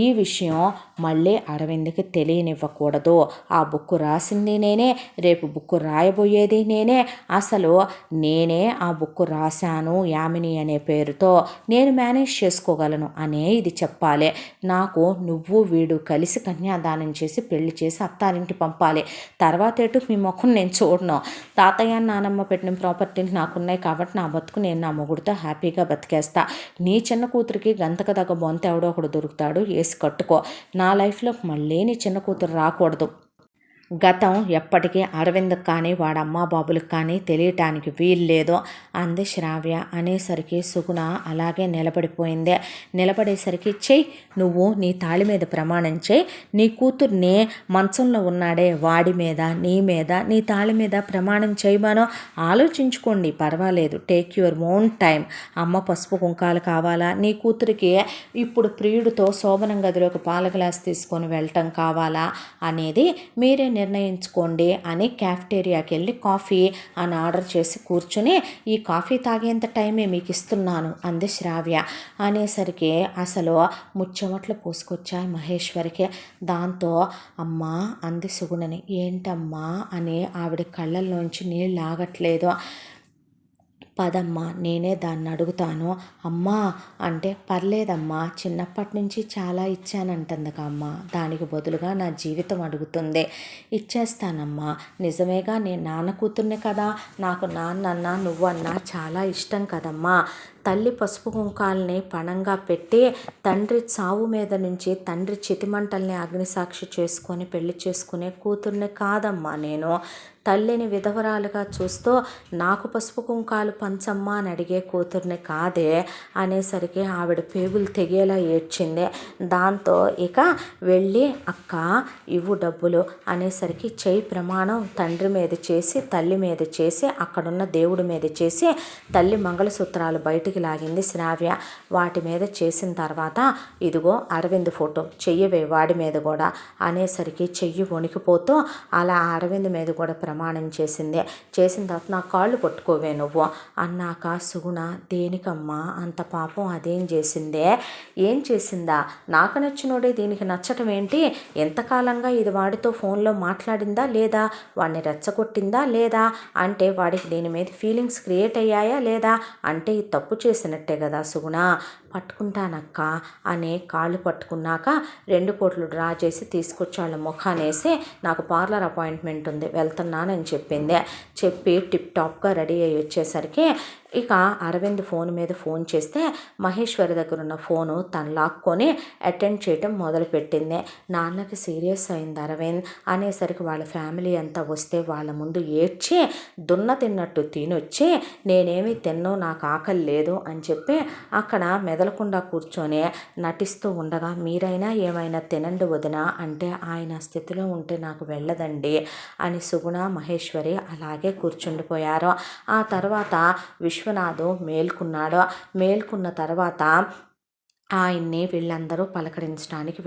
ఈ విషయం మళ్ళీ అరవింద్కి తెలియనివ్వకూడదు, ఆ బుక్కు రాసింది నేనే, రేపు బుక్కు రాయబోయేది నేనే, అసలు నేనే ఆ బుక్కు రాశాను యామిని అనే పేరుతో, నేను మేనేజ్ చేసుకోగలను అనే ఇది చెప్పాలి. నాకు నువ్వు వీడు కలిసి కన్యాదానం చేసి పెళ్లి చేసి అత్తారింటి పంపాలి. తర్వాత ఎటు మీ ముఖం నేను చూడను. తాతయ్య నానమ్మ పెట్టిన ప్రాపర్టీలు నాకున్నాయి కాబట్టి నా బతుకు నేను నా మొగుడితో హ్యాపీగా బతికేస్తా. నీ చిన్న కూతురికి గంతకు దగ్గ బొంత ఎవడో ఒకడు దొరుకుతాడు, వేసి కట్టుకో. నా లైఫ్లో మళ్ళీ నీ చిన్న కూతురు రాకూడదు. గతం ఎప్పటికీ అరవింద్కి కానీ వాడు అమ్మా బాబులకు కానీ తెలియటానికి వీల్లేదు అంది శ్రావ్య. అనేసరికి సుగుణ అలాగే నిలబడిపోయింది. నిలబడేసరికి చెయ్యి, నువ్వు నీ తాళి మీద ప్రమాణం చేయి, నీ కూతుర్ని మంచంలో ఉన్నాడే వాడి మీద నీ మీద నీ తాళి మీద ప్రమాణం చేయమనో, ఆలోచించుకోండి పర్వాలేదు, టేక్ యువర్ ఓన్ టైం. అమ్మ పసుపు కుంకాలు కావాలా, నీ కూతురికి ఇప్పుడు ప్రియుడితో శోభనం గదిలోకి పాల గ్లాస్ తీసుకొని వెళ్ళటం కావాలా అనేది మీరే నిర్ణయించుకోండి అని క్యాఫ్టేరియాకి వెళ్ళి కాఫీ అని ఆర్డర్ చేసి కూర్చుని, ఈ కాఫీ తాగేంత టైమే మీకు ఇస్తున్నాను అంది శ్రావ్య. అనేసరికి అసలు ముచ్చెమట్లు పోసుకొచ్చాయి మహేశ్వరికి. దాంతో అమ్మా అంది సుగుణని. ఏంటమ్మా అని ఆవిడ కళ్ళల్లోంచి నీళ్ళు ఆగట్లేదు. పదమ్మా నేనే దాన్ని అడుగుతాను. అమ్మా అంటే పర్లేదమ్మా, చిన్నప్పటి నుంచి చాలా ఇచ్చానంటుందిగా అమ్మ, దానికి బదులుగా నా జీవితం అడుగుతుంది, ఇచ్చేస్తానమ్మా. నిజమేగా, నేను నాన్న కూతుర్ని కదా, నాకు నాన్నన్నా నువ్వన్నా చాలా ఇష్టం కదమ్మా. తల్లి పసుపు కుంకాలని పణంగా పెట్టి తండ్రి చావు మీద నుంచి తండ్రి చితిమంటల్ని అగ్నిసాక్షి చేసుకొని పెళ్లి చేసుకునే కూతుర్ని కాదమ్మా నేను. తల్లిని విధవరాలుగా చూస్తూ నాకు పసుపు కుంకాలు పంచమ్మా అని అడిగే కూతుర్ని కాదే అనేసరికి ఆవిడ పేగులు తెగేలా ఏడ్చింది. దాంతో ఇక వెళ్ళి అక్క ఇవ్వు డబ్బులు అనేసరికి చేయి ప్రమాణం తండ్రి మీద చేసి తల్లి మీద చేసి అక్కడున్న దేవుడి మీద చేసి తల్లి మంగళసూత్రాలు బయటికి లాగింది శ్రావ్య. వాటి మీద చేసిన తర్వాత ఇదిగో అరవింద్ ఫోటో చెయ్యవే వాడి మీద కూడా అనేసరికి చెయ్యి వణికిపోతూ అలా అరవింద్ మీద కూడా ప్రమాణం చేసింది. చేసిన తర్వాత నా కాళ్ళు పట్టుకోవే నువ్వు అన్నాక సుగుణ దేనికమ్మా అంత పాపం, అదేం చేసిందే, ఏం చేసిందా, నాకు నచ్చినోడే దీనికి నచ్చటం ఏంటి, ఎంతకాలంగా ఇది వాడితో ఫోన్లో మాట్లాడిందా లేదా, వాడిని రెచ్చగొట్టిందా లేదా, అంటే వాడికి దీని మీద ఫీలింగ్స్ క్రియేట్ అయ్యాయా లేదా, అంటే ఇది తప్పు చేసినట్టే కదా సుగుణ. పట్టుకుంటానక్క అని కాళ్ళు పట్టుకున్నాక 2 కోట్లు డ్రా చేసి తీసుకొచ్చి వాళ్ళ ముఖానేసి నాకు పార్లర్ అపాయింట్మెంట్ ఉంది వెళ్తున్నానని చెప్పింది. చెప్పి టిప్ టాప్గా రెడీ అయ్యి వచ్చేసరికి ఇక అరవింద్ ఫోన్ చేస్తే మహేశ్వరి దగ్గర ఉన్న ఫోను తను లాక్కొని అటెండ్ చేయటం మొదలుపెట్టింది. నాన్నకి సీరియస్ అయింది అరవింద్ అనేసరికి వాళ్ళ ఫ్యామిలీ అంతా వస్తే వాళ్ళ ముందు ఏడ్చి దున్న తిన్నట్టు తినొచ్చి నేనేమి తిన్నో నాకు ఆకలి లేదు అని చెప్పి అక్కడ మెదలకుండా కూర్చొని నటిస్తూ ఉండగా మీరైనా ఏమైనా తినండి వదిన అంటే ఆయన స్థితిలో ఉంటే నాకు వెళ్ళదండి అని సుగుణ మహేశ్వరి అలాగే కూర్చుండిపోయారు. ఆ తర్వాత విశ్వనాథ్ మేల్కున్న తర్వాత ఆయన్ని వీళ్ళందరూ పలకరించడానికి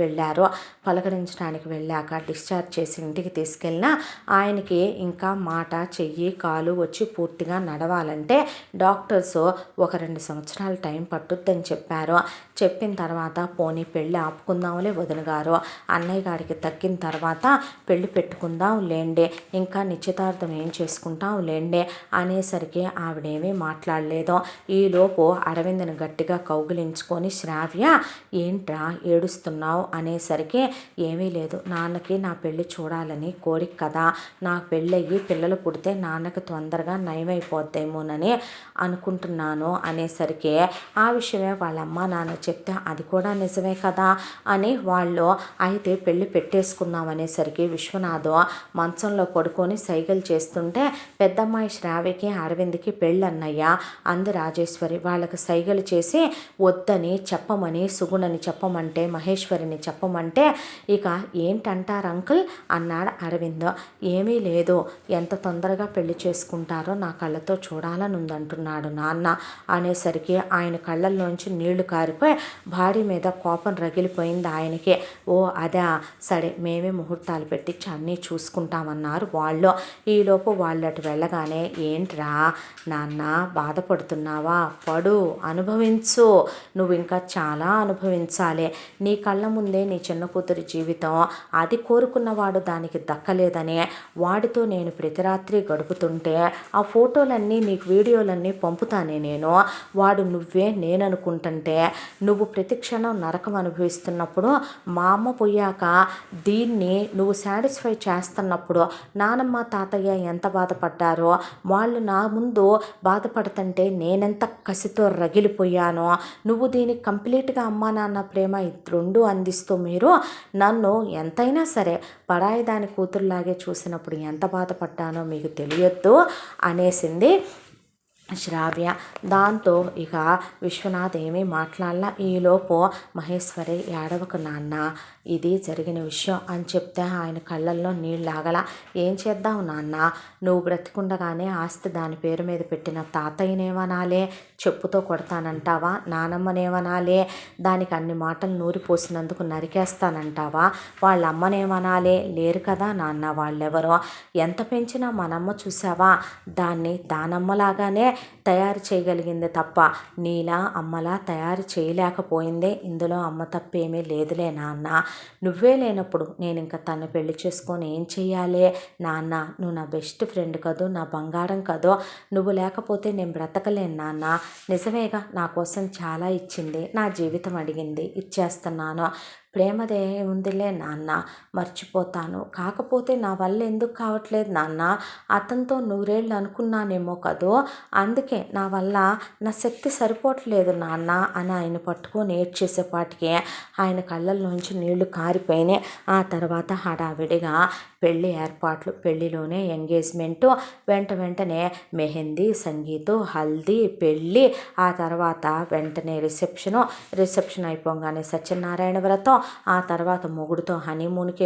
వెళ్ళాక డిశ్చార్జ్ చేసి ఇంటికి తీసుకెళ్ళినా ఆయనకి ఇంకా మాట చెయ్యి కాలు వచ్చి పూర్తిగా నడవాలంటే డాక్టర్స్ 1-2 సంవత్సరాలు టైం పట్టుద్దని చెప్పారు. చెప్పిన తర్వాత పోనీ పెళ్ళి ఆపుకుందాంలే వదిన గారు, అన్నయ్య గారికి తగ్గిన తర్వాత పెళ్ళి పెట్టుకుందాం లేండి, ఇంకా నిశ్చితార్థం ఏం చేసుకుంటాం లేండి అనేసరికి ఆవిడేమీ మాట్లాడలేదు. ఈలోపు అరవింద్ని గట్టిగా కౌగిలించుకొని శ్రావ్య ఏంట్రా ఏడుస్తున్నావు అనేసరికి ఏమీ లేదు, నాన్నకి నా పెళ్ళి చూడాలని కోరిక కదా, నాకు పెళ్ళయ్యి పిల్లలు పుడితే నాన్నకి తొందరగా నయమైపోద్దేమోనని అనుకుంటున్నాను అనేసరికి ఆ విషయమే వాళ్ళ అమ్మ నాన్న చెప్తే అది కూడా నిజమే కదా అని వాళ్ళు అయితే పెళ్ళి పెట్టేసుకుందాం అనేసరికి విశ్వనాథ్ మంచంలో పడుకొని సైగలు చేస్తుంటే పెద్దమ్మాయి శ్రావ్యకి అరవింద్కి పెళ్ళన్నయ్య అంది రాజేశ్వరి. వాళ్ళకి సైగలు చేసి వద్దని చెప్పమని సుగుణని చెప్పమంటే మహేశ్వరిని చెప్పమంటే ఇక ఏంటంటారు అంకుల్ అన్నాడు అరవింద్. ఏమీ లేదు, ఎంత తొందరగా పెళ్లి చేసుకుంటారో నా కళ్ళతో చూడాలని ఉందంటున్నాడు నాన్న అనేసరికి ఆయన కళ్ళల్లోంచి నీళ్లు కారిపోయి భార్య మీద కోపం రగిలిపోయింది ఆయనకి. ఓ అదా, సరే మేమే ముహూర్తాలు పెట్టి అన్నీ చూసుకుంటామన్నారు వాళ్ళు. ఈలోపు వాళ్ళటు వెళ్ళగానే ఏంట్రా నాన్న బాధపడుతున్నావా, పడు అనుభవించు, నువ్వు ఇంకా చాలా అనుభవించాలి, నీ కళ్ళ ముందే నీ చిన్న కూతురి జీవితం అది కోరుకున్నవాడు దానికి దక్కలేదని వాడితో నేను ప్రతి రాత్రి గడుపుతుంటే ఆ ఫోటోలన్నీ నీకు వీడియోలన్నీ పంపుతానే నేను, వాడు నువ్వే నేననుకుంటుంటే నువ్వు ప్రతి క్షణం నరకం అనుభవిస్తున్నప్పుడు మా అమ్మ పోయాక దీన్ని నువ్వు సాటిస్ఫై చేస్తున్నప్పుడు నానమ్మ తాతయ్య ఎంత బాధపడ్డారో, వాళ్ళు నా ముందు బాధపడుతుంటే నేనెంత కసితో రగిలిపోయానో, నువ్వు దీనికి కంప్లీట్గా అమ్మా నాన్న ప్రేమ రెండు అందిస్తూ మీరు నన్ను ఎంతైనా సరే పరాయి దాని కూతురులాగే చూసినప్పుడు ఎంత బాధపడ్డానో మీకు తెలియొద్దు అనేసింది శ్రావ్య. దాంతో ఇక విశ్వనాథ్ ఏమీ మాట్లాడలా. ఈలోపు మహేశ్వరి ఏడవకు నాన్న, ఇది జరిగిన విషయం అని చెప్తే ఆయన కళ్ళల్లో నీళ్ళు ఆగల. ఏం చేద్దాం నాన్న, నువ్వు బ్రతికుండగానే ఆస్తి దాని పేరు మీద పెట్టిన తాతయ్యనేమనాలే, చెప్పుతో కొడతానంటావా, నానమ్మనేమనాలే, దానికి అన్ని మాటలు నూరిపోసినందుకు నరికేస్తానంటావా, వాళ్ళ అమ్మనేమనాలే, లేరు కదా నాన్న వాళ్ళెవరో, ఎంత పెంచినా మనమ్మ చూసావా, దాన్ని దానమ్మలాగానే తయారు చేయగలిగింది తప్ప నీలా అమ్మలా తయారు చేయలేకపోయిందే, ఇందులో అమ్మ తప్పేమీ లేదులే నాన్న, నువ్వే లేనప్పుడు నేను ఇంకా తను పెళ్లి చేసుకొని ఏం చెయ్యాలి నాన్న, నువ్వు నా బెస్ట్ ఫ్రెండ్ కదూ, నా బంగారం కదో, నువ్వు లేకపోతే నేను బ్రతకలేను నాన్న, నిజమేగా నా కోసం చాలా ఇచ్చింది, నా జీవితం అడిగింది, ఇచ్చేస్తున్నాను, ప్రేమదే ఉందిలే నాన్న, మర్చిపోతాను, కాకపోతే నా వల్ల ఎందుకు కావట్లేదు నాన్న, అతనితో 100 ఏళ్ళు అనుకున్నానేమో కదూ, అందుకే నా వల్ల నా శక్తి సరిపోవట్లేదు నాన్న అని ఆయన పట్టుకొని ఏడ్చేసేపాటికి ఆయన కళ్ళల్లోంచి నీళ్లు కారిపోయినాయి. ఆ తర్వాత హడావిడిగా పెళ్ళి ఏర్పాట్లు, పెళ్ళిలోనే ఎంగేజ్మెంటు, వెంటనే మెహందీ, సంగీతు, హల్దీ, పెళ్ళి, ఆ తర్వాత వెంటనే రిసెప్షన్ అయిపోగానే సత్యనారాయణ వ్రతం, ఆ తర్వాత మొగుడుతో హనీమూన్కి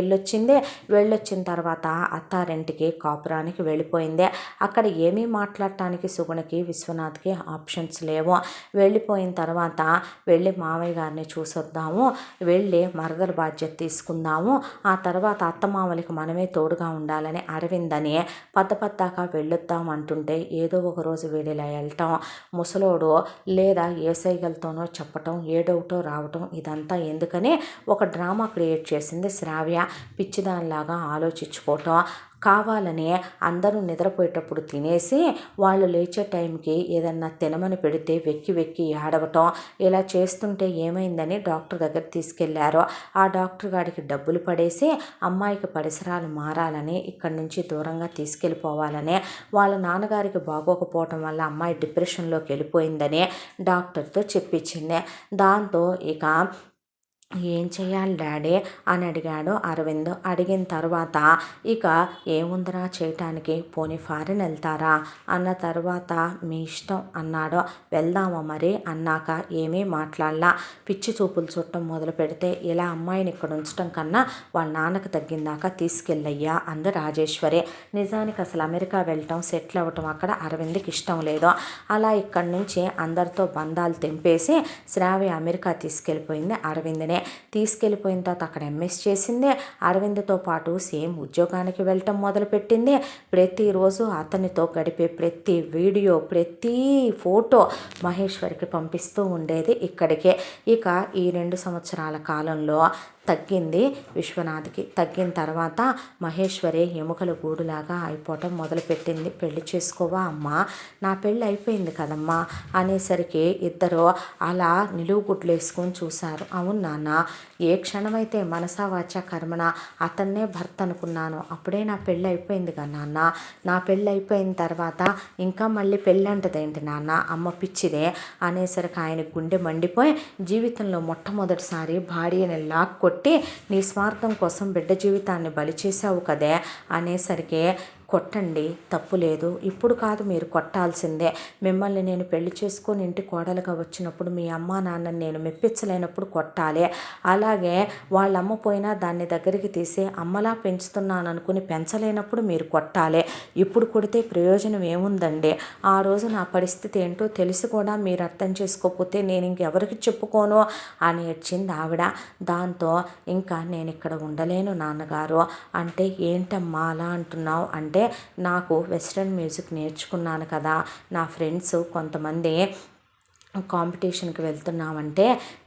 వెళ్ళొచ్చిన తర్వాత అత్తారింటికి కాపురానికి వెళ్ళిపోయింది. అక్కడ ఏమీ మాట్లాడటానికి సుగుణకి విశ్వనాథ్కి ఆప్షన్స్ లేవు. వెళ్ళిపోయిన తర్వాత వెళ్ళి మామయ్య గారిని చూసొద్దాము, వెళ్ళి మరదల బాధ్యత తీసుకుందాము, ఆ తర్వాత అత్తమామలకి మనమే తోడుగా ఉండాలని అరవింద్ అని పద్దపద్దాకా వెళ్ళొద్దాం అంటుంటే ఏదో ఒక రోజు వీడిలా వెళ్ళటం, ముసలోడు లేదా ఏ సైగలతోనో చెప్పటం, ఏ డౌటో రావటం, ఇదంతా ఎందుకని ఒక డ్రామా క్రియేట్ చేసింది శ్రావ్య. పిచ్చిదానిలాగా ఆలోచించుకోవటం, కావాలని అందరూ నిద్రపోయేటప్పుడు తినేసి వాళ్ళు లేచే టైంకి ఏదన్నా తినమని పెడితే వెక్కి వెక్కి ఏడవటం ఇలా చేస్తుంటే ఏమైందని డాక్టర్ దగ్గర తీసుకెళ్లారు. ఆ డాక్టర్ గారికి డబ్బులు పడేసి అమ్మాయికి పరిసరాలు మారాలని ఇక్కడి నుంచి దూరంగా తీసుకెళ్ళిపోవాలని వాళ్ళ నాన్నగారికి బాగోకపోవటం వల్ల అమ్మాయి డిప్రెషన్లోకి వెళ్ళిపోయిందని డాక్టర్తో చెప్పించింది. దాంతో ఇక ఏం చేయాలి డాడీ అని అడిగాడు అరవింద్. అడిగిన తర్వాత ఇక ఏముందిరా చేయటానికి, పోనీ ఫారిన్ వెళ్తారా అన్న తర్వాత మీ ఇష్టం అన్నాడు. వెళ్దామా మరి అన్నాక ఏమీ మాట్లాడలా. పిచ్చి చూపులు చుట్టం మొదలు పెడితే ఇలా అమ్మాయిని ఇక్కడ ఉంచడం కన్నా వాళ్ళ నాన్నకు తగ్గిందాకా తీసుకెళ్ళయ్యా అంది రాజేశ్వరి. నిజానికి అసలు అమెరికా వెళ్ళటం సెటిల్ అవ్వటం అక్కడ అరవింద్కి ఇష్టం లేదు. అలా ఇక్కడి నుంచి అందరితో బంధాలు తెంపేసి శ్రావ్య అమెరికా తీసుకెళ్ళిపోయింది అరవింద్ని. తీసుకెళ్ళిపోయిన తర్వాత అక్కడ ఎంఎస్ చేసింది. అరవింద్తో పాటు సేమ్ ఉద్యోగానికి వెళ్ళటం మొదలుపెట్టింది. ప్రతిరోజు అతనితో గడిపే ప్రతి వీడియో, ప్రతి ఫోటో మహేశ్వరికి పంపిస్తూ ఉండేది ఇక్కడికే. ఇక ఈ 2 సంవత్సరాల కాలంలో తగ్గింది విశ్వనాథ్కి. తగ్గిన తర్వాత మహేశ్వరి ఎముకల గూడులాగా అయిపోవటం మొదలుపెట్టింది. పెళ్లి చేసుకోవా అమ్మా, నా పెళ్ళి అయిపోయింది కదమ్మా అనేసరికి ఇద్దరు అలా నిలువు గుడ్లు వేసుకొని చూశారు. అవును నాన్న, ఏ క్షణమైతే మనసా వాచ కర్మణ అతన్నే భర్త అనుకున్నాను అప్పుడే నా పెళ్ళి అయిపోయింది కదా నాన్న. నా పెళ్ళి అయిపోయిన తర్వాత ఇంకా మళ్ళీ పెళ్ళి అంటదేంటి నాన్న, అమ్మ పిచ్చిదే అనేసరికి ఆయన గుండె మండిపోయి జీవితంలో మొట్టమొదటిసారి భార్యని లాక్కొట్టి నీ స్వార్థం కోసం బిడ్డ జీవితాన్ని బలి చేసావు కదే అనేసరికి కొట్టండి తప్పు లేదు, ఇప్పుడు కాదు మీరు కొట్టాల్సిందే. మిమ్మల్ని నేను పెళ్లి చేసుకొని ఇంటి కోడలుగా వచ్చినప్పుడు మీ అమ్మా నాన్నని నేను మెప్పించలేనప్పుడు కొట్టాలి. అలాగే వాళ్ళమ్మ పోయినా దాన్ని దగ్గరికి తీసి అమ్మలా పెంచుతున్నాను అనుకుని పెంచలేనప్పుడు మీరు కొట్టాలి. ఇప్పుడు కొడితే ప్రయోజనం ఏముందండి, ఆ రోజు నా పరిస్థితి ఏంటో తెలిసి కూడా మీరు అర్థం చేసుకోకపోతే నేను ఇంకెవరికి చెప్పుకోను అని ఏడ్చింది ఆవిడ. దాంతో ఇంకా నేను ఇక్కడ ఉండలేను నాన్నగారు అంటే, ఏంటమ్మా అలా అంటున్నావు అంటే, నాకు వెస్ట్రన్ మ్యూజిక్ నేర్చుకున్నాను కదా, నా ఫ్రెండ్స్ కొంతమంది కాంపిటీషన్కి వెళ్తున్నామంటే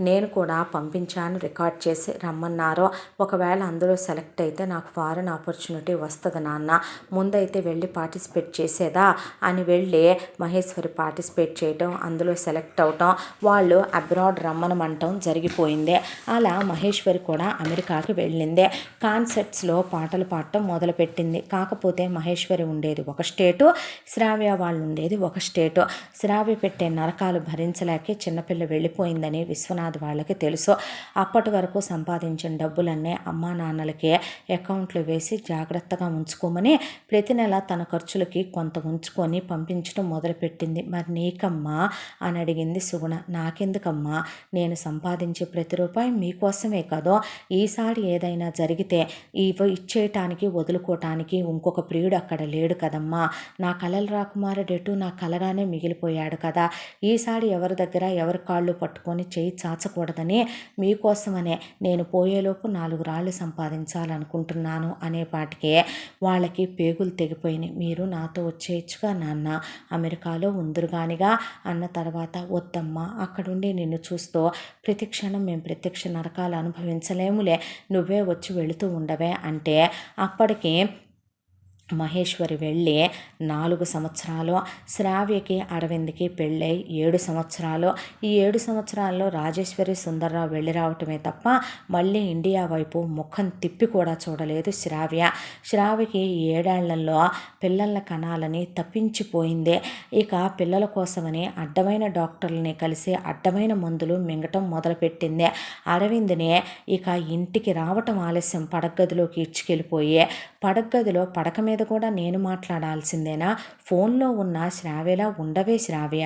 నేను కూడా పంపించాను, రికార్డ్ చేసి రమ్మన్నారు. ఒకవేళ అందులో సెలెక్ట్ అయితే నాకు ఫారెన్ ఆపర్చునిటీ వస్తుంది నాన్న, ముందైతే వెళ్ళి పార్టిసిపేట్ చేసేదా అని వెళ్ళి మహేశ్వరి పార్టిసిపేట్ చేయటం, అందులో సెలెక్ట్ అవటం, వాళ్ళు అబ్రాడ్ రమ్మనమంటం జరిగిపోయింది. అలా మహేశ్వరి కూడా అమెరికాకి వెళ్ళింది. కాన్సర్ట్స్లో పాటలు పాడటం మొదలుపెట్టింది. కాకపోతే మహేశ్వరి ఉండేది ఒక స్టేటు, శ్రావ్య వాళ్ళు ఉండేది ఒక స్టేటు. శ్రావ్య పెట్టే నరకాలు భరించలేకే చిన్నపిల్ల వెళ్ళిపోయిందని విశ్వనాథ్ వాళ్ళకి తెలుసు. అప్పటి వరకు సంపాదించిన డబ్బులన్నీ అమ్మా నాన్నలకి అకౌంట్లో వేసి జాగ్రత్తగా ఉంచుకోమని ప్రతి నెల తన ఖర్చులకి కొంత ఉంచుకొని పంపించడం మొదలుపెట్టింది. మరి నీకమ్మా అని అడిగింది సుగుణ. నాకెందుకమ్మా, నేను సంపాదించే ప్రతి రూపాయి మీకోసమే కదా, ఈసారి ఏదైనా జరిగితే ఇచ్చేయటానికి వదులుకోవటానికి ఇంకొక ప్రియుడు అక్కడ లేడు కదమ్మా, నా కలల రాకుమారుడెటు నా కలగానే మిగిలిపోయాడు కదా, ఈసారి ఎవరి దగ్గర ఎవరి కాళ్ళు పట్టుకొని చేయి చాచకూడదని మీకోసమనే నేను పోయేలోపు 4 రాళ్ళు సంపాదించాలనుకుంటున్నాను అనేపాటికే వాళ్ళకి పేగులు తెగిపోయినాయి. మీరు నాతో వచ్చేయచ్చుగా నాన్న, అమెరికాలో ఉందురుగానిగా అన్న తర్వాత, వద్దమ్మా అక్కడుండి నిన్ను చూస్తూ ప్రతి క్షణం మేము ప్రత్యక్ష నరకాలు అనుభవించలేములే, నువ్వే వచ్చి వెళుతూ ఉండవే అంటే అప్పటికి మహేశ్వరి వెళ్ళి 4 సంవత్సరాలు, శ్రావ్యకి అరవింద్కి పెళ్ళై 7 సంవత్సరాలు. ఈ 7 సంవత్సరాల్లో రాజేశ్వరి సుందర్రావు వెళ్ళి రావటమే తప్ప మళ్ళీ ఇండియా వైపు ముఖం తిప్పి కూడా చూడలేదు శ్రావ్య. శ్రావ్యకి 7 ఏళ్లలో పిల్లల కనాలని తప్పించిపోయింది. ఇక పిల్లల కోసమని అడ్డమైన డాక్టర్లని కలిసి అడ్డమైన మందులు మింగటం మొదలుపెట్టింది. అరవింద్ని ఇక ఇంటికి రావటం ఆలస్యం, పడగదిలోకి ఇచ్చుకెళ్ళిపోయి పడగదిలో పడక మీద కూడా నేను మాట్లాడాల్సిందేనా, ఫోన్లో ఉన్న శ్రావ్యలా ఉండవే శ్రావ్య,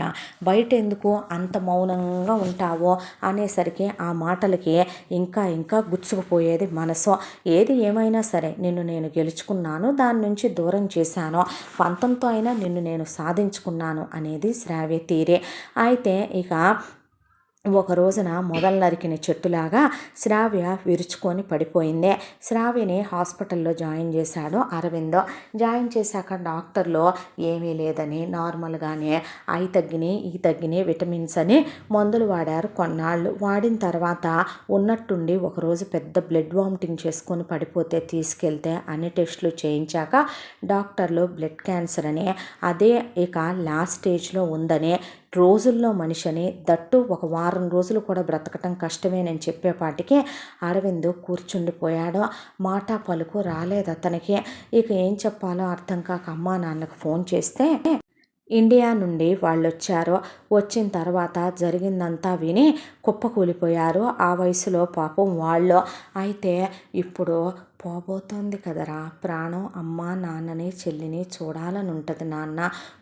బయట ఎందుకు అంత మౌనంగా ఉంటావో అనేసరికి ఆ మాటలకి ఇంకా ఇంకా గుచ్చుకుపోయేది మనసు. ఏది ఏమైనా సరే నిన్ను నేను గెలుచుకున్నాను, దాని నుంచి దూరం చేశాను, పంతంతో అయినా నిన్ను నేను సాధించుకున్నాను అనేది శ్రావ్య తీరే. అయితే ఇక ఒక రోజున మొదలు నరికిన చెట్టులాగా శ్రావ్య విరుచుకొని పడిపోయింది. శ్రావ్యని హాస్పిటల్లో జాయిన్ చేశాడు అరవింద్. జాయిన్ చేశాక డాక్టర్లు ఏమీ లేదని నార్మల్గానే అవి తగ్గినాయి ఈ తగ్గినాయి విటమిన్స్ అని మందులు వాడారు కొన్నాళ్ళు. వాడిన తర్వాత ఉన్నట్టుండి ఒకరోజు పెద్ద బ్లడ్ వామిటింగ్ చేసుకొని పడిపోతే తీసుకెళ్తే అన్ని టెస్టులు చేయించాక డాక్టర్లు బ్లడ్ క్యాన్సర్ అని, అదే ఇక లాస్ట్ స్టేజ్లో ఉందని, రోజుల్లో మనిషిని దట్టు ఒక వారం రోజులు కూడా బ్రతకటం కష్టమేనని చెప్పేపాటికి అరవింద్ కూర్చుండిపోయాడు. మాట పలుకు రాలేదు అతనికి. ఇక ఏం చెప్పాలో అర్థం కాక అమ్మా నాన్నకు ఫోన్ చేస్తే ఇండియా నుండి వాళ్ళు వచ్చారు. వచ్చిన తర్వాత జరిగిందంతా విని కుప్పకూలిపోయారు. ఆ వయసులో పాపం వాళ్ళు. అయితే ఇప్పుడు పోబోతోంది కదరా ప్రాణం, అమ్మ నాన్నని చెల్లిని చూడాలని ఉంటుంది నాన్న,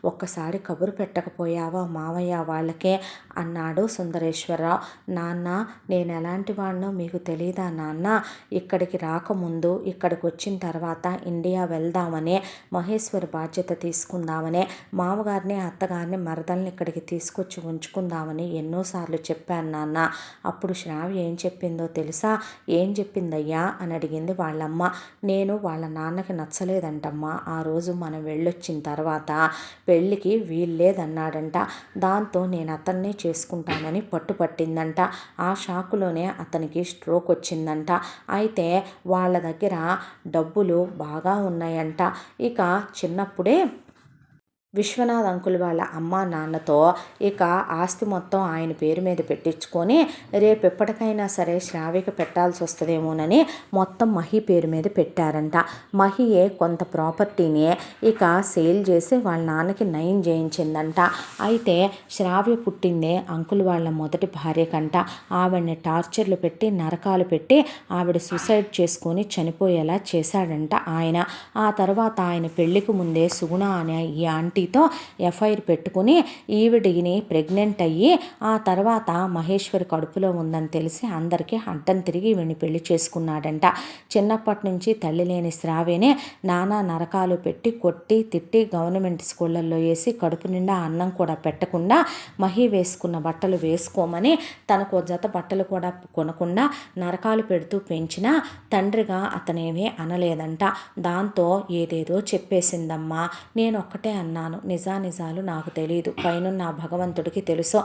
ఒక్కసారి కబురు పెట్టకపోయావా మావయ్య వాళ్ళకే అన్నాడు సుందరేశ్వరరావు. నాన్న నేను ఎలాంటి వాడినో మీకు తెలీదా నాన్న, ఇక్కడికి రాకముందు ఇక్కడికి వచ్చిన తర్వాత ఇండియా వెళ్దామని మహేశ్వరి బాధ్యత తీసుకుందామని మామగారిని అత్తగారిని మరదల్ని ఇక్కడికి తీసుకొచ్చి ఉంచుకుందామని ఎన్నోసార్లు చెప్పాను నాన్న. అప్పుడు శ్రావ్య ఏం చెప్పిందో తెలుసా? ఏం చెప్పిందయ్యా అని అడిగింది వాళ్ళమ్మ. నేను వాళ్ళ నాన్నకి నచ్చలేదంటమ్మా. ఆ రోజు మనం వెళ్ళొచ్చిన తర్వాత పెళ్ళికి వీల్లేదన్నాడంట. దాంతో నేను అతన్నే చేసుకుంటానని పట్టుపట్టిందంట. ఆ షాకులోనే అతనికి స్ట్రోక్ వచ్చిందంట. అయితే వాళ్ళ దగ్గర డబ్బులు బాగా ఉన్నాయంట. ఇక చిన్నప్పుడే విశ్వనాథ్ అంకుల్ వాళ్ళ అమ్మా నాన్నతో ఇక ఆస్తి మొత్తం ఆయన పేరు మీద పెట్టించుకొని రేపెప్పటికైనా సరే శ్రావ్యకి పెట్టాల్సి వస్తుందేమోనని మొత్తం మహి పేరు మీద పెట్టారంట. మహియే కొంత ప్రాపర్టీని ఇక సేల్ చేసి వాళ్ళ నాన్నకి నయం చేయించిందంట. అయితే శ్రావ్య పుట్టిందే అంకుల్ వాళ్ళ మొదటి భార్య కంట. ఆవిడని టార్చర్లు పెట్టి నరకాలు పెట్టి ఆవిడ సూసైడ్ చేసుకొని చనిపోయేలా చేశాడంట ఆయన. ఆ తర్వాత ఆయన పెళ్లికి ముందే సుగుణ అనే ఈ ఆంటీ ఎఫ్ఐఆర్ పెట్టుకుని ఈవిడిని ప్రెగ్నెంట్ అయ్యి ఆ తర్వాత మహేశ్వరి కడుపులో ఉందని తెలిసి అందరికీ అడ్డం తిరిగి ఈవిని పెళ్లి చేసుకున్నాడంట. చిన్నప్పటి నుంచి తల్లి లేని శ్రావ్యనే నానా నరకాలు పెట్టి కొట్టి తిట్టి గవర్నమెంట్ స్కూళ్ళల్లో వేసి కడుపు నిండా అన్నం కూడా పెట్టకుండా మహి వేసుకున్న బట్టలు వేసుకోమని తనకు జత బట్టలు కూడా కొనకుండా నరకాలు పెడుతూ పెంచినా తండ్రిగా అతనేమీ అనలేదంట. దాంతో ఏదేదో చెప్పేసిందమ్మా. నేను ఒక్కటే అన్నాను, నిజానిజాలు నాకు తెలియదు, పైనున్న ఆ భగవంతుడికి తెలుసు.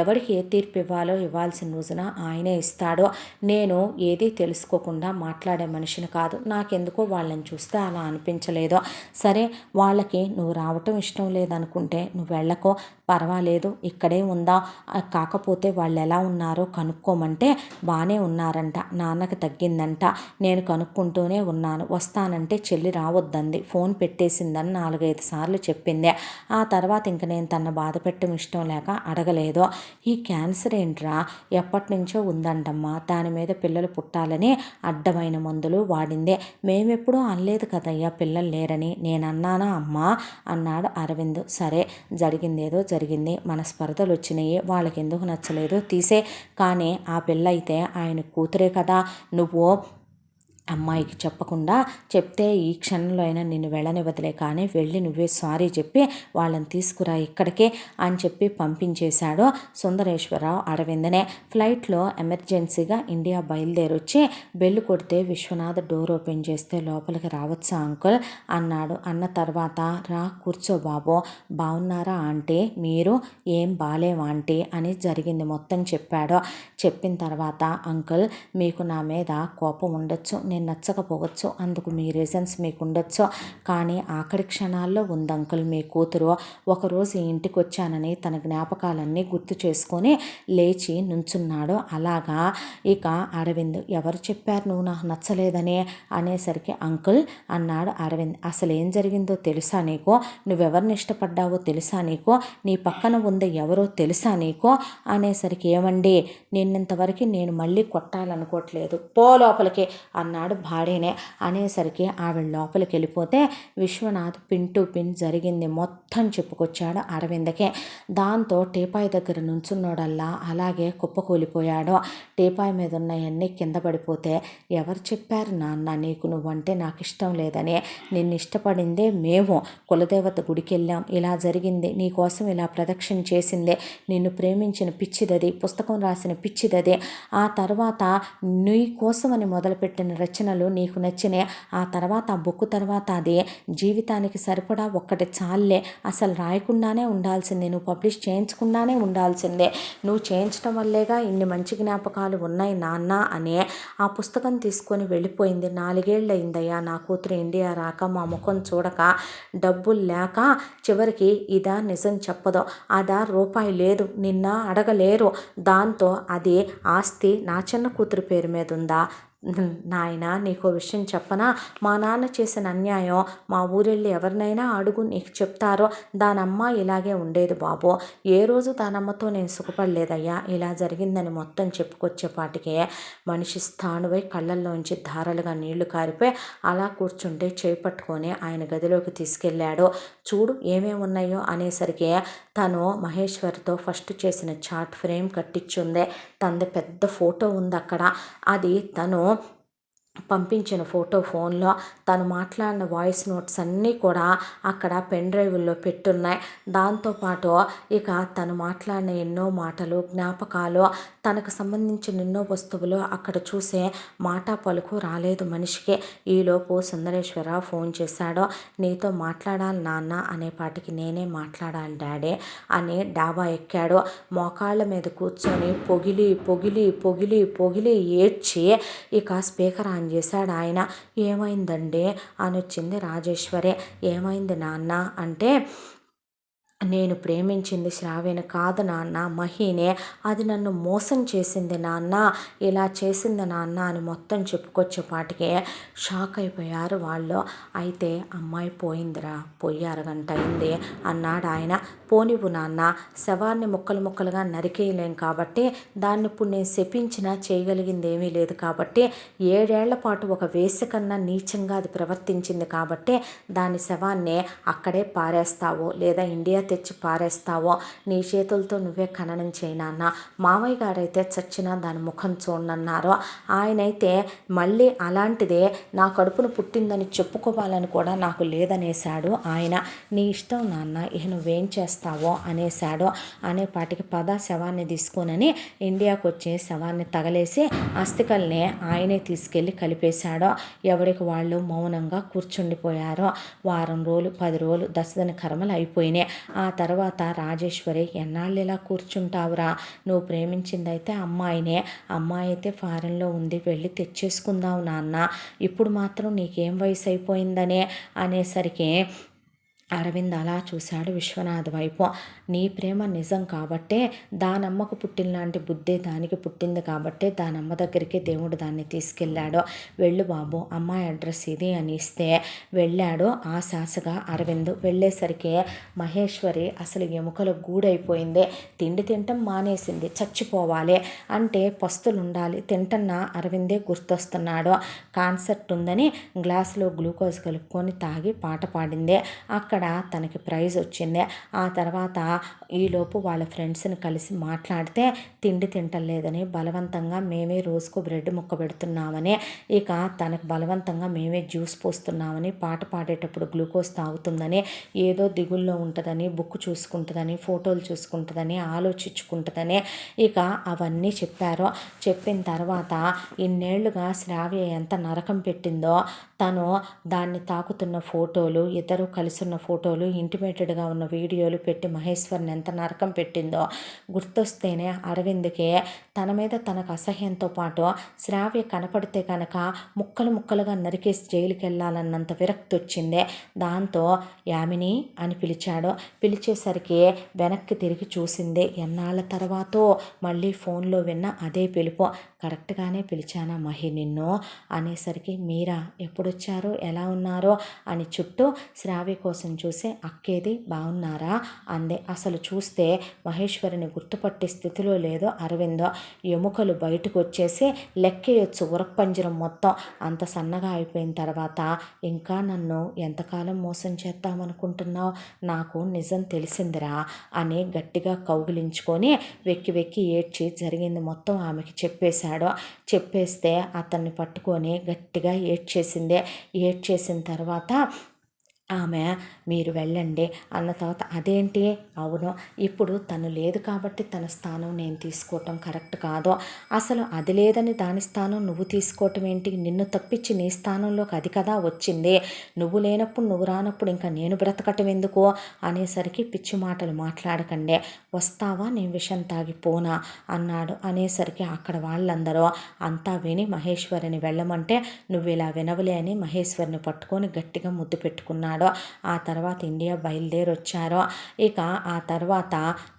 ఎవరికి ఏ తీర్పు ఇవ్వాలో ఇవ్వాల్సిన రోజున ఆయనే ఇస్తాడో. నేను ఏదీ తెలుసుకోకుండా మాట్లాడే మనిషిని కాదు. నాకెందుకో వాళ్ళని చూస్తే అలా అనిపించలేదు. సరే వాళ్ళకి నువ్వు రావటం ఇష్టం లేదనుకుంటే నువ్వు వెళ్ళకో, పర్వాలేదు, ఇక్కడే ఉందాం. కాకపోతే వాళ్ళు ఎలా ఉన్నారో కనుక్కోమంటే బాగానే ఉన్నారంట, నాన్నకి తగ్గిందంట, నేను కనుక్కుంటూనే ఉన్నాను, వస్తానంటే చెల్లి రావద్దంది, ఫోన్ పెట్టేసిందని 4-5 సార్లు చెప్పింది. ఆ తర్వాత ఇంక నేను తన బాధ పెట్టడం ఇష్టం లేక అడగలేదు. ఈ క్యాన్సర్ ఏంట్రా ఎప్పటి నుంచో ఉందంటమ్మా, దాని మీద పిల్లలు పుట్టాలని అడ్డమైన మందులు వాడిందే. మేమెప్పుడూ అనలేదు కదయ్యా పిల్లలు లేరని. నేనన్నానా అమ్మా అన్నాడు అరవింద్. సరే జరిగిందేదో జరిగింది, మన స్పర్ధలు వచ్చినాయి, వాళ్ళకి ఎందుకు నచ్చలేదో తీసే. కానీ ఆ పిల్ల అయితే ఆయన కూతురే కదా, నువ్వు అమ్మాయికి చెప్పకుండా చెప్తే ఈ క్షణంలో అయినా నిన్ను వెళ్ళనివ్వదులే, కానీ వెళ్ళి నువ్వే సారీ చెప్పి వాళ్ళని తీసుకురా ఇక్కడికే అని చెప్పి పంపించేశాడు సుందరేశ్వరరావు అరవిందనే. ఫ్లైట్లో ఎమర్జెన్సీగా ఇండియా బయలుదేరొచ్చి బెల్లు కొడితే విశ్వనాథ్ డోర్ ఓపెన్ చేస్తే లోపలికి రావచ్చా అంకుల్ అన్నాడు. అన్న తర్వాత రా కూర్చో బాబు, బాగున్నారా ఆంటీ, మీరు ఏం బాలేవా ఆంటీ అని జరిగింది మొత్తం చెప్పాడు. చెప్పిన తర్వాత అంకుల్ మీకు నా మీద కోపం ఉండొచ్చు, నేను నచ్చకపోవచ్చు, అందుకు మీ రీజన్స్ మీకు ఉండొచ్చు, కానీ ఆఖరి క్షణాల్లో ఉంది అంకుల్ మీ కూతురు. ఒకరోజు ఇంటికి వచ్చానని తన జ్ఞాపకాలన్నీ గుర్తు చేసుకొని లేచి నుంచున్నాడు. అలాగా ఇక అరవింద్ ఎవరు చెప్పారు నువ్వు నాకు నచ్చలేదని అనేసరికి అంకుల్ అన్నాడు అరవింద్. అసలు ఏం జరిగిందో తెలుసా నీకు, నువ్వెవరిని ఇష్టపడ్డావో తెలుసా నీకు, నీ పక్కన ఉంది ఎవరో తెలుసా నీకు అనేసరికి ఏమండి నిన్నంతవరకు నేను మళ్ళీ కొట్టాలనుకోవట్లేదు, పో లోపలికి అన్నాడు చేశాడు భార్యనే అనేసరికి ఆవిడ లోపలికి వెళ్ళిపోతే విశ్వనాథ్ పిన్ టు పిన్ జరిగింది మొత్తం చెప్పుకొచ్చాడు అరవిందకే. దాంతో టీపాయ్ దగ్గర నుంచున్నోడల్లా అలాగే కుప్పకూలిపోయాడు. టీపాయ్ మీద ఉన్నవన్నీ కింద పడిపోతే, ఎవరు చెప్పారు నాన్న నీకు నువ్వంటే నాకు ఇష్టం లేదని? నిన్ను ఇష్టపడిందే మేము. కులదేవత గుడికి వెళ్ళాం, ఇలా జరిగింది, నీకోసం ఇలా ప్రదక్షిణ చేసిందే, నిన్ను ప్రేమించిన పిచ్చిదది, పుస్తకం రాసిన పిచ్చిదది. ఆ తర్వాత నీ కోసమని మొదలుపెట్టిన రచనలు నీకు నచ్చినాయి. ఆ తర్వాత ఆ బుక్ తర్వాత అది జీవితానికి సరిపడా ఒక్కటి చాలే, అసలు రాయకుండానే ఉండాల్సిందే, నువ్వు పబ్లిష్ చేయించకుండానే ఉండాల్సిందే, నువ్వు చేయించడం వల్లేగా ఇన్ని మంచి జ్ఞాపకాలు ఉన్నాయి నాన్న అని ఆ పుస్తకం తీసుకొని వెళ్ళిపోయింది. 4 ఏళ్ళు అయిందయ్యా నా కూతురు ఇండియా రాక, మా ముఖం చూడక, డబ్బులు లేక. చివరికి ఇదా నిజం చెప్పదు, అదా రూపాయి లేదు, నిన్న అడగలేరు. దాంతో అది ఆస్తి నా చిన్న కూతురు పేరు మీద ఉందా? నాయన నీకో విషయం చెప్పనా? మా నాన్న చేసిన అన్యాయం మా ఊరెళ్ళి ఎవరినైనా అడుగు, నీకు చెప్తారో. దానమ్మ ఇలాగే ఉండేది బాబు, ఏ రోజు దానమ్మతో నేను సుఖపడలేదయ్యా. ఇలా జరిగిందని మొత్తం చెప్పుకొచ్చేపాటికే మనిషి స్థానువై కళ్ళల్లోంచి ధారలుగా నీళ్లు కారిపోయి అలా కూర్చుంటే చేపట్టుకొని ఆయన గదిలోకి తీసుకెళ్ళాడు. చూడు ఏమేమి ఉన్నాయో అనేసరికి తను మహేశ్వరితో ఫస్ట్ చేసిన చార్ట్ ఫ్రేమ్ కట్టించుందే, తనది పెద్ద ఫోటో ఉంది అక్కడ. అది తను పంపించిన ఫోటో ఫోన్లో, తను మాట్లాడిన వాయిస్ నోట్స్ అన్నీ కూడా అక్కడ పెన్ డ్రైవుల్లో పెట్టున్నాయి. దాంతోపాటు ఇక తను మాట్లాడిన ఎన్నో మాటలు, జ్ఞాపకాలు, తనకు సంబంధించిన ఎన్నో వస్తువులు అక్కడ చూసే మాట పలుకు రాలేదు మనిషికి. ఈలోపు సుందరేశ్వర ఫోన్ చేశాడు. నీతో మాట్లాడాలి నాన్న అనేపాటికి, నేనే మాట్లాడాలి డాడీ అని డాబా ఎక్కాడు. మోకాళ్ళ మీద కూర్చొని పొగిలి పొగిలి పొగిలి పొగిలి ఏడ్చి ఇక స్పీకర్ ఆన్ చేశాడు ఆయన. ఏమైందండి అని వచ్చింది రాజేశ్వరి. ఏమైంది నాన్న అంటే, నేను ప్రేమించింది శ్రావ్యని కాదు నాన్న, మహినే. అది నన్ను మోసం చేసింది నాన్న, ఇలా చేసింది నాన్న అని మొత్తం చెప్పుకొచ్చేపాటికే షాక్ అయిపోయారు వాళ్ళు. అయితే అమ్మాయి పోయిందిరా, పోయి అరగంట అయింది అన్నాడు ఆయన. పోనివ్వు నాన్న, శవాన్ని ముక్కలు ముక్కలుగా నరికేయలేం కాబట్టి, దాన్ని ఇప్పుడు నేను శపించినా చేయగలిగింది ఏమీ లేదు కాబట్టి, 7 ఏళ్ల పాటు ఒక వేశ్య కన్నా నీచంగా అది ప్రవర్తించింది కాబట్టి దాని శవాన్ని అక్కడే పారేస్తావో లేదా ఇండియా తెచ్చి పారేస్తావో నీ చేతులతో నువ్వే ఖననం చేయనాన్న. మావయ్య గారైతే చచ్చినా దాని ముఖం చూడనన్నారు. ఆయనైతే మళ్ళీ అలాంటిదే నా కడుపును పుట్టిందని చెప్పుకోవాలని కూడా నాకు లేదనేశాడు ఆయన. నీ ఇష్టం నాన్న, ఇక నువ్వేం చేస్తావో అనేశాడు. అనేపాటికి పద శవాన్ని తీసుకొనని ఇండియాకు వచ్చి శవాన్ని తగలేసి అస్థికల్ని ఆయనే తీసుకెళ్ళి కలిపేశాడు. ఎవరికి వాళ్ళు మౌనంగా కూర్చుండిపోయారు. వారం రోజులు 10 రోజులు దశదిన కర్మలు అయిపోయినాయి. ఆ తర్వాత రాజేశ్వరి, ఎన్నాళ్ళు ఇలా కూర్చుంటావురా, నువ్వు ప్రేమించిందైతే అమ్మాయినే, అమ్మాయి అయితే ఫారెన్లో ఉంది, వెళ్ళి తెచ్చేసుకుందావు నాన్న, ఇప్పుడు మాత్రం నీకేం వయసు అయిపోయిందనే అనేసరికి అరవింద్ అలా చూశాడు విశ్వనాథ్ వైపు. నీ ప్రేమ నిజం కాబట్టే, దానమ్మకు పుట్టిన లాంటి బుద్ధే దానికి పుట్టింది కాబట్టే దానమ్మ దగ్గరికి దేవుడు దాన్ని తీసుకెళ్ళాడు. వెళ్ళు బాబు, అమ్మాయి అడ్రస్ ఇది అని ఇస్తే వెళ్ళాడు ఆశాసగా అరవింద్. వెళ్ళేసరికి మహేశ్వరి అసలు ఎముకల గూడైపోయింది. తిండి తింటం మానేసింది. చచ్చిపోవాలి అంటే పస్తులు ఉండాలి, తింటన్న అరవిందే గుర్తొస్తున్నాడు. కాన్సర్ట్ ఉందని గ్లాసులో గ్లూకోజ్ కలుపుకొని తాగి పాట పాడింది. అక్కడ తనకి ప్రైజ్ వచ్చింది. ఆ తర్వాత ఈలోపు వాళ్ళ ఫ్రెండ్స్ని కలిసి మాట్లాడితే తిండి తింటలేదని, బలవంతంగా మేమే రోజుకు బ్రెడ్ ముక్క పెడుతున్నామని, ఇక తనకు బలవంతంగా మేమే జ్యూస్ పోస్తున్నామని, పాట పాడేటప్పుడు గ్లూకోజ్ తాగుతుందని, ఏదో దిగుల్లో ఉంటుందని, బుక్ చూసుకుంటుందని, ఫోటోలు చూసుకుంటుందని, ఆలోచించుకుంటుందని, ఇక అవన్నీ చెప్పారు. చెప్పిన తర్వాత ఇన్నేళ్లుగా శ్రావ్య ఎంత నరకం పెట్టిందో, తను దాన్ని తాకుతున్న ఫోటోలు, ఇద్దరు కలిసి ఉన్న ఫోటోలు, ఇంటిమేటెడ్గా ఉన్న వీడియోలు పెట్టి మహేశ్వర్ని ఎంత నరకం పెట్టిందో గుర్తొస్తేనే అరవింద్కి తన మీద తనకు అసహ్యంతో పాటు శ్రావ్య కనపడితే కనుక ముక్కలు ముక్కలుగా నరికేసి జైలుకి వెళ్ళాలన్నంత విరక్తి వచ్చింది. దాంతో యామిని అని పిలిచాడు. పిలిచేసరికి వెనక్కి తిరిగి చూసింది. ఎన్నాళ్ళ తర్వాతో మళ్ళీ ఫోన్లో విన్న అదే పిలుపు. కరెక్ట్గానే పిలిచానా మహి నిన్ను అనేసరికి మీరా ఎప్పుడొచ్చారు ఎలా ఉన్నారో అని చుట్టూ శ్రావ్య కోసం చూసే అక్కేది బాగున్నారా అందే. అసలు చూస్తే మహేశ్వరిని గుర్తుపట్టే స్థితిలో లేదో అరవిందో. ఎముకలు బయటకు వచ్చేసి లెక్కేయొచ్చు ఉరప్పంజరం మొత్తం. అంత సన్నగా అయిపోయిన తర్వాత ఇంకా నన్ను ఎంతకాలం మోసం చేద్దామనుకుంటున్నావు? నాకు నిజం తెలిసిందిరా అని గట్టిగా కౌగిలించుకొని వెక్కి వెక్కి ఏడ్చి జరిగింది మొత్తం ఆమెకి చెప్పేశాడు. చెప్పేస్తే అతన్ని పట్టుకొని గట్టిగా ఏడ్చేసింది. ఏడ్చేసిన తర్వాత ఆమె మీరు వెళ్ళండి అన్న తర్వాత అదేంటి అవును ఇప్పుడు తను లేదు కాబట్టి తన స్థానం నేను తీసుకోవటం కరెక్ట్ కాదు. అసలు అది లేదని దాని స్థానం నువ్వు తీసుకోవటం ఏంటి? నిన్ను తప్పించి నీ స్థానంలోకి అది కదా వచ్చింది. నువ్వు లేనప్పుడు నువ్వు రానప్పుడు ఇంకా నేను బ్రతకటం ఎందుకు అనేసరికి పిచ్చి మాటలు మాట్లాడకండి, వస్తావా నేను విషం తాగిపోనా అన్నాడు. అనేసరికి అక్కడ వాళ్ళందరూ అంతా విని మహేశ్వరిని వెళ్ళమంటే నువ్వు ఇలా వినవలే అని మహేశ్వరిని పట్టుకొని గట్టిగా ముద్దు పెట్టుకున్నాడు. ఆ తర్వాత ఇండియా బయలుదేరి వచ్చారు. ఇక ఆ తర్వాత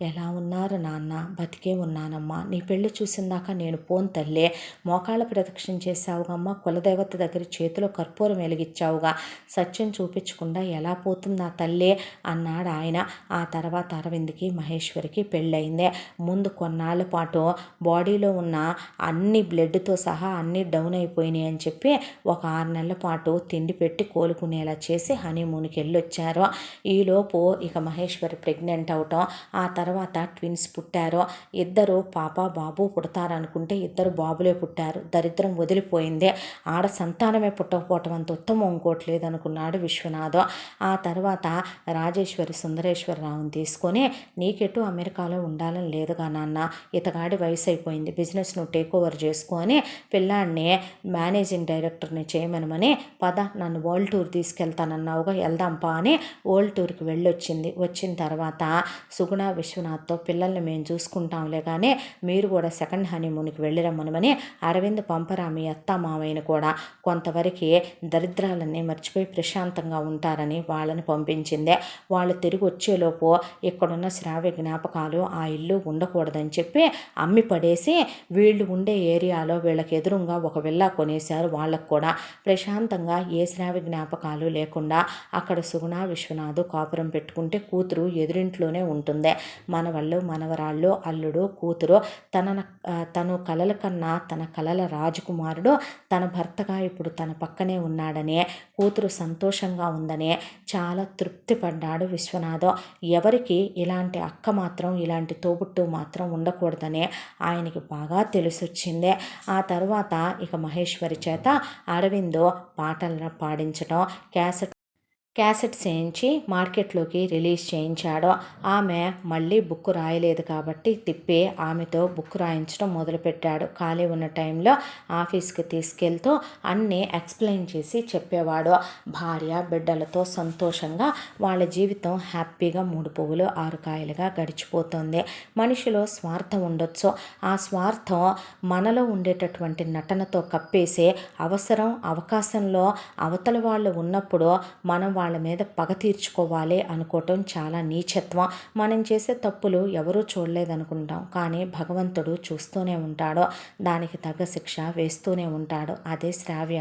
ఎలా ఉన్నారు నాన్న? బతికే ఉన్నానమ్మా, నీ పెళ్ళి చూసిందాక నేను పోను తల్లి, మోకాళ్ళ ప్రదక్షిణ చేసావుగమ్మా, కులదేవత దగ్గర చేతిలో కర్పూరం వెలిగించావుగా, సత్యం చూపించకుండా ఎలా పోతుందా తల్లి అన్నాడు ఆయన. ఆ తర్వాత అరవింద్కి మహేశ్వరికి పెళ్ళయిందే. ముందు కొన్నాళ్ళ పాటు బాడీలో ఉన్న అన్ని బ్లడ్తో సహా అన్నీ డౌన్ అయిపోయినాయి అని చెప్పి ఒక 6 నెలల పాటు తిండి పెట్టి కోలుకునేలా చేసి హనీమూన్కి వెళ్ళొచ్చారు. ఈలోపు ఇక మహేశ్వరి ప్రెగ్నెంట్ అవటం, ఆ తర్వాత ట్విన్స్ పుట్టారు. ఇద్దరు పాప బాబు పుడతారనుకుంటే ఇద్దరు బాబులే పుట్టారు. దరిద్రం వదిలిపోయింది. ఆడ సంతానమే పుట్టకపోవటం అంత ఉత్తమం ఇంకోటి లేదనుకున్నాడు విశ్వనాథ్. ఆ తర్వాత రాజేశ్వరి సుందరేశ్వరరావుని తీసుకొని నీకెటు అమెరికాలో ఉండాలని లేదుగా నాన్న, ఇతగాడి వయసు అయిపోయింది, బిజినెస్ నువ్వు టేక్ ఓవర్ చేసుకొని పిల్లాడిని మేనేజింగ్ డైరెక్టర్ని చేయమనమని పద నన్ను వరల్డ్ టూర్ తీసుకెళ్తానన్నావుగా వెళ్దాంపా అని వరల్డ్ టూర్కి వెళ్ళొచ్చింది. వచ్చిన తర్వాత సుగుణ విశ్వనాథ్తో పిల్లల్ని మేము చూసుకుంటాంలే కానీ మీరు కూడా సెకండ్ హనీమూన్కి వెళ్ళిరమ్మనమని అరవింద్ పంపరా మీ అత్త మామయ్యను కూడా, కొంతవరకు దరిద్రాలన్నీ మర్చిపోయి ప్రశాంతంగా ఉంటారని వాళ్ళని పంపించింది. వాళ్ళు తిరిగి వచ్చేలోపు ఇక్కడున్న శ్రావ్య జ్ఞాపకాలు ఆ ఇల్లు ఉండకూడదని చెప్పి అమ్మి పడేసి వీళ్ళు ఉండే ఏరియాలో వీళ్ళకి ఎదురుగా ఒక విల్లా కొనేశారు. వాళ్ళకు కూడా ప్రశాంతంగా ఏ శ్రావ్య జ్ఞాపకాలు లేకుండా అక్కడ సుగుణ విశ్వనాథ్ కాపురం పెట్టుకుంటే కూతురు ఎదురింట్లోనే ఉంటుంది. మనవళ్ళు మనవరాళ్ళు అల్లుడు కూతురు తను కలల కన్నా తన కలల రాజకుమారుడు తన భర్తగా ఇప్పుడు తన పక్కనే ఉన్నాడని, కూతురు సంతోషంగా ఉందని చాలా తృప్తి పడ్డాడు విశ్వనాథ్. ఎవరికి ఇలాంటి అక్క మాత్రం ఇలాంటి తోబుట్టు మాత్రం ఉండకూడదని ఆయనకి బాగా తెలిసొచ్చింది. ఆ తర్వాత ఇక మహేశ్వరి చేత అరవింద్ పాటలు పాడించడం, క్యాసెట్స్ చేయించి మార్కెట్లోకి రిలీజ్ చేయించాడు. ఆమె మళ్ళీ బుక్ రాయలేదు కాబట్టి తిప్పి ఆమెతో బుక్ రాయించడం మొదలుపెట్టాడు. ఖాళీ ఉన్న టైంలో ఆఫీస్కి తీసుకెళ్తూ అన్నీ ఎక్స్ప్లెయిన్ చేసి చెప్పేవాడు. భార్య బిడ్డలతో సంతోషంగా వాళ్ళ జీవితం హ్యాపీగా 3 పువ్వులు 6 కాయలుగా గడిచిపోతుంది. మనిషిలో స్వార్థం ఉండొచ్చు, ఆ స్వార్థం మనలో ఉండేటటువంటి నటనతో కప్పేసి అవసరం అవకాశంలో అవతల వాళ్ళు ఉన్నప్పుడు మనం వాళ్ళ మీద పగ తీర్చుకోవాలి అనుకోవటం చాలా నీచత్వం. మనం చేసే తప్పులు ఎవరూ చూడలేదనుకుంటాం, కానీ భగవంతుడు చూస్తూనే ఉంటాడు, దానికి తగ్గ శిక్ష వేస్తూనే ఉంటాడు. అదే శ్రావ్య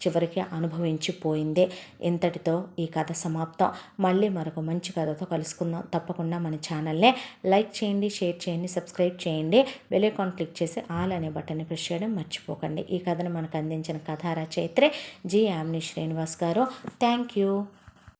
చివరికి అనుభవించిపోయింది. ఇంతటితో ఈ కథ సమాప్తం. మళ్ళీ మరొక మంచి కథతో కలుసుకుందాం. తప్పకుండా మన ఛానల్ని లైక్ చేయండి, షేర్ చేయండి, సబ్స్క్రైబ్ చేయండి, బెల్ ఐకాన్ క్లిక్ చేసి ఆల్ అనే బటన్ని ప్రెస్ చేయడం మర్చిపోకండి. ఈ కథను మనకు అందించిన కథా రచయిత్రి జి యామిని శ్రీనివాస్ గారు. Thank you.